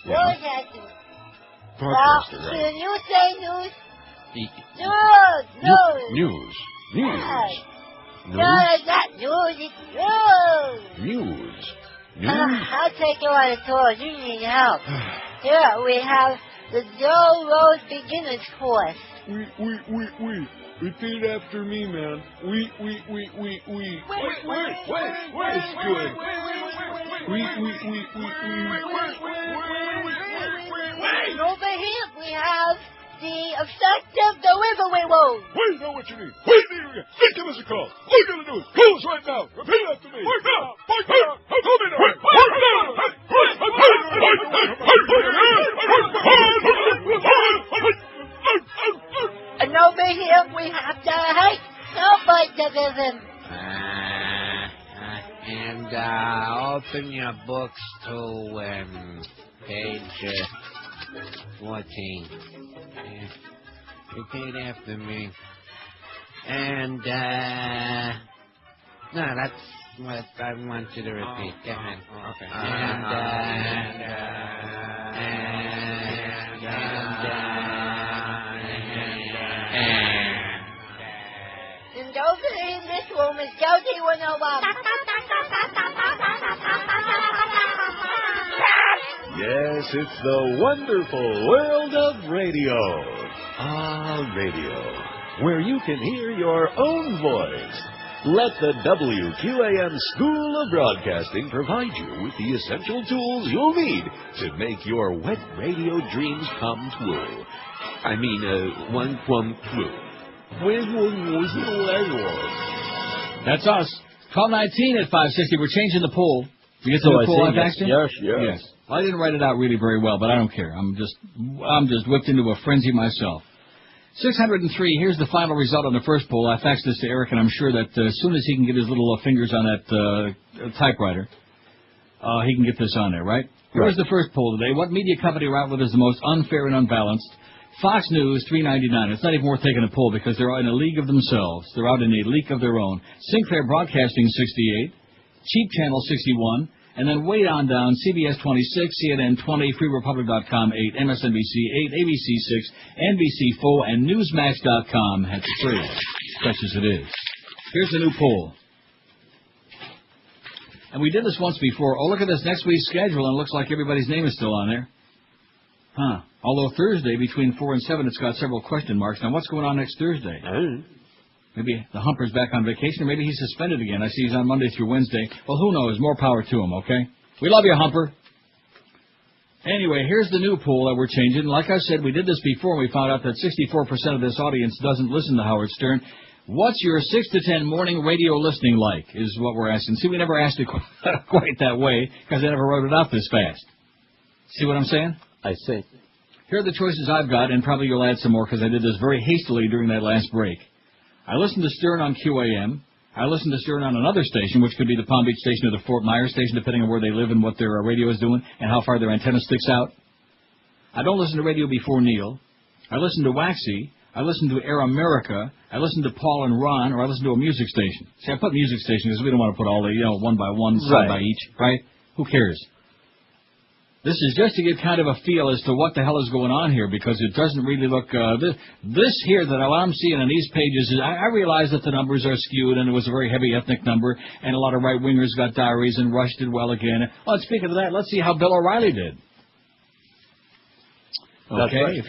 Yeah. Broadcaster. Broadcaster, Well, right. can you say news? News. News. No, it's not news, it's news. I'll take you on a tour. You need help. Here, we have the Joe Rose Beginners Course. Wait. Repeat after me, man. Wait. It's good. Over here, we have the effective delivery road. Wait, know what you mean. Wait, give us a call. We're going to do it. Call us right now. Repeat after me. And over here, we have the Snowbike Division. And open your books to page 14. Repeat after me. And, no, that's what I want you to repeat. Go ahead. Okay. And over in this room is Josie 101. Yes, it's the wonderful world of radio. Radio, where you can hear your own voice. Let the WQAM School of Broadcasting provide you with the essential tools you'll need to make your wet radio dreams come true. I mean, one come true. That's us. Call 19 at 560. We're changing the poll. You get to the poll I faxed in? Yes. Well, I didn't write it out really very well, but I don't care. I'm just whipped into a frenzy myself. 603, here's the final result on the first poll. I faxed this to Eric, and I'm sure that as soon as he can get his little fingers on that typewriter, he can get this on there, right? Here's the first poll today. What media company or outlet is the most unfair and unbalanced? Fox News, 399. It's not even worth taking a poll because they're in a league of themselves. They're out in a league of their own. Sinclair Broadcasting, 68. Cheap Channel, 61. And then way on down, CBS 26, CNN 20, FreeRepublic.com 8, MSNBC 8, ABC 6, NBC 4, and Newsmax.com at 3. Such as it is. Here's the new poll. And we did this once before. Oh, look at this next week's schedule, and it looks like everybody's name is still on there. Huh. Although Thursday, between 4 and 7, it's got several question marks. Now, what's going on next Thursday? Maybe the Humper's back on vacation, or maybe he's suspended again. I see he's on Monday through Wednesday. Well, who knows? More power to him, okay? We love you, Humper. Anyway, here's the new poll that we're changing. Like I said, we did this before, and we found out that 64% of this audience doesn't listen to Howard Stern. What's your 6 to 10 morning radio listening like, is what we're asking. See, we never asked it quite that way, because I never wrote it out this fast. See what I'm saying? I see. Here are the choices I've got, and probably you'll add some more, because I did this very hastily during that last break. I listened to Stern on QAM. I listened to Stern on another station, which could be the Palm Beach station or the Fort Myers station, depending on where they live and what their radio is doing and how far their antenna sticks out. I don't listen to radio before Neil. I listen to Waxy, I listen to Air America, I listen to Paul and Ron, or I listen to a music station. See, I put music station because we don't want to put all the, one by one, side by each, right? Who cares? This is just to get kind of a feel as to what the hell is going on here, because it doesn't really look, this here that I'm seeing on these pages, I realize that the numbers are skewed, and it was a very heavy ethnic number, and a lot of right-wingers got diaries, and Rush did well again. Oh, and speaking of that, let's see how Bill O'Reilly did. Okay, right.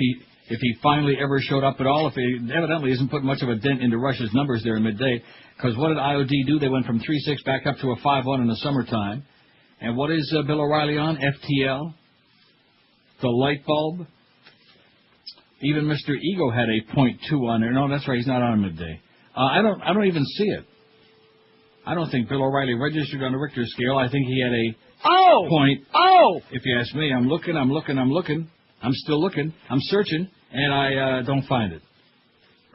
If he finally ever showed up at all, if he evidently isn't putting much of a dent into Rush's numbers there in midday, because what did IOD do? They went from 3.6 back up to a 5.1 in the summertime. And what is Bill O'Reilly on? FTL? The light bulb? Even Mr. Ego had a 0.2 on there. No, that's right, he's not on midday. I don't even see it. I don't think Bill O'Reilly registered on the Richter scale. I think he had a point. If you ask me, I'm looking. I'm still looking. I'm searching, and I don't find it.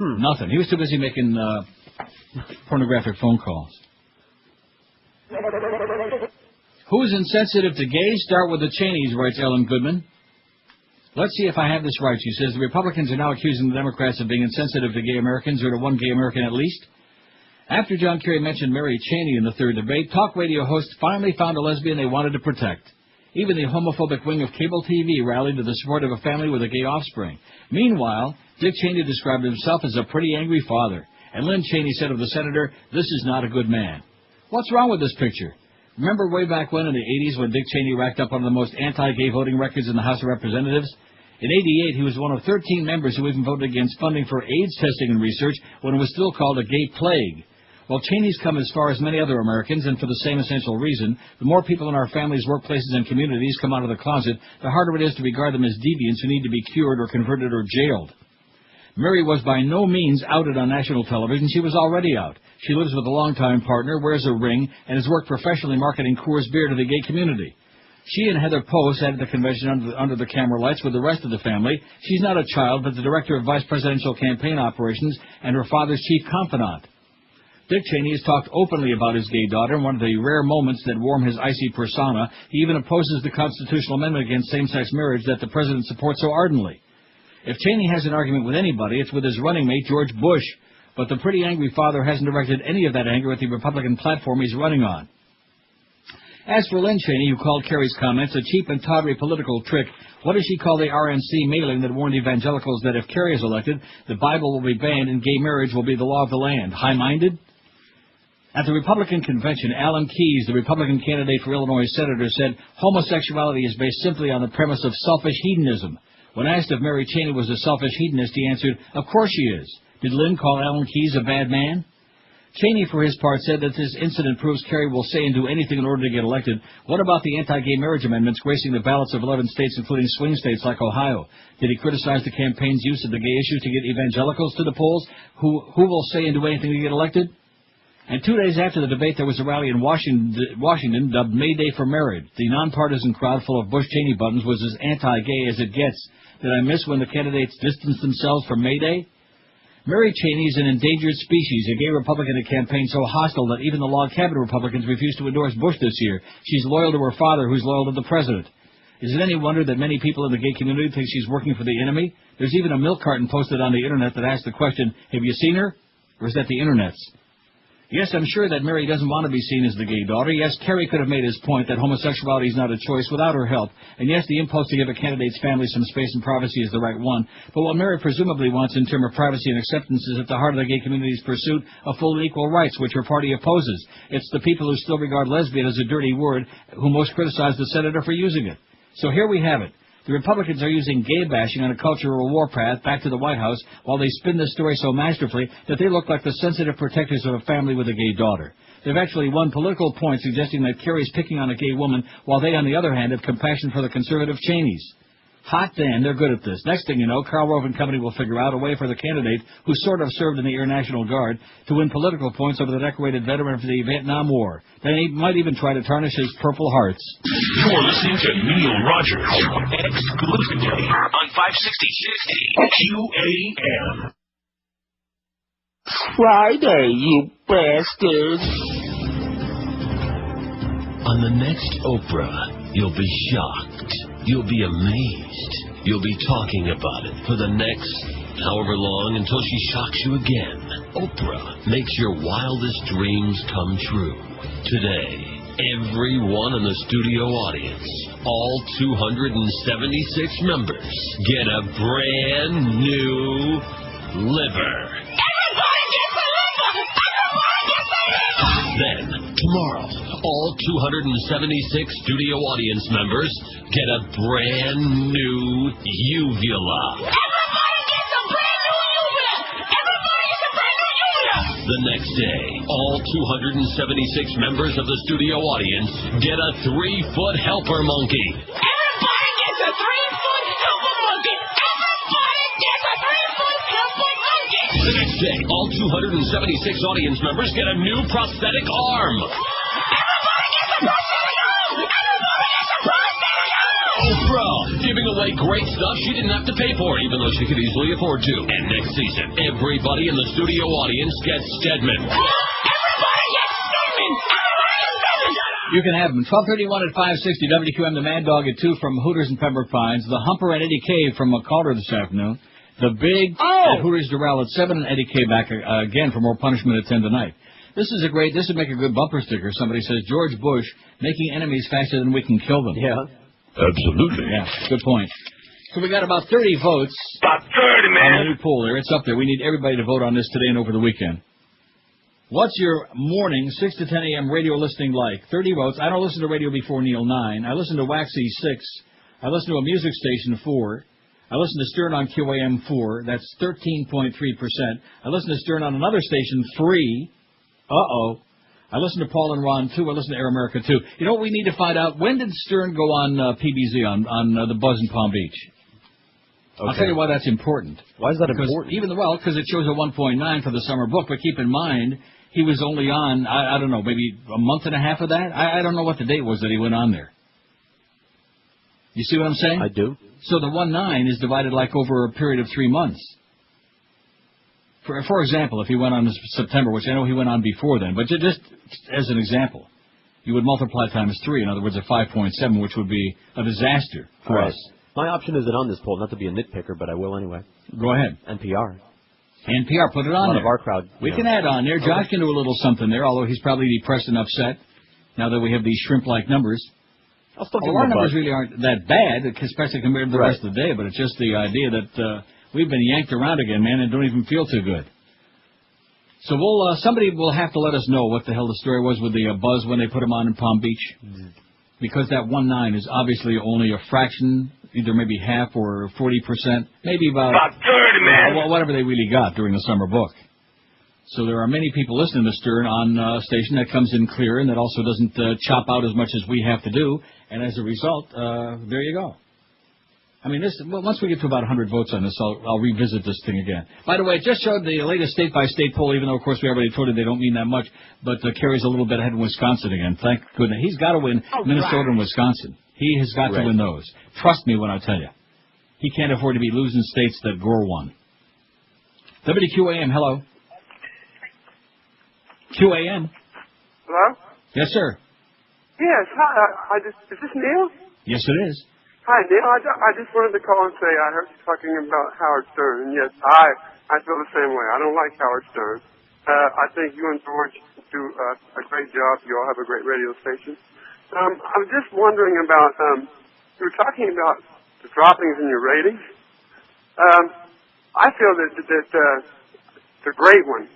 Nothing. He was too busy making pornographic phone calls. Who's insensitive to gays? Start with the Cheneys, writes Ellen Goodman. Let's see if I have this right. She says the Republicans are now accusing the Democrats of being insensitive to gay Americans, or to one gay American at least. After John Kerry mentioned Mary Cheney in the third debate, talk radio hosts finally found a lesbian they wanted to protect. Even the homophobic wing of cable TV rallied to the support of a family with a gay offspring. Meanwhile, Dick Cheney described himself as a pretty angry father. And Lynn Cheney said of the senator, "This is not a good man." What's wrong with this picture? Remember way back when in the 80s when Dick Cheney racked up one of the most anti-gay voting records in the House of Representatives? In 88, he was one of 13 members who even voted against funding for AIDS testing and research when it was still called a gay plague. Well, Cheney's come as far as many other Americans, and for the same essential reason. The more people in our families, workplaces, and communities come out of the closet, the harder it is to regard them as deviants who need to be cured or converted or jailed. Mary was by no means outed on national television. She was already out. She lives with a longtime partner, wears a ring, and has worked professionally marketing Coors beer to the gay community. She and Heather Poe sat at the convention under the camera lights with the rest of the family. She's not a child, but the director of vice presidential campaign operations and her father's chief confidant. Dick Cheney has talked openly about his gay daughter in one of the rare moments that warm his icy persona. He even opposes the constitutional amendment against same-sex marriage that the president supports so ardently. If Cheney has an argument with anybody, it's with his running mate, George Bush. But the pretty angry father hasn't directed any of that anger at the Republican platform he's running on. As for Lynn Cheney, who called Kerry's comments a cheap and tawdry political trick, what does she call the RNC mailing that warned evangelicals that if Kerry is elected, the Bible will be banned and gay marriage will be the law of the land? High-minded? At the Republican convention, Alan Keyes, the Republican candidate for Illinois senator, said homosexuality is based simply on the premise of selfish hedonism. When asked if Mary Cheney was a selfish hedonist, he answered, "Of course she is." Did Lynn call Alan Keyes a bad man? Cheney, for his part, said that this incident proves Kerry will say and do anything in order to get elected. What about the anti-gay marriage amendments gracing the ballots of 11 states, including swing states like Ohio? Did he criticize the campaign's use of the gay issue to get evangelicals to the polls? Who will say and do anything to get elected? And 2 days after the debate, there was a rally in Washington dubbed May Day for Marriage. The nonpartisan crowd full of Bush-Cheney buttons was as anti-gay as it gets. Did I miss when the candidates distanced themselves from May Day? Mary Cheney is an endangered species, a gay Republican at campaign so hostile that even the log cabin Republicans refused to endorse Bush this year. She's loyal to her father, who's loyal to the president. Is it any wonder that many people in the gay community think she's working for the enemy? There's even a milk carton posted on the Internet that asks the question, have you seen her? Or is that the Internet's? Yes, I'm sure that Mary doesn't want to be seen as the gay daughter. Yes, Kerry could have made his point that homosexuality is not a choice without her help. And yes, the impulse to give a candidate's family some space and privacy is the right one. But what Mary presumably wants in terms of privacy and acceptance is at the heart of the gay community's pursuit of full and equal rights, which her party opposes. It's the people who still regard lesbian as a dirty word who most criticize the senator for using it. So here we have it. The Republicans are using gay bashing on a cultural warpath back to the White House while they spin this story so masterfully that they look like the sensitive protectors of a family with a gay daughter. They've actually won political points suggesting that Kerry's picking on a gay woman while they, on the other hand, have compassion for the conservative Cheneys. Hot damn, they're good at this. Next thing you know, Karl Rove and company will figure out a way for the candidate, who sort of served in the Air National Guard, to win political points over the decorated veteran for the Vietnam War. They might even try to tarnish his Purple Hearts. You're listening to Neil Rogers exclusively on 560 QAM. Friday, you bastard. On the next Oprah, you'll be shocked. You'll be amazed. You'll be talking about it for the next however long until she shocks you again. Oprah makes your wildest dreams come true. Today, everyone in the studio audience, all 276 members, get a brand new liver. Everybody gets a liver! Everybody gets a liver! Then, tomorrow, all 276 studio audience members get a brand new uvula. Everybody gets a brand new uvula! Everybody gets a brand new uvula! The next day, all 276 members of the studio audience get a 3-foot helper monkey. Everybody gets a 3-foot helper monkey! Everybody gets a 3-foot helper monkey! The next day, all 276 audience members get a new prosthetic arm. Everybody gets a prosthetic arm! Everybody gets a prosthetic arm! Oprah, giving away great stuff she didn't have to pay for, even though she could easily afford to. And next season, everybody in the studio audience gets Stedman. Everybody gets Stedman! Everybody gets Stedman! You can have them. 12:31 at 560 WQAM, the Mad Dog at 2 from Hooters and Pembroke Pines. The Humper and Eddie K from Calder this afternoon. The Big at Hooters Doral at 7 and Eddie K back again for more punishment at 10 tonight. This would make a good bumper sticker. Somebody says, George Bush, making enemies faster than we can kill them. Yeah. Absolutely. Yeah, good point. So we got about 30 votes. About 30, man. On the new poll there. It's up there. We need everybody to vote on this today and over the weekend. What's your morning, 6 to 10 a.m. radio listening like? 30 votes. I don't listen to radio before Neil, 9. I listen to Waxy, 6. I listen to a music station, 4. I listen to Stern on QAM, 4. That's 13.3%. I listen to Stern on another station, 3. Uh-oh. I listen to Paul and Ron, 2. I listen to Air America, 2. You know what we need to find out? When did Stern go on PBZ, on the Buzz in Palm Beach? Okay. I'll tell you why that's important. Why is that important? Because it shows a 1.9 for the summer book, but keep in mind, he was only on, I don't know, maybe a month and a half of that? I don't know what the date was that he went on there. You see what I'm saying? I do. So the 1.9 is divided like over a period of 3 months. For example, if he went on in September, which I know he went on before then, but just as an example, you would multiply times 3, in other words, a 5.7, which would be a disaster for us. My option isn't on this poll, not to be a nitpicker, but I will anyway. Go ahead. NPR. NPR, put it on there. A lot of our crowd. We can add on there. Josh can do a little something there, although he's probably depressed and upset now that we have these shrimp-like numbers. Our numbers really aren't that bad, especially compared to the rest of the day, but it's just the idea that we've been yanked around again, man, and don't even feel too good. So somebody will have to let us know what the hell the story was with the Buzz when they put him on in Palm Beach. Because that 1.9 is obviously only a fraction, either maybe half or 40%, maybe about 30, man. Whatever they really got during the summer book. So there are many people listening to Stern on a station that comes in clear and that also doesn't chop out as much as we have to do. And as a result, there you go. I mean, once we get to about 100 votes on this, I'll revisit this thing again. By the way, it just showed the latest state-by-state poll, even though, of course, we already told you they don't mean that much, but Kerry's a little bit ahead in Wisconsin again. Thank goodness. He's got to win Minnesota and Wisconsin. He has got to win those. Trust me when I tell you. He can't afford to be losing states that Gore won. WQAM, hello. QAM. Hello? Yes, sir. Yes, hi. Is this Neil? Yes, it is. Hi, Neil. I just wanted to call and say I heard you talking about Howard Stern. And yes, I feel the same way. I don't like Howard Stern. I think you and George do a great job. You all have a great radio station. I was just wondering about, you were talking about the droppings in your ratings. I feel that the great one.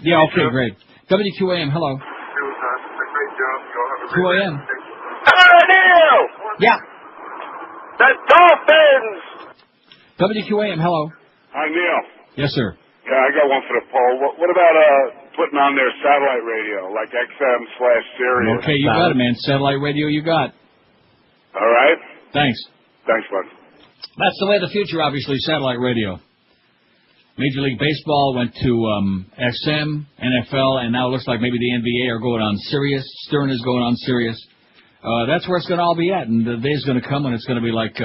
Yeah, okay, great. WQAM, hello. Do a great job. You all have a great QAM. radio station. Hello, Neil! Yeah. The Dolphins! WQAM, hello. Hi, Neil. Yes, sir. Yeah, I got one for the poll. What about putting on their satellite radio, like XM/Sirius? Okay, you got it, man. Satellite radio, you got. All right. Thanks. Thanks, bud. That's the way of the future, obviously, satellite radio. Major League Baseball went to XM, NFL, and now it looks like maybe the NBA are going on Sirius. Stern is going on Sirius. That's where it's going to all be at, and the day's going to come when it's going to be like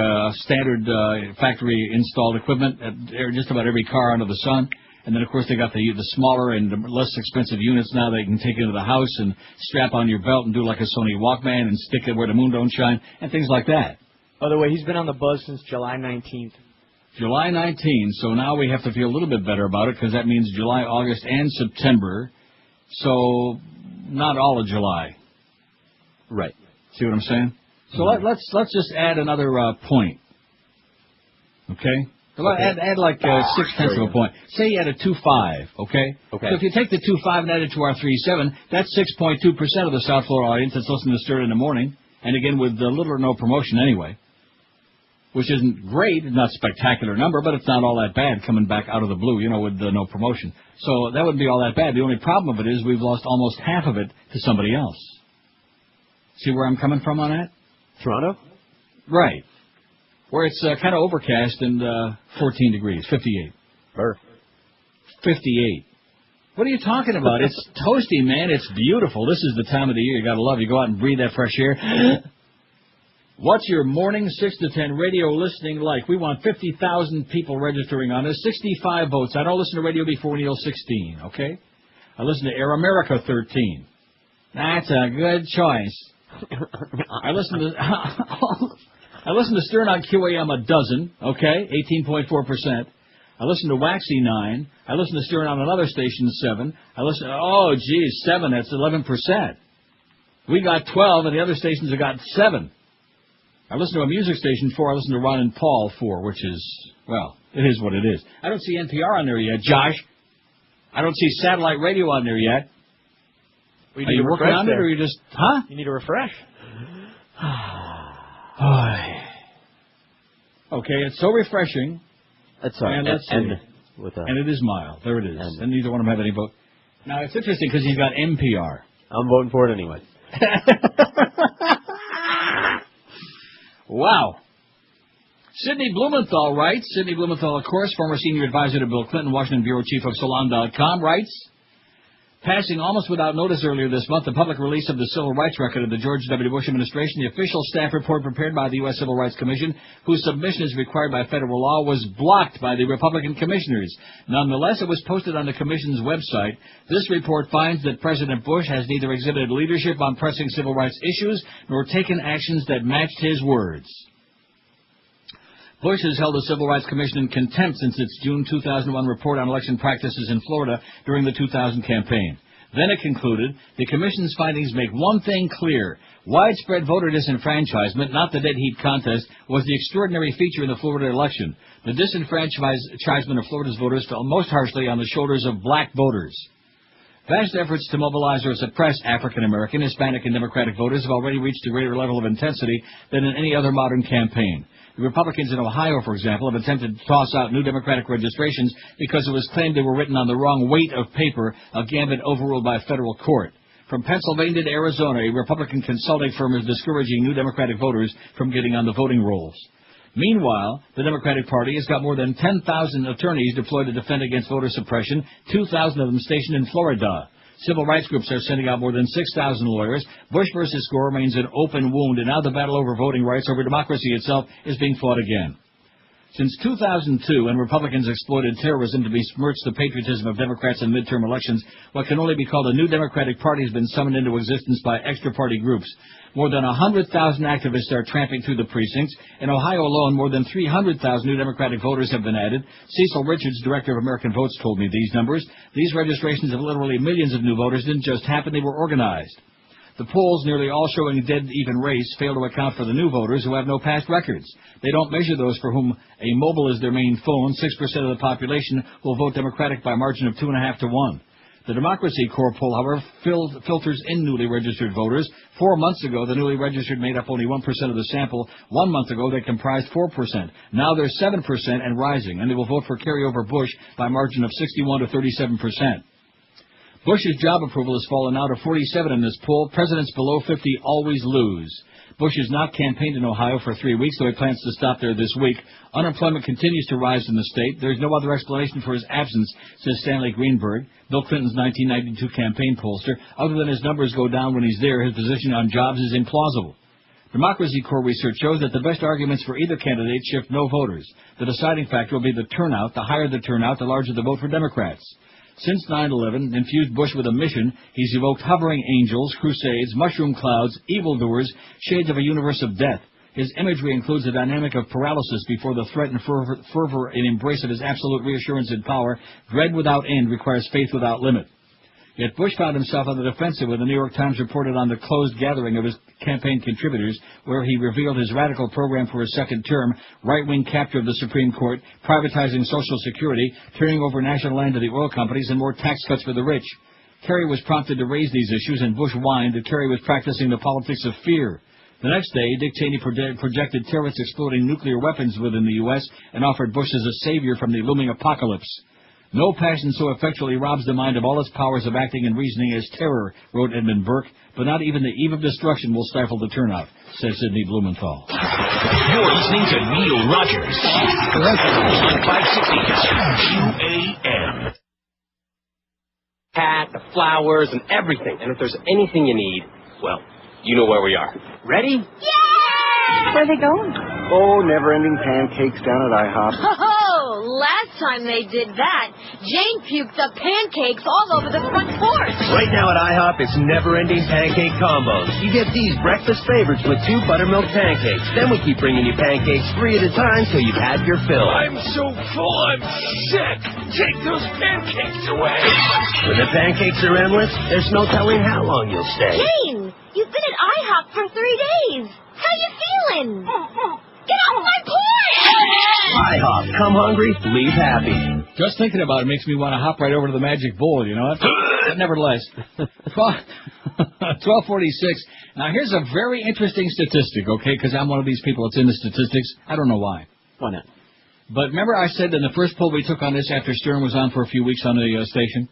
standard factory-installed equipment at just about every car under the sun. And then, of course, they got the smaller and less expensive units now that you can take into the house and strap on your belt and do like a Sony Walkman and stick it where the moon don't shine and things like that. By the way, he's been on the buzz since July 19th. July 19th, so now we have to feel a little bit better about it because that means July, August, and September. So not all of July. Right. See what I'm saying? So let's just add another point. Okay? So add like 0.6 of a point. Say you had a 2.5, okay? Okay. So if you take the 2.5 and add it to our 3.7, that's 6.2% of the South Florida audience that's listening to Stern in the morning. And again, with little or no promotion anyway. Which isn't great, not a spectacular number, but it's not all that bad coming back out of the blue, with no promotion. So that wouldn't be all that bad. The only problem of it is we've lost almost half of it to somebody else. See where I'm coming from on that? Toronto? Right. Where it's kind of overcast and 14 degrees, 58. 58. What are you talking about? It's toasty, man. It's beautiful. This is the time of the year you got to love. You go out and breathe that fresh air. What's your morning 6 to 10 radio listening like? We want 50,000 people registering on this. 65 votes. I don't listen to radio before Neil 16, okay? I listen to Air America 13. That's a good choice. I listen to Stern on QAM a dozen, okay? 18.4%. I listen to Waxy 9. I listen to Stern on another station 7. I listen. 7. That's 11%. We got 12, and the other stations have got 7. I listen to a music station 4. I listen to Ron and Paul 4, which is, well, it is what it is. I don't see NPR on there yet, Josh. I don't see satellite radio on there yet. Are you working on it, or are you just, huh? You need a refresh. Okay, it's so refreshing. That's all right. And it is mild. There it is. And neither one of them have any vote. Now, it's interesting because he's got NPR. I'm voting for it anyway. Wow. Sidney Blumenthal writes, Sidney Blumenthal, of course, former senior advisor to Bill Clinton, Washington bureau chief of Salon.com, writes, passing almost without notice earlier this month, the public release of the civil rights record of the George W. Bush administration, the official staff report prepared by the U.S. Civil Rights Commission, whose submission is required by federal law, was blocked by the Republican commissioners. Nonetheless, it was posted on the commission's website. This report finds that President Bush has neither exhibited leadership on pressing civil rights issues nor taken actions that matched his words. Bush has held the Civil Rights Commission in contempt since its June 2001 report on election practices in Florida during the 2000 campaign. Then it concluded, the Commission's findings make one thing clear. Widespread voter disenfranchisement, not the dead heat contest, was the extraordinary feature in the Florida election. The disenfranchisement of Florida's voters fell most harshly on the shoulders of black voters. Vast efforts to mobilize or suppress African American, Hispanic, and Democratic voters have already reached a greater level of intensity than in any other modern campaign. The Republicans in Ohio, for example, have attempted to toss out new Democratic registrations because it was claimed they were written on the wrong weight of paper, a gambit overruled by a federal court. From Pennsylvania to Arizona, a Republican consulting firm is discouraging new Democratic voters from getting on the voting rolls. Meanwhile, the Democratic Party has got more than 10,000 attorneys deployed to defend against voter suppression, 2,000 of them stationed in Florida. Civil rights groups are sending out more than 6,000 lawyers. Bush versus Gore remains an open wound, and now the battle over voting rights, over democracy itself, is being fought again. Since 2002, when Republicans exploited terrorism to besmirch the patriotism of Democrats in midterm elections, what can only be called a new Democratic Party has been summoned into existence by extra-party groups. More than 100,000 activists are tramping through the precincts. In Ohio alone, more than 300,000 new Democratic voters have been added. Cecil Richards, director of American Votes, told me these numbers. These registrations of literally millions of new voters didn't just happen, they were organized. The polls, nearly all showing a dead-even race, fail to account for the new voters who have no past records. They don't measure those for whom a mobile is their main phone. 6% of the population will vote Democratic by a margin of 2.5 to 1. The Democracy Corps poll, however, filters in newly registered voters. 4 months ago, the newly registered made up only 1% of the sample. 1 month ago, they comprised 4%. Now they're 7% and rising, and they will vote for carryover Bush by a margin of 61 to 37%. Bush's job approval has fallen out of 47 in this poll. Presidents below 50 always lose. Bush has not campaigned in Ohio for 3 weeks, though he plans to stop there this week. Unemployment continues to rise in the state. There is no other explanation for his absence, says Stanley Greenberg, Bill Clinton's 1992 campaign pollster. Other than his numbers go down when he's there, his position on jobs is implausible. Democracy Corps research shows that the best arguments for either candidate shift no voters. The deciding factor will be the turnout. The higher the turnout, the larger the vote for Democrats. Since 9/11 infused Bush with a mission, he's evoked hovering angels, crusades, mushroom clouds, evildoers, shades of a universe of death. His imagery includes a dynamic of paralysis before the threat and fervor and embrace of his absolute reassurance in power. Dread without end requires faith without limit. Yet Bush found himself on the defensive when the New York Times reported on the closed gathering of his campaign contributors, where he revealed his radical program for his second term: right-wing capture of the Supreme Court, privatizing Social Security, turning over national land to the oil companies, and more tax cuts for the rich. Kerry was prompted to raise these issues, and Bush whined that Kerry was practicing the politics of fear. The next day, Dick Cheney projected terrorists exploding nuclear weapons within the U.S. and offered Bush as a savior from the looming apocalypse. No passion so effectually robs the mind of all its powers of acting and reasoning as terror, wrote Edmund Burke, but not even the eve of destruction will stifle the turnout, says Sidney Blumenthal. You're listening to Neil Rogers on 560 QAM. Hat, the flowers, and everything. And if there's anything you need, well, you know where we are. Ready? Yeah! Where are they going? Oh, never-ending pancakes down at IHOP. Oh, last time they did that, Jane puked up pancakes all over the front porch. Right now at IHOP, it's never-ending pancake combos. You get these breakfast favorites with 2 buttermilk pancakes. Then we keep bringing you pancakes 3 at a time till you've had your fill. I'm so full, I'm sick. Take those pancakes away. When the pancakes are endless, there's no telling how long you'll stay. Jane, you've been at IHOP for 3 days. How you feeling? Get off my porch! IHOP, come hungry, leave happy. Just thinking about it makes me want to hop right over to the magic bowl, you know what? But nevertheless, 1246. Now, here's a very interesting statistic, okay, because I'm one of these people that's into statistics. I don't know why. Why not? But remember I said in the first poll we took on this after Stern was on for a few weeks on the station,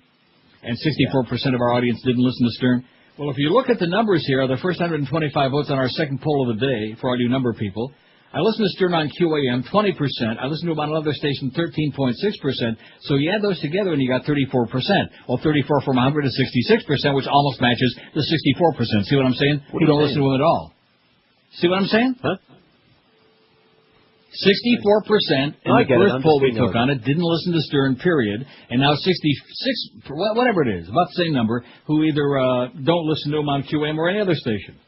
and 64% of our audience didn't listen to Stern? Well, if you look at the numbers here, the first 125 votes on our second poll of the day, for all you number people, I listened to Stern on QAM, 20%. I listened to him on another station, 13.6%. So you add those together and you got 34%. Well, 34 from 100 is 66%, which almost matches the 64%. See what I'm saying? You don't listen to him at all. See what I'm saying? Huh? 64% in the first poll we took on it didn't listen to Stern, period. And now 66, whatever it is, about the same number, who either don't listen to him on QAM or any other station.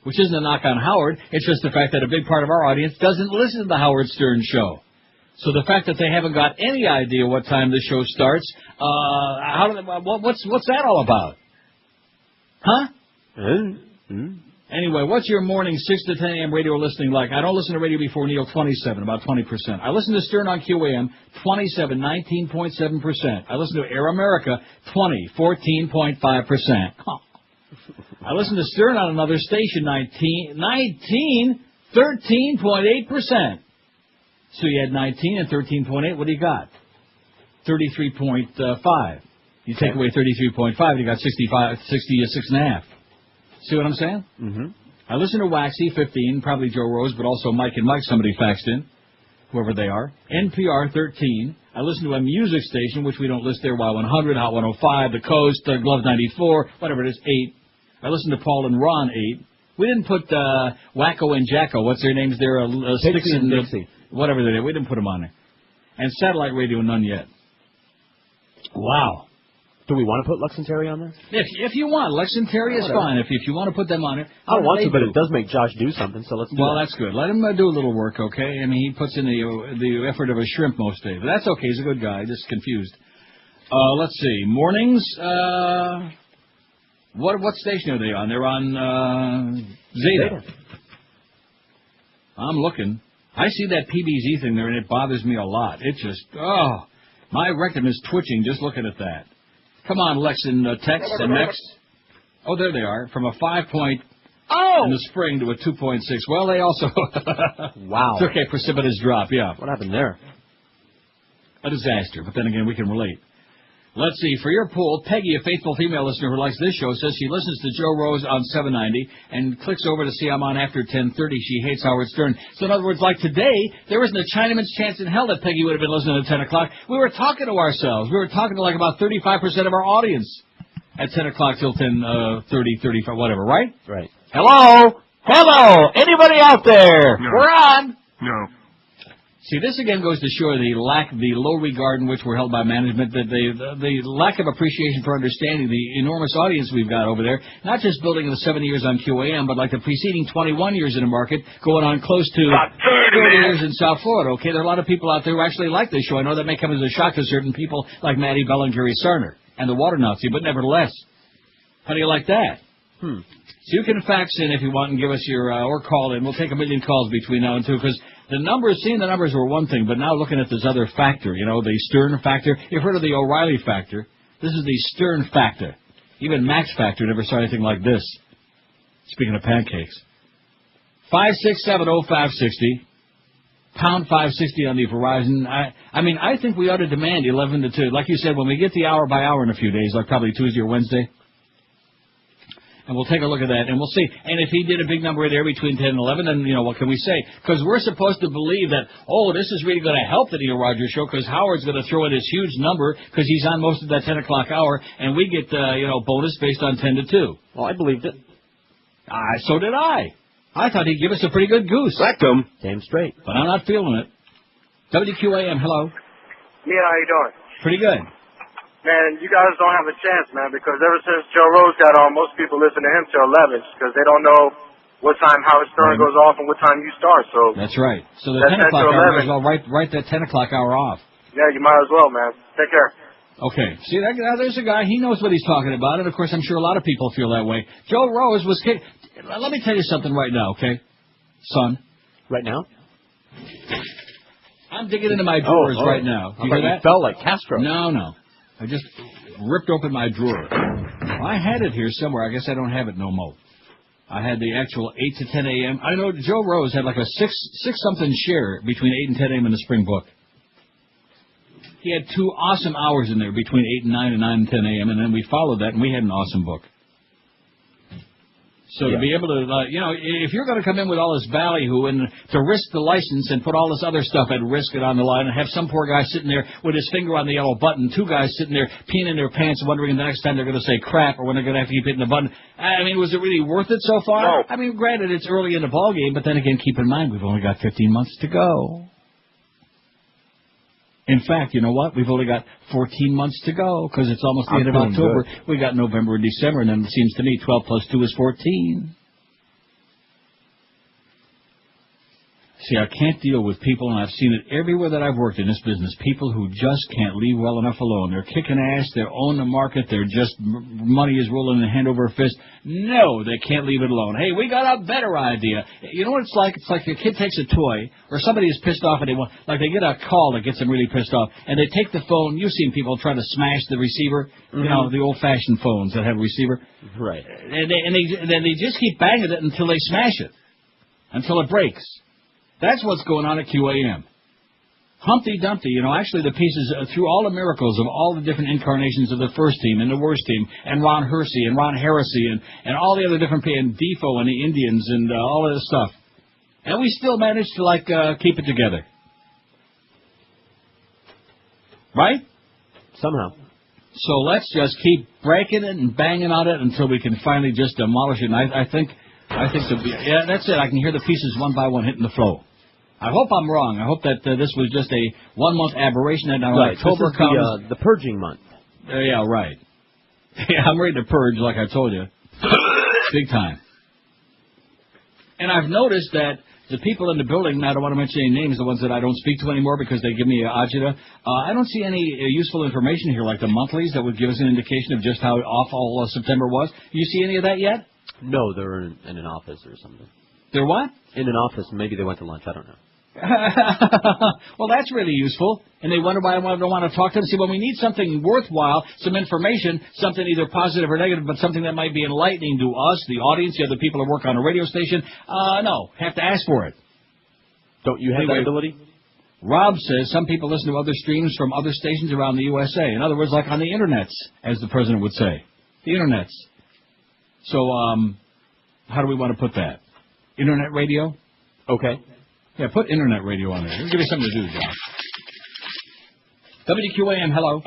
Which isn't a knock on Howard. It's just the fact that a big part of our audience doesn't listen to the Howard Stern show. So the fact that they haven't got any idea what time the show starts, what's that all about? Huh? Anyway, what's your morning 6 to 10 a.m. radio listening like? I don't listen to radio before Neil, 27, about 20%. I listen to Stern on QAM, 27, 19.7%. I listen to Air America, 20, 14.5%. I listen to Stern on another station, 13.8%. So you had 19 and 13.8. What do you got? 33.5. You take away 33.5, you got 66.5. See what I'm saying? Mm-hmm. I listen to Waxy, 15, probably Joe Rose, but also Mike and Mike, somebody faxed in, whoever they are. NPR, 13. I listen to a music station, which we don't list there, Y100, Hot 105, The Coast, Glove 94, whatever it is, 8. I listen to Paul and Ron, 8. We didn't put Wacko and Jacko, what's their names there? Sticks and Dixie. Whatever they did. We didn't put them on there. And satellite radio, none yet. Wow. Do we want to put Lex and Terry on there? If you want, Lex and Terry is fine. If you want to put them on it, I don't want to, but it does make Josh do something, so let's do Well, that. that's good. Let him do a little work, okay? I mean, he puts in the effort of a shrimp most days, but that's okay. He's a good guy. Just confused. Let's see. Mornings. What station are they on? They're on Zeta. I'm looking. I see that PBZ thing there, and it bothers me a lot. It just, my rectum is twitching just looking at that. Come on, Lex and Tex and Next. Oh, there they are. From a 5.0 in the spring to a 2.6. Well, they also wow. took a precipitous drop, yeah. What happened there? A disaster, but then again, we can relate. Let's see. For your poll, Peggy, a faithful female listener who likes this show, says she listens to Joe Rose on 790 and clicks over to see I'm on after 10:30. She hates Howard Stern. So in other words, like today, there isn't a Chinaman's chance in hell that Peggy would have been listening at 10 o'clock. We were talking to ourselves. We were talking to like about 35% of our audience at 10 o'clock till 10:30, 35, whatever, right? Right. Hello? Hello? Anybody out there? No. We're on. No. See, this again goes to show the low regard in which we're held by management, that the lack of appreciation for understanding the enormous audience we've got over there, not just building in the 7 years on QAM, but like the preceding 21 years in the market, going on close to 30 years in South Florida. Okay, there are a lot of people out there who actually like this show. I know that may come as a shock to certain people like Maddie Bell and Gary Sarner and the Water Nazi, but nevertheless, how do you like that? So you can fax in if you want and give us your, or call in. We'll take 1 million calls between now and 2, because the numbers, seeing the numbers were one thing, but now looking at this other factor, the Stern factor. You've heard of the O'Reilly factor. This is the Stern factor. Even Max factor never saw anything like this. Speaking of pancakes. 5670560. Pound 560 on the Verizon. I think we ought to demand 11 to 2. Like you said, when we get the hour by hour in a few days, like probably Tuesday or Wednesday, and we'll take a look at that, and we'll see. And if he did a big number there between 10 and 11, then, what can we say? Because we're supposed to believe that, this is really going to help the Neil Rogers show, because Howard's going to throw in this huge number, because he's on most of that 10 o'clock hour, and we get, bonus based on 10 to 2. Well, I believed it. So did I. I thought he'd give us a pretty good goose. Rectum. Damn straight. But I'm not feeling it. WQAM, hello. Neil, how you doing? Pretty good. Man, you guys don't have a chance, man, because ever since Joe Rose got on, most people listen to him till 11 because they don't know what time Howard Stern goes off and what time you start. So that's right. So the 10 o'clock hour, as well, write that 10 o'clock hour off. Yeah, you might as well, man. Take care. Okay. See, there's a guy, he knows what he's talking about, and of course I'm sure a lot of people feel that way. Joe Rose was kicked. Let me tell you something right now, okay, son? Right now? I'm digging into my drawers right now. You hear that? You felt like Castro. No. I just ripped open my drawer. I had it here somewhere. I guess I don't have it no more. I had the actual 8 to 10 a.m. I know Joe Rose had like a six-something share between 8 and 10 a.m. in the spring book. He had 2 awesome hours in there between 8 and 9 and 9 and 10 a.m., and then we followed that, and we had an awesome book. So to be able to, if you're going to come in with all this ballyhoo and to risk the license and put all this other stuff at risk and on the line and have some poor guy sitting there with his finger on the yellow button, 2 guys sitting there peeing in their pants wondering the next time they're going to say crap or when they're going to have to keep hitting the button. Was it really worth it so far? No. Granted, it's early in the ball game, but then again, keep in mind, we've only got 15 months to go. In fact, you know what? We've only got 14 months to go because it's almost the end of October. We got November and December, and then it seems to me 12 plus 2 is 14. See, I can't deal with people, and I've seen it everywhere that I've worked in this business, people who just can't leave well enough alone. They're kicking ass, they own the market, they're just, money is rolling in hand over fist. No, they can't leave it alone. Hey, we got a better idea. You know what it's like? It's like a kid takes a toy, or somebody is pissed off, and they get a call that gets them really pissed off, and they take the phone. You've seen people trying to smash the receiver, the old-fashioned phones that have a receiver. Right. And they just keep banging it until they smash it, until it breaks. That's what's going on at QAM. Humpty Dumpty, actually the pieces through all the miracles of all the different incarnations of the first team and the worst team, and Ron Hersey and Ron Heresy and all the other different people, and Defoe and the Indians and all of this stuff. And we still managed to, keep it together. Right? Somehow. So let's just keep breaking it and banging on it until we can finally just demolish it. And I think that's it. I can hear the pieces one by one hitting the floor. I hope I'm wrong. I hope that this was just a 1-month aberration and now October comes. The purging month. Yeah, right. Yeah, I'm ready to purge, like I told you. Big time. And I've noticed that the people in the building, I don't want to mention any names, the ones that I don't speak to anymore because they give me agita, I don't see any useful information here, like the monthlies that would give us an indication of just how awful September was. You see any of that yet? No, they're in an office or something. They're what? In an office. Maybe they went to lunch. I don't know. Well, that's really useful. And they wonder why I don't want to talk to them. See, when we need something worthwhile, some information, something either positive or negative, but something that might be enlightening to us, the audience, the other people who work on a radio station, no, have to ask for it. Don't you have that ability? Rob says some people listen to other streams from other stations around the USA. In other words, like on the internets, as the president would say. The internets. So, how do we want to put that? Internet radio? Okay. Yeah, put internet radio on there. It'll give you something to do, John. WQAM, hello.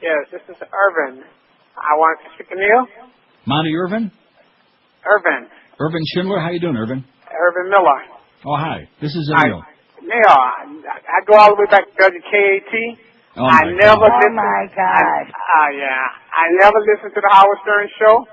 Yes, this is Irvin. I want to speak to Neil. Monty Irvin? Irvin. Irvin Schindler? How you doing, Irvin? Irvin Miller. Oh, hi. This is Neil. Neil, I go all the way back to WKAT. Oh my God. I never listen to the Howard Stern show.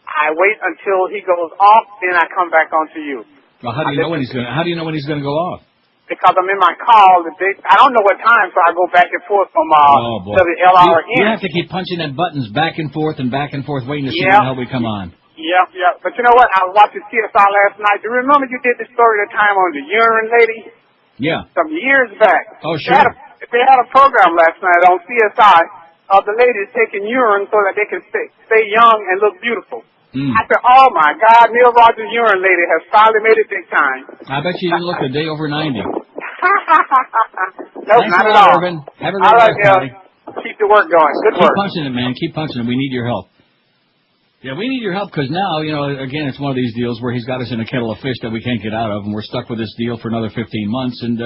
I wait until he goes off, then I come back on to you. Well, how do you know when he's going to go off? Because I'm in my car. I don't know what time, so I go back and forth from WLRN. You have to keep punching them buttons back and forth, waiting to see when the hell we come on. Yeah. But you know what? I was watching CSI last night. Do you remember you did the story of the time on the urine lady? Yeah. Some years back. Oh, sure. They had a program last night on CSI of the ladies taking urine so that they can stay young and look beautiful. I said, oh, my God, Neil Rogers' urine lady has finally made it big time. I bet you didn't look a day over 90. Nope, Thanks not a at lot, all. Irvin. Have a All right, good day. Keep the work going. Good work. Keep punching it, man. Keep punching it. We need your help. Yeah, we need your help because now, again, it's one of these deals where he's got us in a kettle of fish that we can't get out of, and we're stuck with this deal for another 15 months, and,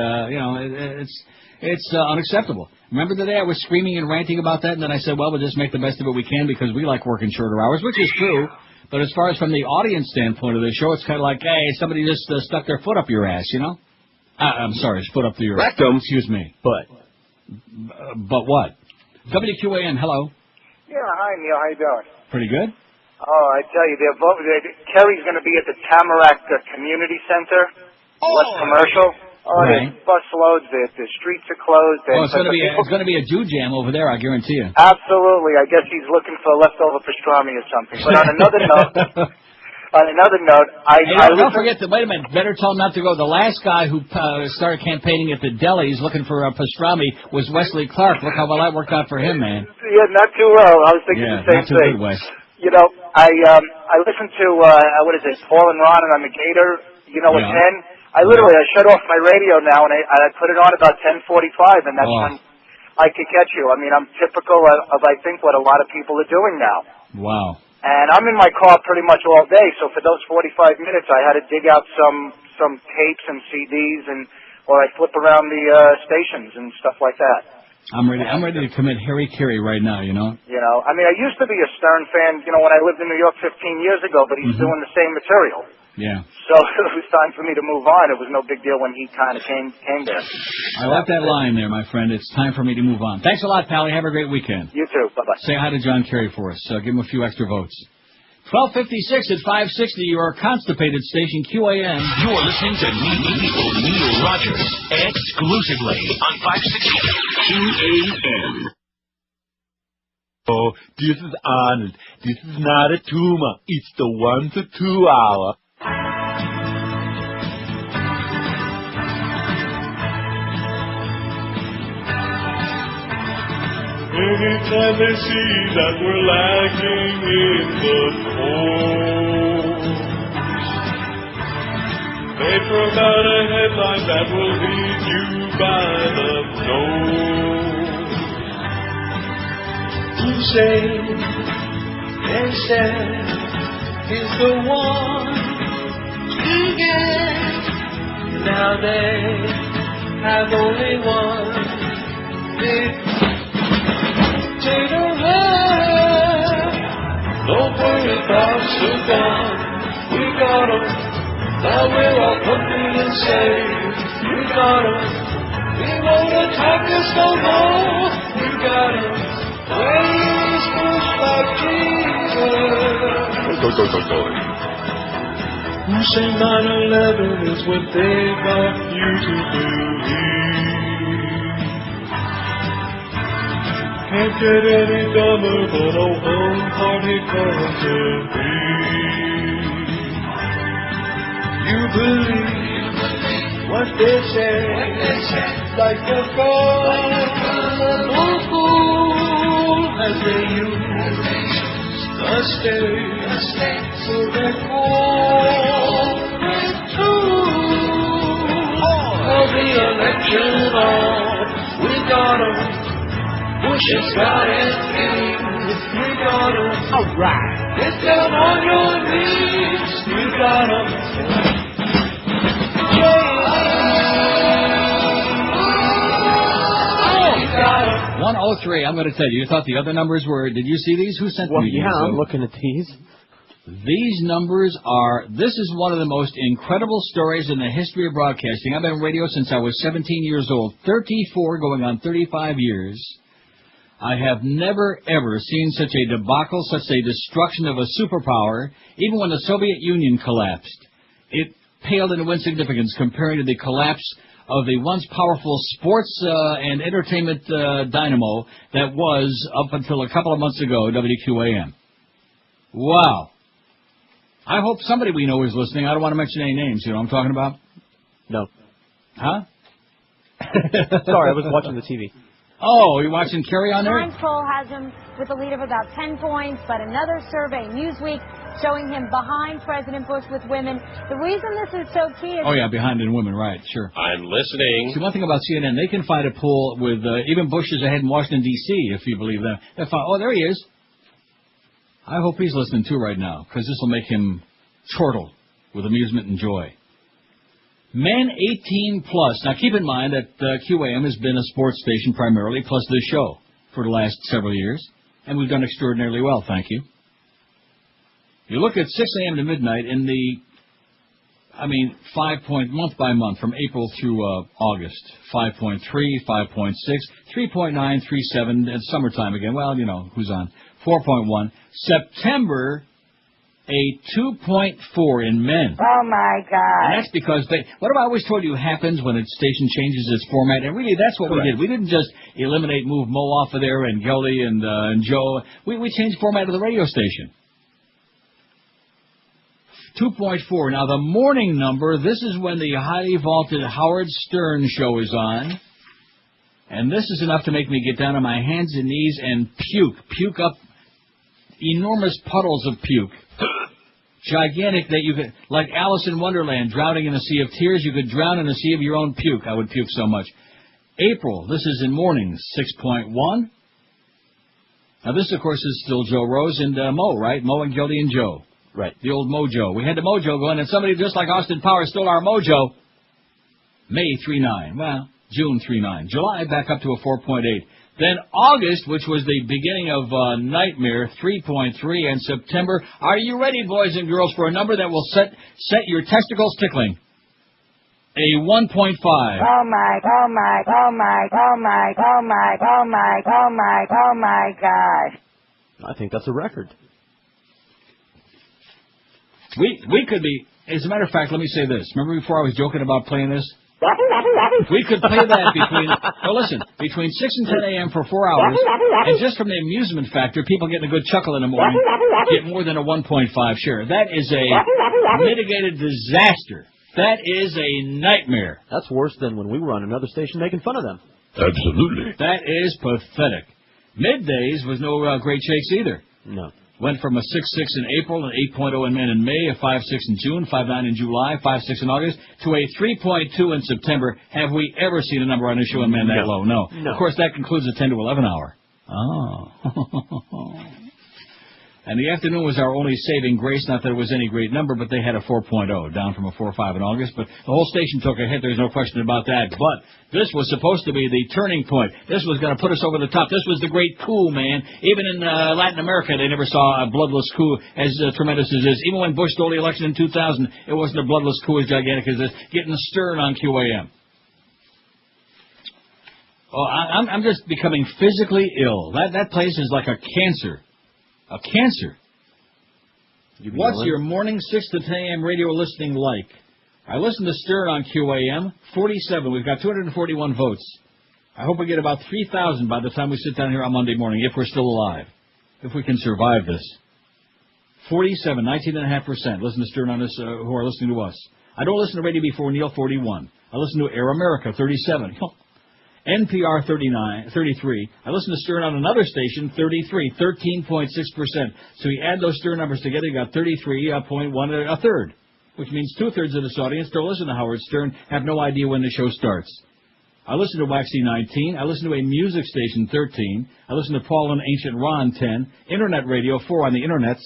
it's unacceptable. Remember the day I was screaming and ranting about that, and then I said, well, we'll just make the best of it we can because we like working shorter hours, which is true. But as far as from the audience standpoint of the show, it's kind of like, hey, somebody just stuck their foot up your ass, I'm sorry, his foot up to your rectum. Excuse me. But what? WQAM, hello. Yeah, hi, Neil. How you doing? Pretty good. Oh, I tell you, Kerry's going to be at the Tamarack Community Center, West Commercial. Oh, right. There's bus loads. The streets are closed. Oh, it's going to be a Jew jam over there, I guarantee you. Absolutely. I guess he's looking for leftover pastrami or something. But on another note, don't forget that. Wait a minute. Better tell him not to go. The last guy who started campaigning at the delis looking for a pastrami was Wesley Clark. Look how well that worked out for him, man. Yeah, not too well. I was thinking the same not too thing. good, Wes. I listened to what is it, Paul and Ron on the Gator. At 10. I shut off my radio now and I put it on about 10:45, and that's when I could catch you. I mean, I'm typical of I think what a lot of people are doing now. Wow. And I'm in my car pretty much all day, so for those 45 minutes, I had to dig out some tapes and CDs, or I flip around the stations and stuff like that. I'm ready to commit Harry right now. I mean, I used to be a Stern fan. When I lived in New York 15 years ago, but he's doing the same material. Yeah. So it was time for me to move on. It was no big deal when he kind of came there. I like that line there, my friend. It's time for me to move on. Thanks a lot, Pally. Have a great weekend. You too. Bye-bye. Say hi to John Kerry for us. Give him a few extra votes. 12:56 at 560, your constipated station, QAM. You're listening to Neil Rogers exclusively on 560 QAM. Oh, this is Arnold. This is not a tumor. It's the 1 to 2 hour. Anytime they see that we're lacking in the coast, they throw out a headline that will lead you by the nose. Hussein, they said, is the one to get. Now they have only one big potato head. Don't worry about Sudan. We got 'em. Now we're all company and safe. We got 'em. We won't attack us no more. We got 'em. Praise Bush like Jesus. Who say 9/11 is what they want you to believe? Can't get any dumber than a one-party country. You believe what they say, like the gullible fool as they use the state, so they call it true. For the election on, we got 'em. Bush has got it in. We got 'em. All right. Get down on your knees. We got 'em. 103. I'm going to tell you. You thought the other numbers were? Did you see these? Who sent me these? Yeah, I'm looking at these. These numbers this is one of the most incredible stories in the history of broadcasting. I've been in radio since I was 17 years old, 34 going on 35 years. I have never, ever seen such a debacle, such a destruction of a superpower. Even when the Soviet Union collapsed, it paled into insignificance comparing to the collapse of the once powerful sports and entertainment dynamo that was, up until a couple of months ago, WQAM. Wow. I hope somebody we know is listening. I don't want to mention any names. You know what I'm talking about? No. Huh? Sorry, I was watching the TV. Oh, you're watching Kerry on there? Times poll has him with a lead of about 10 points, but another survey, Newsweek, showing him behind President Bush with women. The reason this is so key is... Oh, yeah, behind in women, right, sure. I'm listening. See, one thing about CNN, they can find a poll with even Bush is ahead in Washington, D.C., if you believe that. Oh, there he is. I hope he's listening, too, right now, because this will make him chortle with amusement and joy. Men 18 plus. Now, keep in mind that QAM has been a sports station primarily, plus this show, for the last several years, and we've done extraordinarily well, thank you. You look at 6 a.m. to midnight in the, 5-point, month by month, from April through August. 5.3, 5.6, 3.9, 3.7, and summertime again. Well, you know, who's on? 4.1. September, a 2.4 in men. Oh, my God. And that's because what have I always told you happens when a station changes its format? And really, that's what we did. We didn't just move Mo off of there and Geldy and Joe. We changed the format of the radio station. 2.4. Now, the morning number, this is when the highly vaulted Howard Stern show is on. And this is enough to make me get down on my hands and knees and puke up enormous puddles of puke. Gigantic that you could, like Alice in Wonderland, drowning in a sea of tears, you could drown in a sea of your own puke. I would puke so much. April, this is in mornings, 6.1. Now this, of course, is still Joe Rose and Mo, right? Mo and Geldy and Joe. Right. The old mojo. We had the mojo going, and somebody just like Austin Powers stole our mojo. May 3.9. Well, June 3.9. July back up to a 4.8. Then August, which was the beginning of nightmare, 3.3, and September. Are you ready, boys and girls, for a number that will set your testicles tickling? A 1.5. Oh my gosh. I think that's a record. We could be, as a matter of fact, let me say this. Remember before I was joking about playing this? We could play that between 6 and 10 a.m. for 4 hours, and just from the amusement factor, people getting a good chuckle in the morning, get more than a 1.5 share. That is a mitigated disaster. That is a nightmare. That's worse than when we were on another station making fun of them. Absolutely. That is pathetic. Middays was no great shakes either. No. Went from a 6.6 in April, an 8.0 in men in May, a 5.6 in June, 5.9 in July, 5.6 in August, to a 3.2 in September. Have we ever seen a number on this show in men that low? No. Of course, that concludes the 10 to 11 hour. Oh. And the afternoon was our only saving grace. Not that it was any great number, but they had a 4.0, down from a 4.5 in August. But the whole station took a hit. There's no question about that. But this was supposed to be the turning point. This was going to put us over the top. This was the great coup, man. Even in Latin America, they never saw a bloodless coup as tremendous as this. Even when Bush stole the election in 2000, it wasn't a bloodless coup as gigantic as this. Getting Stern on QAM. Oh, I'm just becoming physically ill. That place is like a cancer. A cancer. What's your morning 6 to 10 a.m. radio listening like? I listen to Stern on QAM, 47. We've got 241 votes. I hope we get about 3,000 by the time we sit down here on Monday morning, if we're still alive. If we can survive this. 47, 19.5% listen to Stern on this, who are listening to us. I don't listen to Radio Before Neil, 41. I listen to Air America, 37. NPR 33. I listen to Stern on another station, 33, 13.6%. So you add those Stern numbers together, you got 33.1, a third, which means 2/3 of this audience don't listen to Howard Stern, have no idea when the show starts. I listen to Waxy 19. I listen to a music station, 13. I listen to Paul and Ancient Ron, 10. Internet radio, 4 on the internets.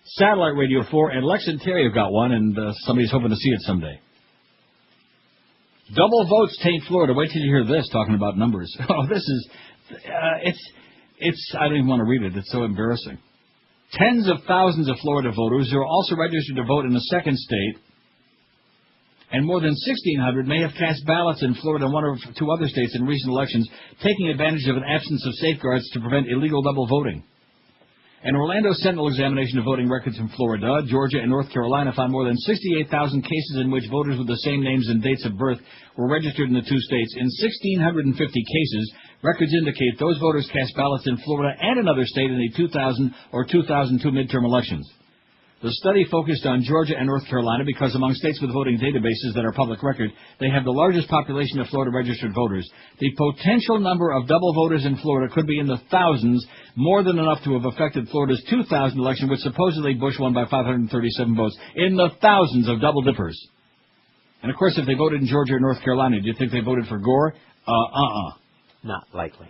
Satellite radio, 4. And Lex and Terry have got one, and somebody's hoping to see it someday. Double votes, Taint, Florida. Wait till you hear this, talking about numbers. Oh, this is, I don't even want to read it. It's so embarrassing. Tens of thousands of Florida voters who are also registered to vote in a second state, and more than 1,600 may have cast ballots in Florida and one or two other states in recent elections, taking advantage of an absence of safeguards to prevent illegal double voting. An Orlando Sentinel examination of voting records in Florida, Georgia, and North Carolina found more than 68,000 cases in which voters with the same names and dates of birth were registered in the two states. In 1,650 cases, records indicate those voters cast ballots in Florida and another state in the 2000 or 2002 midterm elections. The study focused on Georgia and North Carolina because among states with voting databases that are public record, they have the largest population of Florida registered voters. The potential number of double voters in Florida could be in the thousands, more than enough to have affected Florida's 2000 election, which supposedly Bush won by 537 votes. In the thousands of double dippers. And of course, if they voted in Georgia or North Carolina, do you think they voted for Gore? Not likely.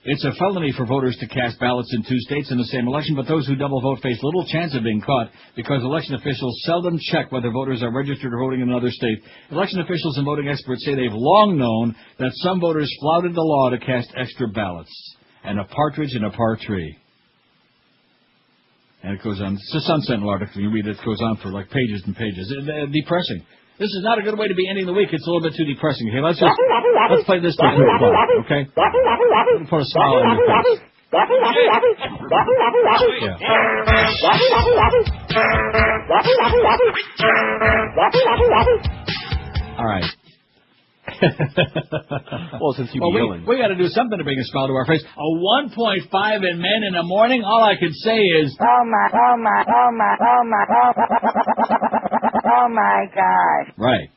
It's a felony for voters to cast ballots in two states in the same election, but those who double vote face little chance of being caught because election officials seldom check whether voters are registered or voting in another state. Election officials and voting experts say they've long known that some voters flouted the law to cast extra ballots. And a partridge in a pear tree. And it goes on. It's a Sun Sentinel article. You read it. It goes on for like pages and pages. Depressing. This is not a good way to be ending the week. It's a little bit too depressing. Okay, let's play this till 2 o'clock, okay? Let me put a smile on your face. Yeah. All right. Well, since you're yelling. We got to do something to bring a smile to our face. A 1.5 in men in the morning, all I can say is... Oh my God. Right.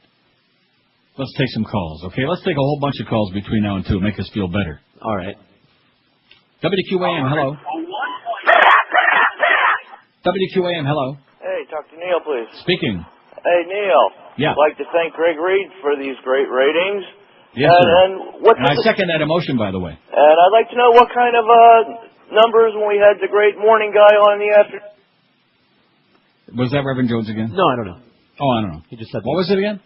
Let's take some calls, okay? Let's take a whole bunch of calls between now and 2 and make us feel better. All right. WQAM, hello. WQAM, hello. Hey, talk to Neil, please. Speaking. Hey, Neil. Yeah. I'd like to thank Greg Reed for these great ratings. Yes, sir. And I second that emotion, by the way. And I'd like to know what kind of numbers when we had the great morning guy on in the afternoon. Was that Reverend Jones again? No, I don't know. Oh, I don't know. He just said. What was it again?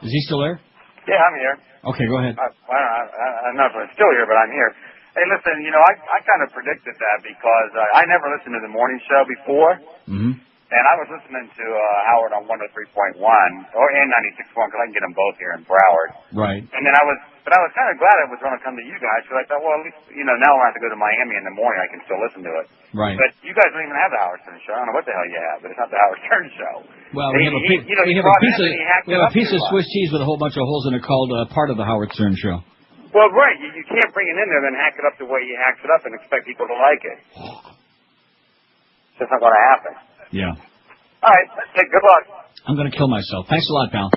Is he still there? Yeah, I'm here. Okay, go ahead. I'm not still here, but I'm here. Hey, listen, I kind of predicted that because I never listened to the morning show before. Mm-hmm. And I was listening to Howard on 103.1 and 96.1 because I can get them both here in Broward. Right. And then I was kind of glad it was going to come to you guys because I thought, well, at least, now I have to go to Miami in the morning. I can still listen to it. Right. But you guys don't even have the Howard Stern show. I don't know what the hell you have, but it's not the Howard Stern show. Well, we have a piece of Swiss cheese with a whole bunch of holes in it called part of the Howard Stern show. Well, right. You can't bring it in there and then hack it up the way he hacks it up and expect people to like it. It's just not going to happen. Yeah. All right. Good luck. I'm going to kill myself. Thanks a lot, pal.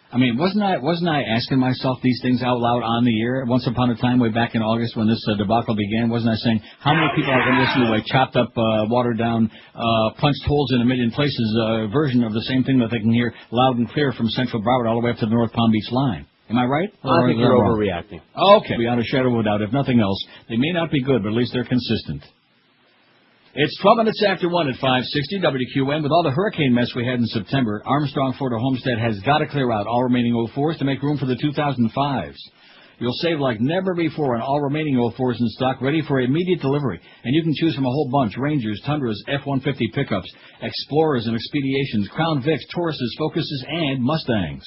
I mean, wasn't I asking myself these things out loud on the air once upon a time way back in August when this debacle began? Wasn't I saying how many people are going to listen to a chopped up, watered down, punched holes in a million places version of the same thing that they can hear loud and clear from Central Broward all the way up to the North Palm Beach line? Am I right? I think you're overreacting. Okay. Beyond a shadow of a doubt, if nothing else, they may not be good, but at least they're consistent. It's 12 minutes after 1 at 560 WQAM. With all the hurricane mess we had in September, Armstrong Florida Homestead has got to clear out all remaining 04s to make room for the 2005s. You'll save like never before on all remaining 04s in stock, ready for immediate delivery. And you can choose from a whole bunch: Rangers, Tundras, F-150 pickups, Explorers and Expeditions, Crown Vics, Tauruses, Focuses, and Mustangs.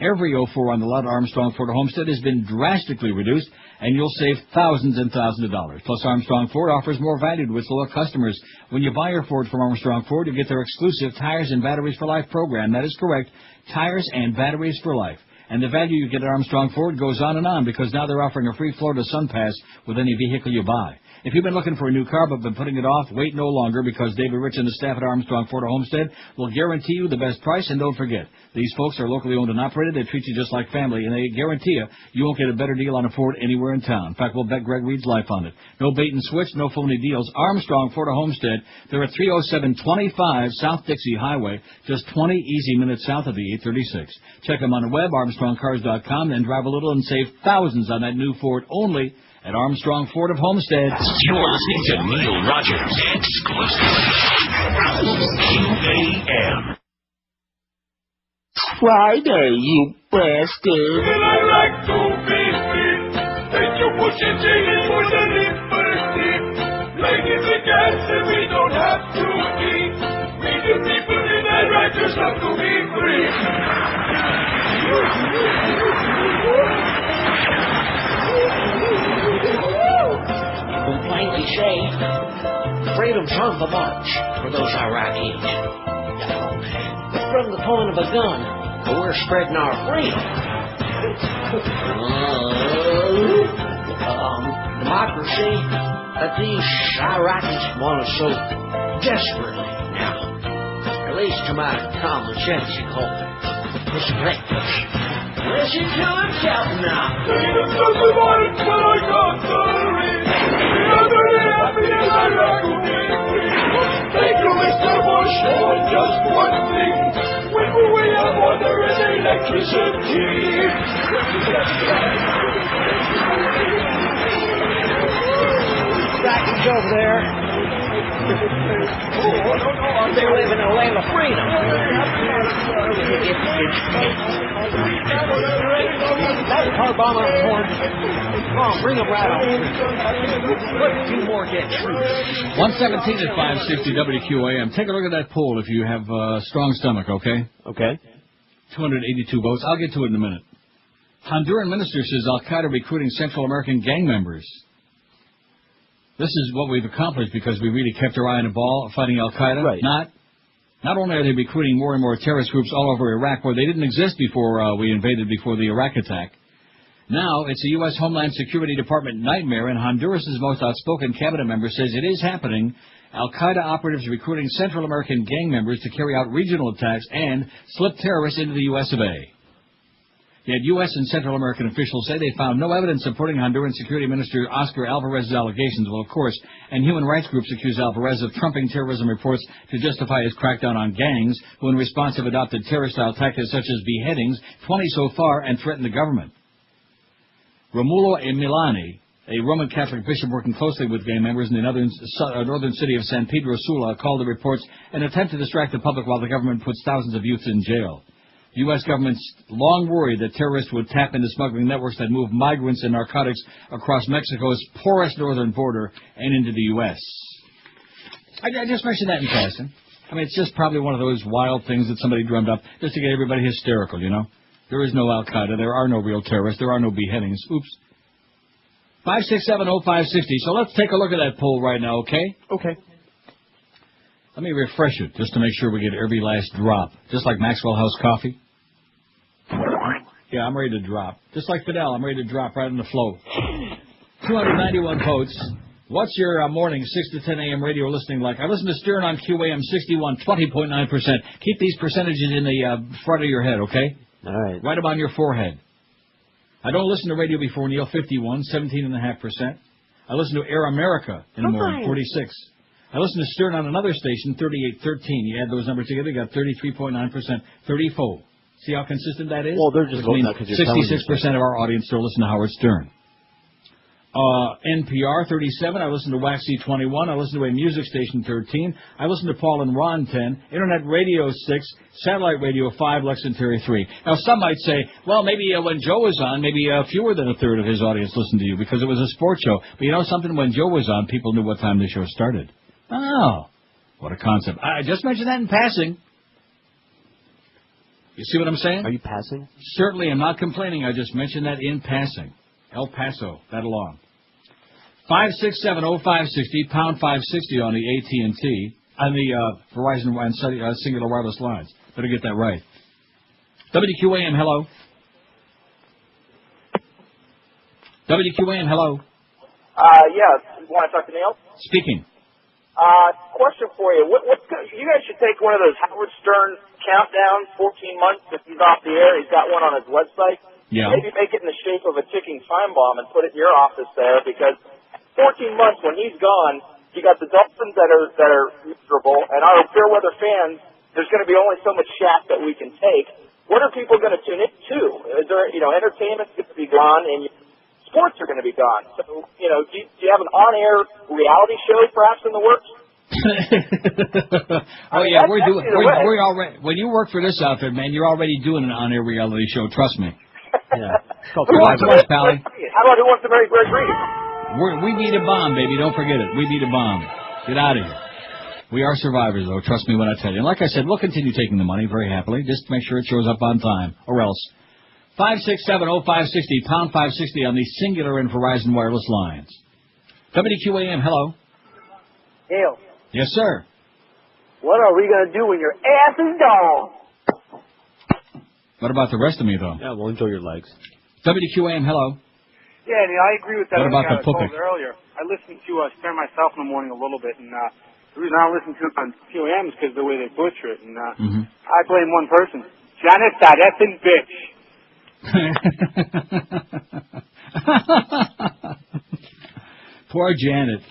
Every 04 on the lot Armstrong Ford Homestead has been drastically reduced, and you'll save thousands and thousands of dollars. Plus, Armstrong Ford offers more value to its loyal customers. When you buy your Ford from Armstrong Ford, you get their exclusive Tires and Batteries for Life program. That is correct, Tires and Batteries for Life. And the value you get at Armstrong Ford goes on and on, because now they're offering a free Florida Sun Pass with any vehicle you buy. If you've been looking for a new car but been putting it off, wait no longer, because David Rich and the staff at Armstrong Ford Homestead will guarantee you the best price. And don't forget, these folks are locally owned and operated. They treat you just like family, and they guarantee you won't get a better deal on a Ford anywhere in town. In fact, we'll bet Greg Reed's life on it. No bait and switch, no phony deals. Armstrong Ford Homestead. They're at 30725 South Dixie Highway, just 20 easy minutes south of the 836. Check them on the web, ArmstrongCars.com, then drive a little and save thousands on that new Ford only at Armstrong Ford of Homestead. You're listening to Neil Rogers exclusively. QAM. Friday, you bastard. Well, I like to be sweet. Take your push and take it for the lead. just got to be free. Who plainly say, freedom's on the march for those Iraqis. From the point of a gun, we're spreading our freedom. Democracy that these Iraqis want so desperately now. At least to my commonsensical perspective. Listen to himself now. Freedom doesn't want it till I got the ring. Never happy as I like to be free. Thank you, Mr. Bush, for just one thing. When we have water and electricity. Back over there. They live in a land of freedom. That's Obama horn. Come on, bring them right on. Put a few more get through. 117 at 560 WQAM. Take a look at that poll if you have a strong stomach, okay? Okay. 282 votes. I'll get to it in a minute. Honduran minister says Al-Qaeda recruiting Central American gang members. This is what we've accomplished because we really kept our eye on the ball fighting Al-Qaeda. Right. Not only are they recruiting more and more terrorist groups all over Iraq where they didn't exist before we invaded before the Iraq attack. Now it's a U.S. Homeland Security Department nightmare, and Honduras' most outspoken cabinet member says it is happening. Al-Qaeda operatives recruiting Central American gang members to carry out regional attacks and slip terrorists into the U.S. of A. Yet U.S. and Central American officials say they found no evidence supporting Honduran Security Minister Oscar Alvarez's allegations. Well, of course, and human rights groups accuse Alvarez of trumping terrorism reports to justify his crackdown on gangs, who in response have adopted terrorist-style tactics such as beheadings, 20 so far, and threaten the government. Romulo Milani, a Roman Catholic bishop working closely with gang members in the northern city of San Pedro Sula, called the reports an attempt to distract the public while the government puts thousands of youths in jail. The U.S. government's long worried that terrorists would tap into smuggling networks that move migrants and narcotics across Mexico's porous northern border and into the U.S. I just mentioned that in passing. I mean, it's just probably one of those wild things that somebody drummed up just to get everybody hysterical, you know. There is no Al-Qaeda. There are no real terrorists. There are no beheadings. Oops. 5670560. So let's take a look at that poll right now, okay? Okay. Let me refresh it just to make sure we get every last drop. Just like Maxwell House coffee. Yeah, I'm ready to drop. Just like Fidel, I'm ready to drop right in the flow. 291 votes. What's your morning 6 to 10 a.m. radio listening like? I listen to Stern on QAM 61, 20.9%. Keep these percentages in the front of your head, okay? All right. Write them on your forehead. I don't listen to Radio Before Neil, 51, 17.5%. I listen to Air America in the morning, 46. I listen to Stern on another station, 3813. You add those numbers together, you got 33.9%, 34. See how consistent that is? Well, they're just voting that because you're 66% of our audience still listen to Howard Stern. NPR, 37. I listen to Waxy, 21. I listen to a music station, 13. I listen to Paul and Ron, 10. Internet radio, 6. Satellite radio, 5. Lex and Terry, 3. Now, some might say, well, maybe when Joe was on, maybe fewer than a third of his audience listened to you because it was a sports show. But you know something? When Joe was on, people knew what time the show started. Oh, what a concept. I just mentioned that in passing. You see what I'm saying? Are you passing? Certainly, I'm not complaining. I just mentioned that in passing. El Paso, that along. 5670560, pound 560 on the AT&T, on the Verizon and Singular Wireless lines. Better get that right. WQAM, hello. WQAM, hello. Yeah, you want to talk to Neil? Speaking. Question for you. You guys should take one of those Howard Stern countdown, 14 months if he's off the air. He's got one on his website. Yeah. Maybe make it in the shape of a ticking time bomb and put it in your office there, because 14 months when he's gone, you got the Dolphins that are miserable, and our fair weather fans, there's going to be only so much shack that we can take. What are people going to tune in to? Is there, entertainment's going to be gone, and sports are going to be gone. So, do you have an on-air reality show perhaps in the works? Yeah, we're already. When you work for this outfit, man, you're already doing an on-air reality show. Trust me. Yeah. How about Who Wants to Marry Greg Reed? We beat a bomb, baby. Don't forget it. We beat a bomb. Get out of here. We are survivors, though. Trust me when I tell you. And like I said, we'll continue taking the money very happily. Just make sure it shows up on time, or else. 567-0560, pound 560 on the Singular and Verizon wireless lines. WQAM, hello. Neil. Yes, sir. What are we going to do when your ass is gone? What about the rest of me, though? Yeah, we'll enjoy your legs. WQAM, hello. Yeah, Neil, I agree with that. What about the I called puppet? earlier. I listened to Spare Myself in the morning a little bit, and the reason I listen to it on QAM is because of the way they butcher it. And I blame one person. Janet, that effing bitch. Poor Janet.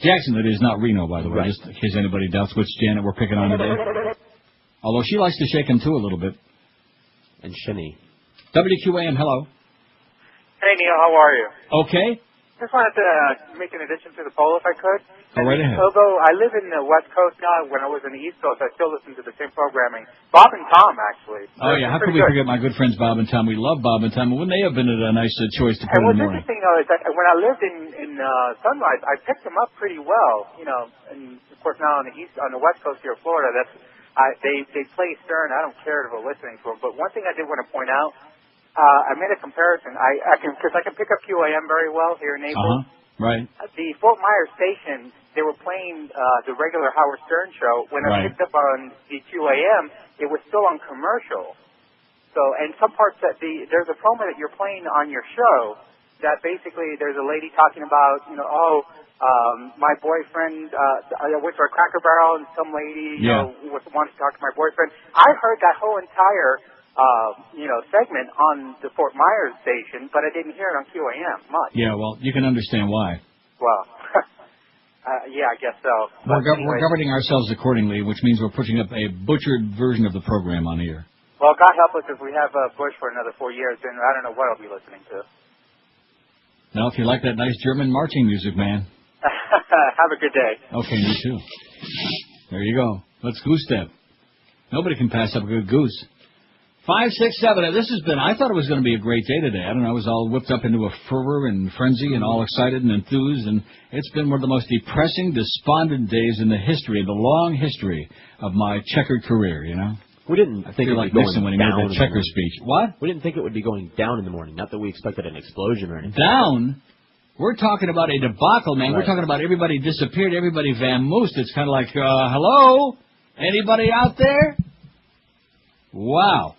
Jackson, that is, not Reno, by the way, Right. just in case anybody doubts which Janet we're picking on today. Although she likes to shake him, too, a little bit. And Shinny. WQAM, hello. Hey, Neil, how are you? Okay. Just wanted to make an addition to the poll if I could. Go right ahead. Although I live in the West Coast now, when I was in the East Coast, I still listen to the same programming. Bob and Tom, actually. Oh, yeah, how could we forget my good friends Bob and Tom? We love Bob and Tom. Wouldn't they have been a nice choice to put in And the what's morning? interesting, though, is that when I lived in Sunrise, I picked them up pretty well. You know, and of course now on the West Coast here of Florida, they play Stern. I don't care if we're listening to them. But one thing I did want to point out, I made a comparison. Because I can pick up QAM very well here in Naples. Right. The Fort Myers station, they were playing the regular Howard Stern show. When I picked up on the QAM, it was still on commercial. So, and some parts there's a promo that you're playing on your show that basically there's a lady talking about, my boyfriend, I went to a Cracker Barrel and some lady, wants to talk to my boyfriend. I heard that whole entire segment on the Fort Myers station, but I didn't hear it on QAM much. Yeah, well, you can understand why. Well, yeah, I guess so. We're governing ourselves accordingly, which means we're putting up a butchered version of the program on here. Well, God help us if we have Bush for another 4 years, then I don't know what I'll be listening to. Now, if you like that nice German marching music, man. Have a good day. Okay, me too. There you go. Let's goose step. Nobody can pass up a good goose. 567. I thought it was going to be a great day today. I don't know. I was all whipped up into a fervor and frenzy and all excited and enthused, and it's been one of the most depressing, despondent days in the long history of my checkered career, We didn't think it would be Nixon when he made that checker speech. What? We didn't think it would be going down in the morning. Not that we expected an explosion or anything. Down? We're talking about a debacle, man. Right. We're talking about everybody disappeared, everybody vamoosed. It's kind of like, hello? Anybody out there? Wow.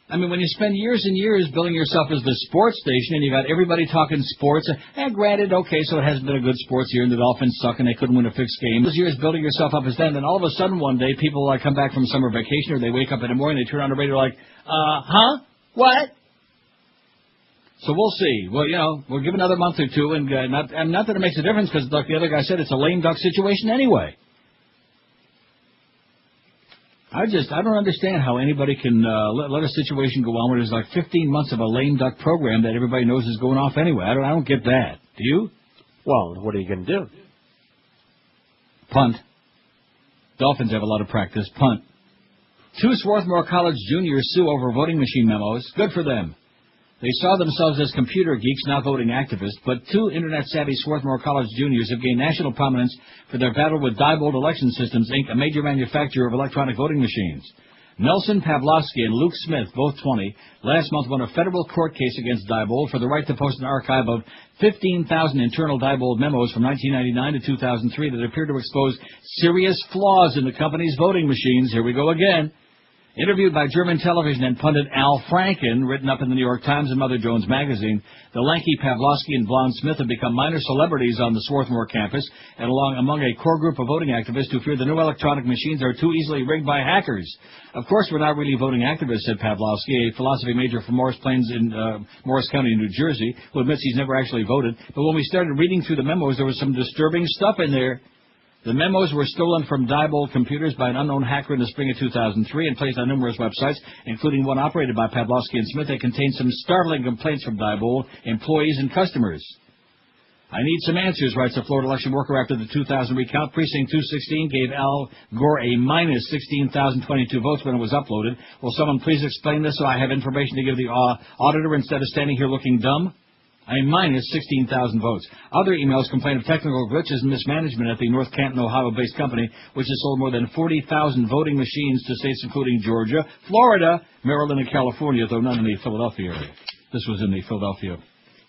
I mean, when you spend years and years building yourself as the sports station and you got everybody talking sports, and granted, okay, so it hasn't been a good sports year and the Dolphins suck and they couldn't win a fixed game. Those years building yourself up as then all of a sudden one day people come back from summer vacation or they wake up in the morning, they turn on the radio like, huh? What? So we'll see. Well, we'll give another month or two, and not that it makes a difference because, like the other guy said, it's a lame duck situation anyway. I don't understand how anybody can let a situation go on where there's like 15 months of a lame duck program that everybody knows is going off anyway. I don't get that. Do you? Well, what are you going to do? Punt. Dolphins have a lot of practice. Punt. 2 Swarthmore College juniors sue over voting machine memos. Good for them. They saw themselves as computer geeks, not voting activists, but 2 internet-savvy Swarthmore College juniors have gained national prominence for their battle with Diebold Election Systems, Inc., a major manufacturer of electronic voting machines. Nelson Pavlovsky and Luke Smith, both 20, last month won a federal court case against Diebold for the right to post an archive of 15,000 internal Diebold memos from 1999 to 2003 that appear to expose serious flaws in the company's voting machines. Here we go again. Interviewed by German television and pundit Al Franken, written up in the New York Times and Mother Jones magazine, the lanky Pavlovsky and blonde Smith have become minor celebrities on the Swarthmore campus and among a core group of voting activists who fear the new electronic machines are too easily rigged by hackers. Of course, we're not really voting activists, said Pavlovsky, a philosophy major from Morris Plains in Morris County, New Jersey, who admits he's never actually voted. But when we started reading through the memos, there was some disturbing stuff in there. The memos were stolen from Diebold computers by an unknown hacker in the spring of 2003 and placed on numerous websites, including one operated by Pavlovsky and Smith. They contained some startling complaints from Diebold employees and customers. I need some answers, writes a Florida election worker after the 2000 recount. Precinct 216 gave Al Gore a minus 16,022 votes when it was uploaded. Will someone please explain this so I have information to give the auditor instead of standing here looking dumb? Minus 16,000 votes. Other emails complain of technical glitches and mismanagement at the North Canton, Ohio-based company, which has sold more than 40,000 voting machines to states including Georgia, Florida, Maryland, and California, though none in the Philadelphia area. This was in the Philadelphia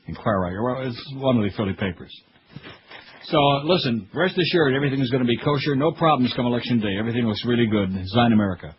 Inquirer. Well, it's one of the Philly papers. So, listen, rest assured, everything is going to be kosher. No problems come Election Day. Everything looks really good. Zion America.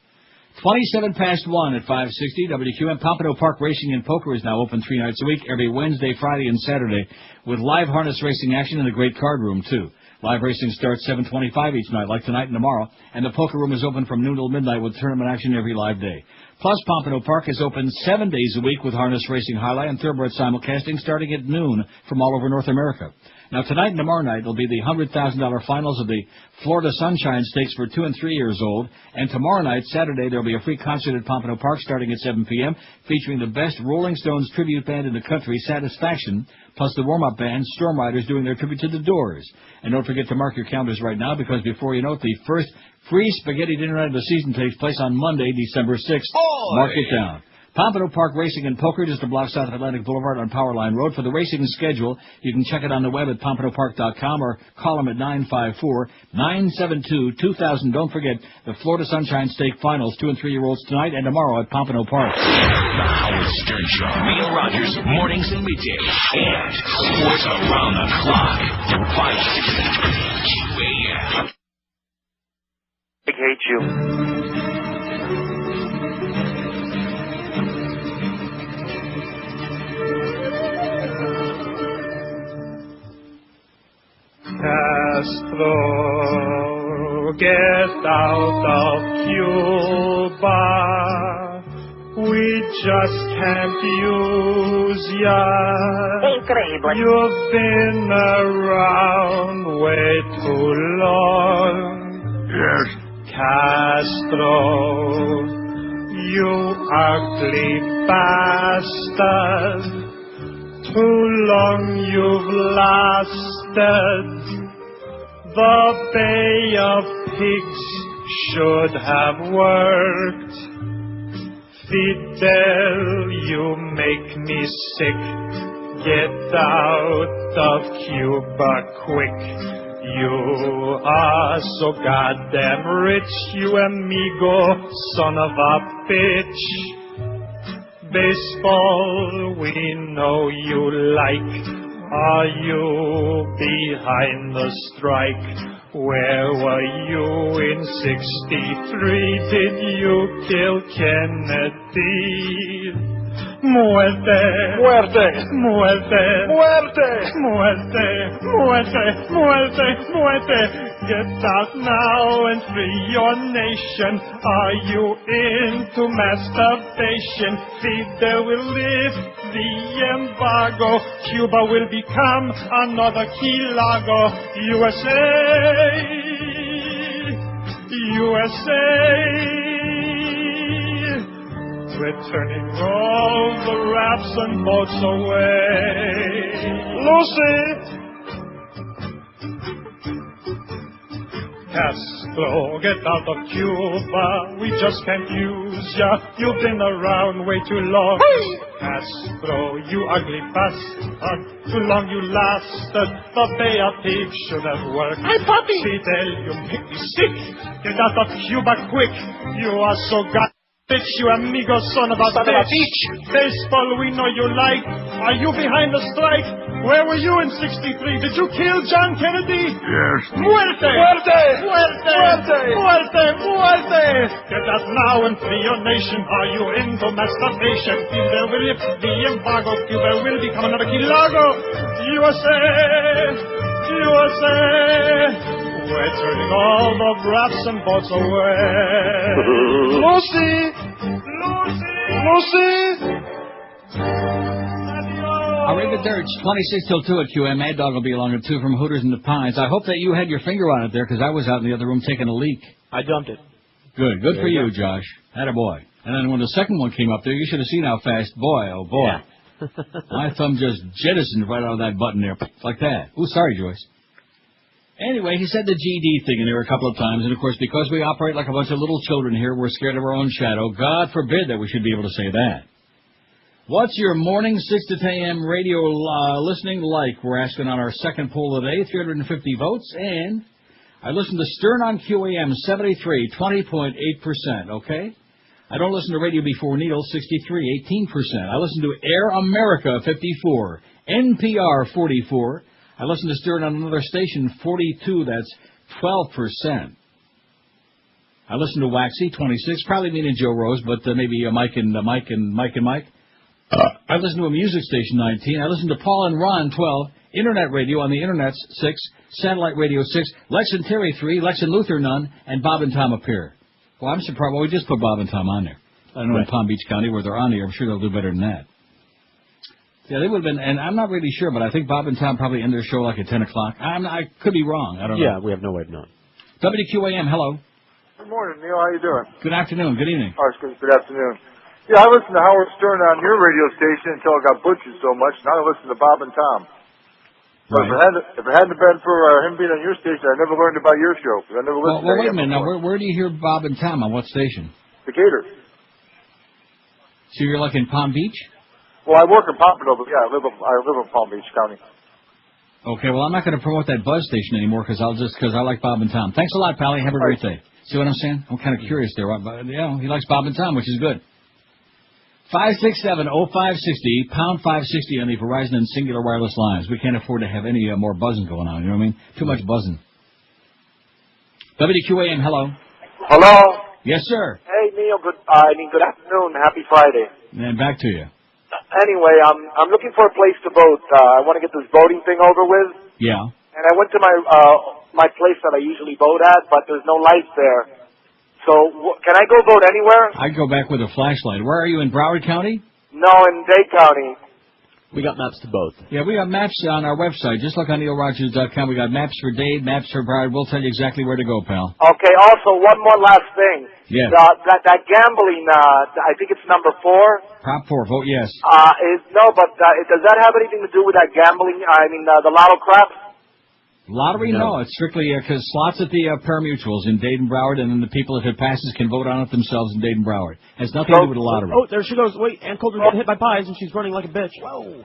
27 past 1 at 560 WQAM. Pompano Park Racing and Poker is now open 3 nights a week, every Wednesday, Friday, and Saturday, with live harness racing action in the great card room, too. Live racing starts 7:25 each night, like tonight and tomorrow, and the poker room is open from noon till midnight with tournament action every live day. Plus, Pompano Park is open 7 days a week with harness racing highlight and thoroughbred simulcasting starting at noon from all over North America. Now, tonight and tomorrow night will be the $100,000 finals of the Florida Sunshine Stakes for 2 and 3 years old. And tomorrow night, Saturday, there will be a free concert at Pompano Park starting at 7 p.m. featuring the best Rolling Stones tribute band in the country, Satisfaction, plus the warm-up band, Storm Riders, doing their tribute to the Doors. And don't forget to mark your calendars right now, because before you know it, the first free spaghetti dinner night of the season takes place on Monday, December 6th. Boy. Mark it down. Pompano Park Racing and Poker, just a block south of Atlantic Boulevard on Powerline Road. For the racing schedule, you can check it on the web at pompanopark.com or call them at 954-972-2000. Don't forget the Florida Sunshine Stake Finals, 2 and 3 year olds tonight and tomorrow at Pompano Park. The Howard Stern Show. Neil Rogers, mornings and middays. And sports around the clock. 560 QAM. I hate you. Castro, get out of Cuba. We just can't use ya. Incredible. You've been around way too long. Yes. Castro, you ugly bastard. Too long you've lasted. The Bay of Pigs should have worked. Fidel, you make me sick. Get out of Cuba quick. You are so goddamn rich, you amigo, son of a bitch. Baseball, we know you like. Are you behind the strike? Where were you in '63? Did you kill Kennedy? Muerte, muerte, muerte, muerte, muerte, muerte, muerte, muerte. Get out now and free your nation. Are you into masturbation? Fidel will lift the embargo. Cuba will become another Key Largo. USA, USA. We're turning all the rafts and boats away. Lucy! Castro, get out of Cuba. We just can't use ya. You've been around way too long. Castro, you ugly bastard. Too long you lasted. The Bay of Pigs should have worked. Hey, puppy! Fidel, you make me sick. Get out of Cuba quick. You are so bitch, you amigo son of a bitch. Baseball, we know you like. Are you behind the strike? Where were you in '63? Did you kill John Kennedy? Yes. Muerte! Muerte! Muerte! Muerte! Muerte! Muerte! Get out now and free your nation. Are you into masturbation? There will lift the embargo. Cuba will become another Key Largo. USA! USA! We're turning all the rafts and boats away. Lucy! Lucy! Arrivederci, 26 till 2 at QM. Mad Dog will be along at 2 from Hooters and the Pines. I hope that you had your finger on it there, because I was out in the other room taking a leak. I dumped it. Good for you, Josh. Attaboy. And then when the second one came up there, you should have seen how fast. Boy, oh boy. Yeah. My thumb just jettisoned right out of that button there. Like that. Ooh, sorry, Joyce. Anyway, he said the GD thing in there a couple of times, and of course, because we operate like a bunch of little children here, we're scared of our own shadow. God forbid that we should be able to say that. What's your morning 6 to 10 a.m. radio listening like? We're asking on our second poll of the day, 350 votes, and I listen to Stern on QAM, 73, 20.8%, okay? I don't listen to radio before Needle, 63, 18%. I listen to Air America, 54, NPR, 44. I listen to Stern on another station, 42, that's 12%. I listen to Waxy, 26, probably me and Joe Rose, but maybe Mike and Mike. I listen to a music station, 19. I listen to Paul and Ron, 12. Internet radio on the Internet's 6. Satellite radio, 6. Lex and Terry, 3. Lex and Luther, none. And Bob and Tom appear. Well, I'm surprised. Well, we just put Bob and Tom on there. I don't know in Palm Beach County where they're on there. I'm sure they'll do better than that. Yeah, they would have been, and I'm not really sure, but I think Bob and Tom probably end their show like at 10 o'clock. I could be wrong. I don't know. Yeah, we have no way of knowing. WQAM, hello. Good morning, Neil. How you doing? Good afternoon. Good evening. Good afternoon. Yeah, I listened to Howard Stern on your radio station until I got butchered so much. Now I listen to Bob and Tom. But right. if it hadn't been for him being on your station, I never learned about your show. I never listened to wait a minute. Now, where do you hear Bob and Tom? On what station? Decatur. So you're like in Palm Beach? Well, I work in Pompano, but yeah, I live in Palm Beach County. Okay, well, I'm not going to promote that Buzz station anymore because I like Bob and Tom. Thanks a lot, Pally. Have a great day. See what I'm saying? I'm kind of curious there. But, he likes Bob and Tom, which is good. 567-0560, pound 560 on the Verizon and Singular wireless lines. We can't afford to have any more buzzing going on, you know what I mean? Too much buzzing. WQAM, hello. Hello? Yes, sir. Hey, Neil, good afternoon. Happy Friday. And back to you. Anyway, I'm looking for a place to vote. I want to get this voting thing over with. Yeah. And I went to my place that I usually vote at, but there's no lights there. So can I go vote anywhere? I'd go back with a flashlight. Where are you, in Broward County? No, in Dade County. We got maps to both. Yeah, we got maps on our website. Just look on neilrogers.com. We got maps for Dade, maps for Broward. We'll tell you exactly where to go, pal. Okay, also, one more last thing. Yeah. That gambling, I think it's number 4. Prop 4, vote yes. Does that have anything to do with that gambling? I mean, the lotto crap? Lottery? No, it's strictly because slots at the paramutuals in Dade and Broward, and then the people, if it passes, can vote on it themselves in Dade and Broward. Has nothing to do with the lottery. Oh, there she goes. Wait, Ann Coulter got hit by pies, and she's running like a bitch. Whoa.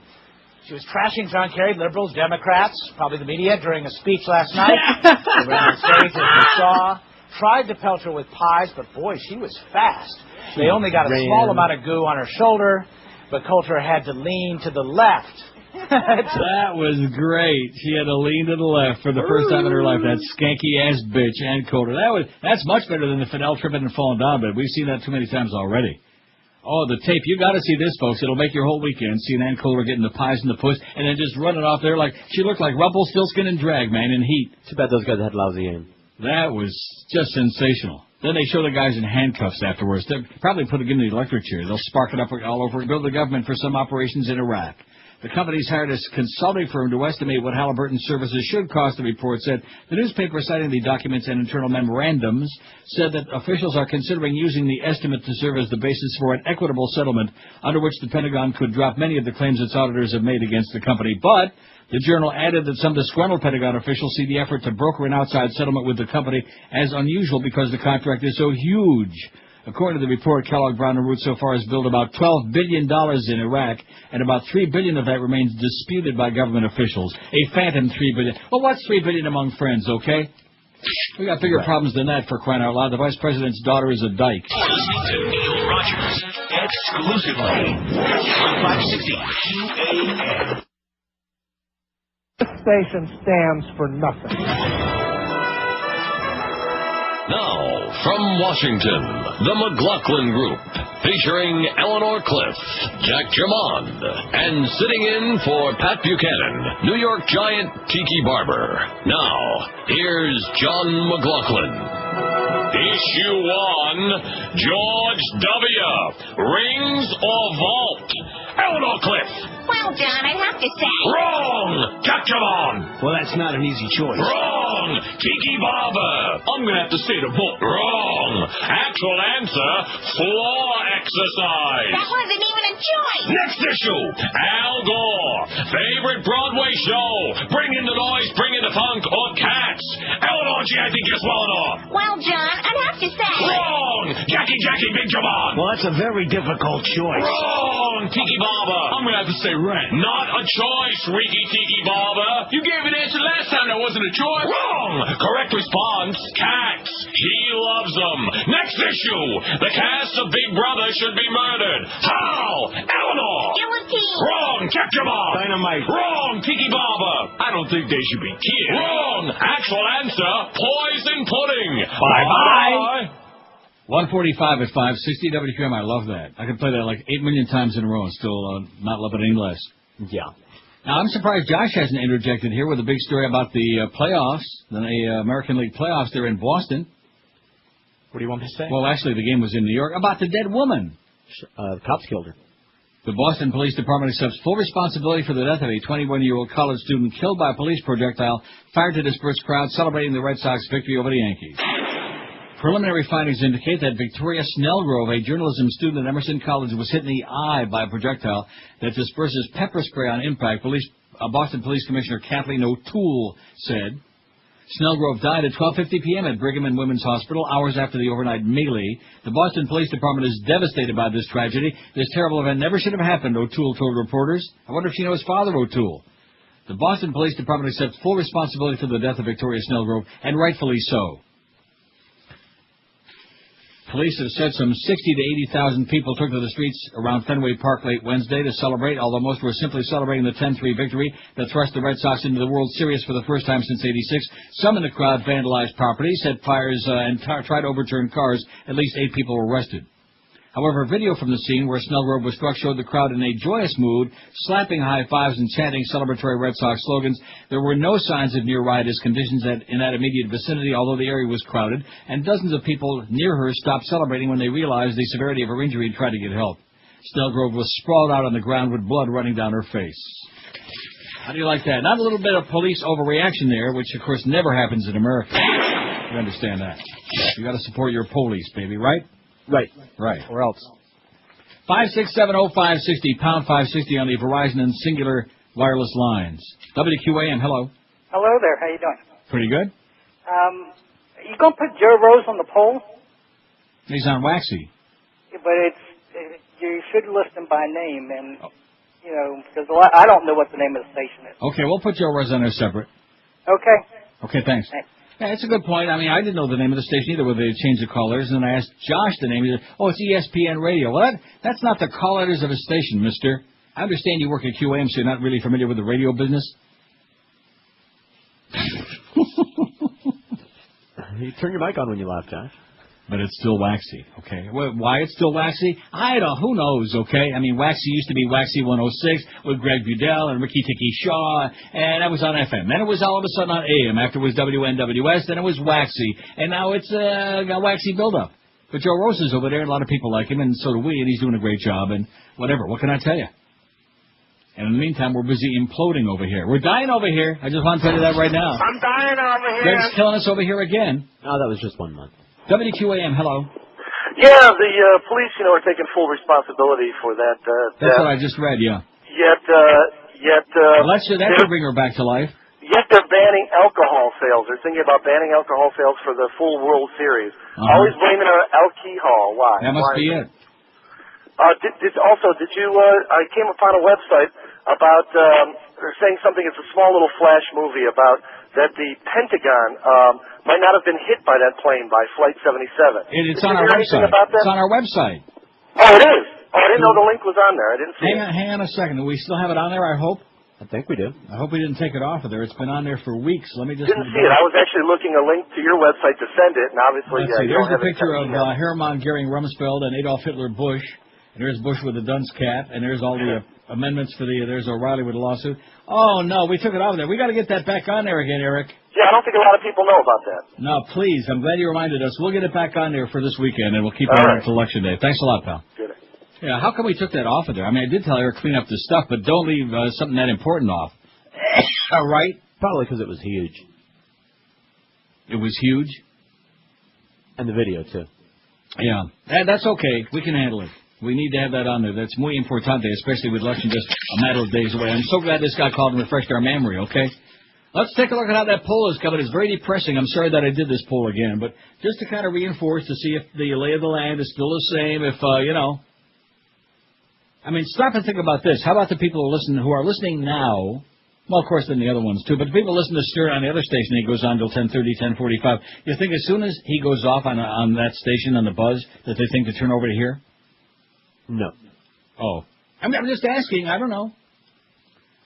She was trashing John Kerry, liberals, Democrats, probably the media, during a speech last night. They ran on stage, as we saw. Tried to pelt her with pies, but boy, she was fast. They only got a small amount of goo on her shoulder, but Coulter had to lean to the left. That was great. She had to lean to the left for the first time in her life. That skanky-ass bitch, Ann Coulter. That's much better than the Fidel tripping and falling down bed. We've seen that too many times already. Oh, the tape. You got to see this, folks. It'll make your whole weekend, seeing Ann Coulter getting the pies in the puss and then just running off there like she looked like Rumpelstiltskin and drag, man, in heat. Too bad those guys had lousy aim. That was just sensational. Then they show the guys in handcuffs afterwards. They'll probably put them in the electric chair. They'll spark it up all over and go to the government for some operations in Iraq. The company's hired a consulting firm to estimate what Halliburton's services should cost, the report said. The newspaper, citing the documents and internal memorandums, said that officials are considering using the estimate to serve as the basis for an equitable settlement under which the Pentagon could drop many of the claims its auditors have made against the company. But the Journal added that some disgruntled Pentagon officials see the effort to broker an outside settlement with the company as unusual because the contract is so huge. According to the report, Kellogg Brown & Root so far has billed about $12 billion in Iraq, and about $3 billion of that remains disputed by government officials. A phantom $3 billion. Well, what's $3 billion among friends, okay? We got bigger problems than that, for crying out loud. The vice president's daughter is a dyke. Listening to Neil Rogers exclusively on 560 QAM. This station stands for nothing. Now, from Washington, the McLaughlin Group, featuring Eleanor Cliff, Jack Germond, and sitting in for Pat Buchanan, New York Giant Tiki Barber. Now, here's John McLaughlin. Issue 1, George W. Rings or vault? Eleanor Cliff. Well, John, I'd have to say... Wrong! Jack Germond. Well, that's not an easy choice. Wrong! Tiki Barber. I'm going to have to say the vote. Wrong! Actual answer, floor exercise. That wasn't even a choice. Next issue, Al Gore. Favorite Broadway show. Bring in the noise, bring in the funk, or Cats. Eleanor G, I think you're swallowed off. Well, John, I'd have to say... Wrong! Jackie, Big Germond. Well, that's a very difficult choice. Wrong! Wrong, Tiki Barber. I'm going to have to say rent. Not a choice, Ricky Tiki Barber. You gave an answer last time that wasn't a choice. Wrong. Correct response, cats. He loves them. Next issue. The cast of Big Brother should be murdered. How? Eleanor. Guillotine. Wrong. Capture Bomb. Dynamite. Wrong. Tiki Barber. I don't think they should be killed. Wrong. Actual answer, poison pudding. Bye-bye. 145 at 560 WQAM. I love that. I could play that like 8 million times in a row and still not love it any less. Yeah. Now, I'm surprised Josh hasn't interjected here with a big story about the playoffs, the American League playoffs. They're in Boston. What do you want me to say? Well, actually, the game was in New York. About the dead woman. The cops killed her. The Boston Police Department accepts full responsibility for the death of a 21-year-old college student killed by a police projectile fired to disperse crowds celebrating the Red Sox victory over the Yankees. Preliminary findings indicate that Victoria Snellgrove, a journalism student at Emerson College, was hit in the eye by a projectile that disperses pepper spray on impact, Boston Police Commissioner Kathleen O'Toole said. Snellgrove died at 12:50 p.m. at Brigham and Women's Hospital, hours after the overnight melee. The Boston Police Department is devastated by this tragedy. This terrible event never should have happened, O'Toole told reporters. I wonder if she knows Father O'Toole. The Boston Police Department accepts full responsibility for the death of Victoria Snellgrove, and rightfully so. Police have said some 60 to 80,000 people took to the streets around Fenway Park late Wednesday to celebrate, although most were simply celebrating the 10-3 victory that thrust the Red Sox into the World Series for the first time since '86. Some in the crowd vandalized property, set fires, and tried to overturn cars. At least 8 people were arrested. However, video from the scene where Snellgrove was struck showed the crowd in a joyous mood, slapping high fives and chanting celebratory Red Sox slogans. There were no signs of near riotous conditions in that immediate vicinity, although the area was crowded, and dozens of people near her stopped celebrating when they realized the severity of her injury and tried to get help. Snellgrove was sprawled out on the ground with blood running down her face. How do you like that? Not a little bit of police overreaction there, which of course never happens in America. You understand that. You got to support your police, baby, right? Right. Or else. 5670560, pound 560 on the Verizon and Singular wireless lines. WQAM, hello. Hello there. How you doing? Pretty good. You gonna put Joe Rose on the poll? He's on Waxy. But you should list him by name, and you know, because I don't know what the name of the station is. Okay, we'll put Joe Rose on there separate. Okay, thanks. Yeah, it's a good point. I mean, I didn't know the name of the station either, where they changed the call letters, and then I asked Josh the name. He said, it's ESPN Radio. Well, that's not the call letters of a station, mister. I understand you work at QAM, so you're not really familiar with the radio business. You turn your mic on when you laugh, Josh. But it's still Waxy, okay? Why it's still Waxy? Who knows, okay? I mean, Waxy used to be Waxy 106 with Greg Budell and Ricky Tiki Shaw, and that was on FM. Then it was all of a sudden on AM. After it was WNWS, then it was Waxy. And now it's got Waxy build-up. But Joe Rose is over there, and a lot of people like him, and so do we, and he's doing a great job, and whatever. What can I tell you? And in the meantime, we're busy imploding over here. We're dying over here. I just want to tell you that right now. I'm dying over here. Greg's killing us over here again. No, that was just 1 month. WQAM, hello. Yeah, the police, are taking full responsibility for that. That's what I just read, yeah. Well, that should bring her back to life. Yet they're banning alcohol sales. They're thinking about banning alcohol sales for the full World Series. Always blaming alcohol. Why? That must be it. Did you? I came upon a website about they're saying something. It's a small little flash movie about that the Pentagon might not have been hit by that plane by Flight 77. It's on our website. It's on our website. Oh, it is. Oh, I didn't know the link was on there. I didn't see it. Hang on a second. Do we still have it on there, I hope? I think we do. I hope we didn't take it off of there. It's been on there for weeks. Let me just... Didn't see it. I was actually looking a link to your website to send it, and obviously... Let's see. There's a picture of Hermann Goering Rumsfeld and Adolf Hitler Bush. And there's Bush with the dunce cap, and there's all the amendments for there's O'Reilly with a lawsuit. Oh, no, we took it off there. We got to get that back on there again, Eric. Yeah, I don't think a lot of people know about that. No, please. I'm glad you reminded us. We'll get it back on there for this weekend, and we'll keep it on until Election Day. Thanks a lot, pal. Good. Yeah, how come we took that off of there? I mean, I did tell Eric clean up the stuff, but don't leave something that important off. All right? Probably because it was huge. It was huge? And the video, too. Yeah. That's okay. We can handle it. We need to have that on there. That's muy importante, especially with election just a matter of days away. I'm so glad this guy called and refreshed our memory, okay? Let's take a look at how that poll is coming. It's very depressing. I'm sorry that I did this poll again, but just to kind of reinforce to see if the lay of the land is still the same, if, I mean, stop and think about this. How about the people who are listening now? Well, of course, then the other ones, too. But the people listen to Stern on the other station, he goes on till 10:30, 10:45. You think as soon as he goes off on that station, on the buzz, that they think to turn over to here? No. Oh. I'm just asking. I don't know.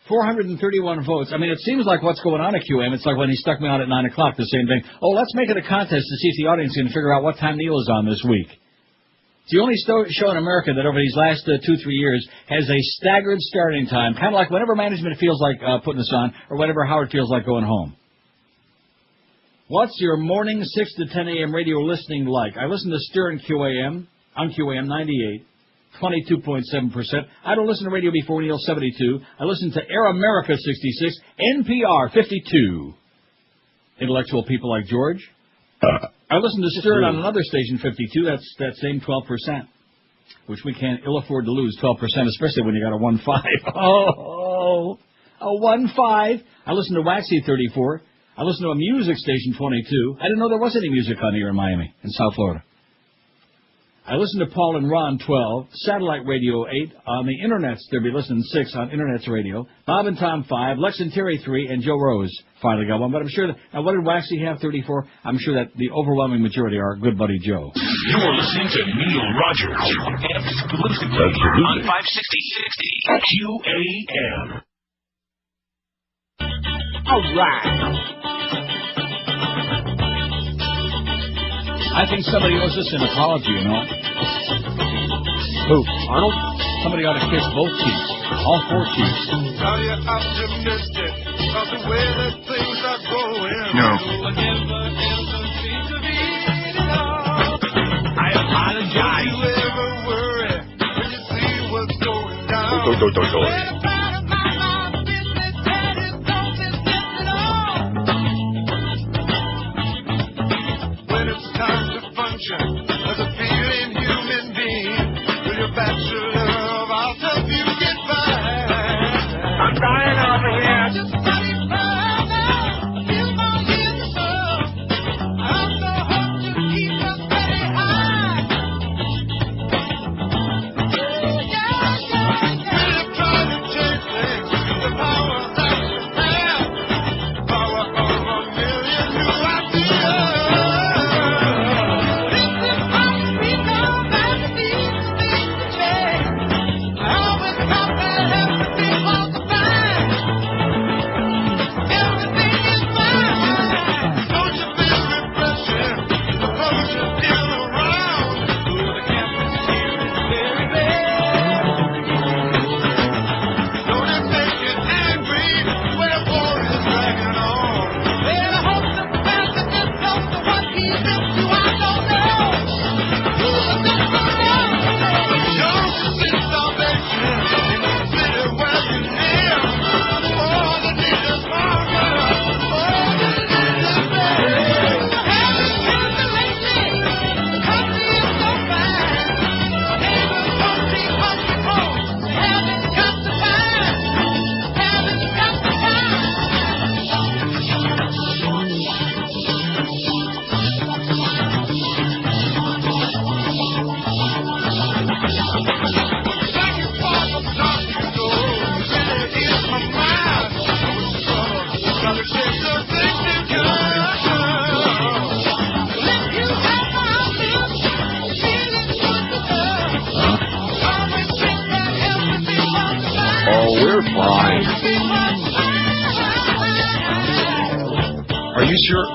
431 votes. I mean, it seems like what's going on at QM. It's like when he stuck me on at 9 o'clock, the same thing. Oh, let's make it a contest to see if the audience can figure out what time Neil is on this week. It's the only show in America that over these last 2-3 years has a staggered starting time, kind of like whenever management feels like putting us on, or whenever Howard feels like going home. What's your morning 6 to 10 a.m. radio listening like? I listen to Stern QAM, on QAM 98, 22.7%. I don't listen to radio before Neil, 72. I listen to Air America, 66, NPR, 52. Intellectual people like George. I listen to Stern on another station, 52. That's that same 12%, which we can't ill afford to lose 12%, especially when you got a 1.5. A 1.5. I listen to Waxy, 34. I listen to a music station, 22. I didn't know there was any music on here in Miami, in South Florida. I listen to Paul and Ron, 12. Satellite radio, 8. On the internets, they'll be listening 6 on internet's radio. Bob and Tom, 5. Lex and Terry, 3. And Joe Rose finally got one. But I'm sure that, now what did Waxy have, 34? I'm sure that the overwhelming majority are good buddy Joe. You're listening to Neil Rogers exclusively on 560 QAM. All right. I think somebody owes us an apology, you know. Who? Arnold? Somebody ought to kiss both cheeks. All 4 cheeks. Are you optimistic about the way that things are going? No. I apologize. Do you ever worry when you see what's going down? As a feeling human being, will your bachelor of arts help you get by? I'm dying over here. Just funny fun now. Feel my years of love. I also hope to keep us very high. We're trying to change things. The power that you have. Power of a million new ideas. We're fine. Are you sure?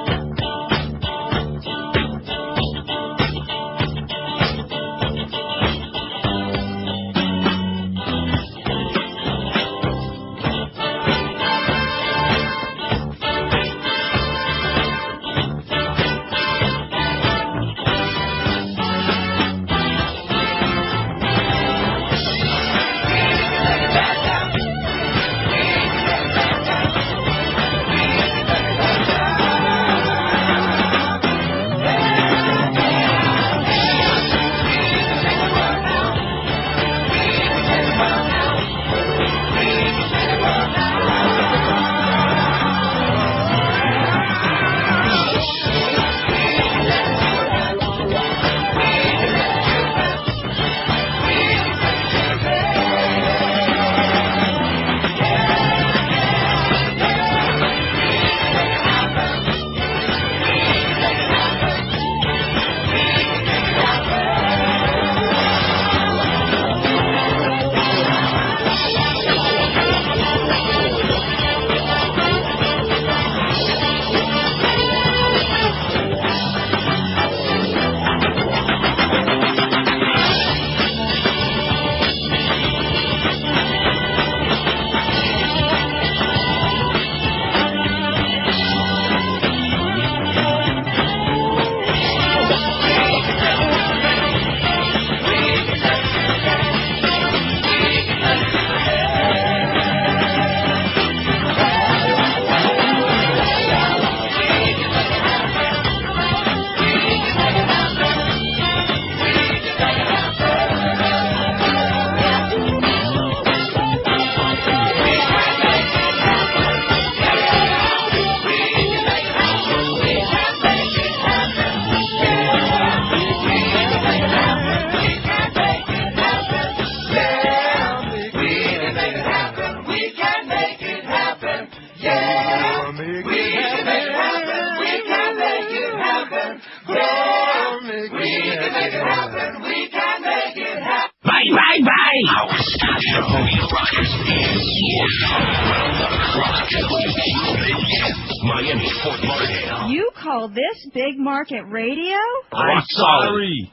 Hey. Howard Stern Show. The Rockers is around the clock. WQAM, Miami, Fort Lauderdale. You call this big market radio? I'm sorry.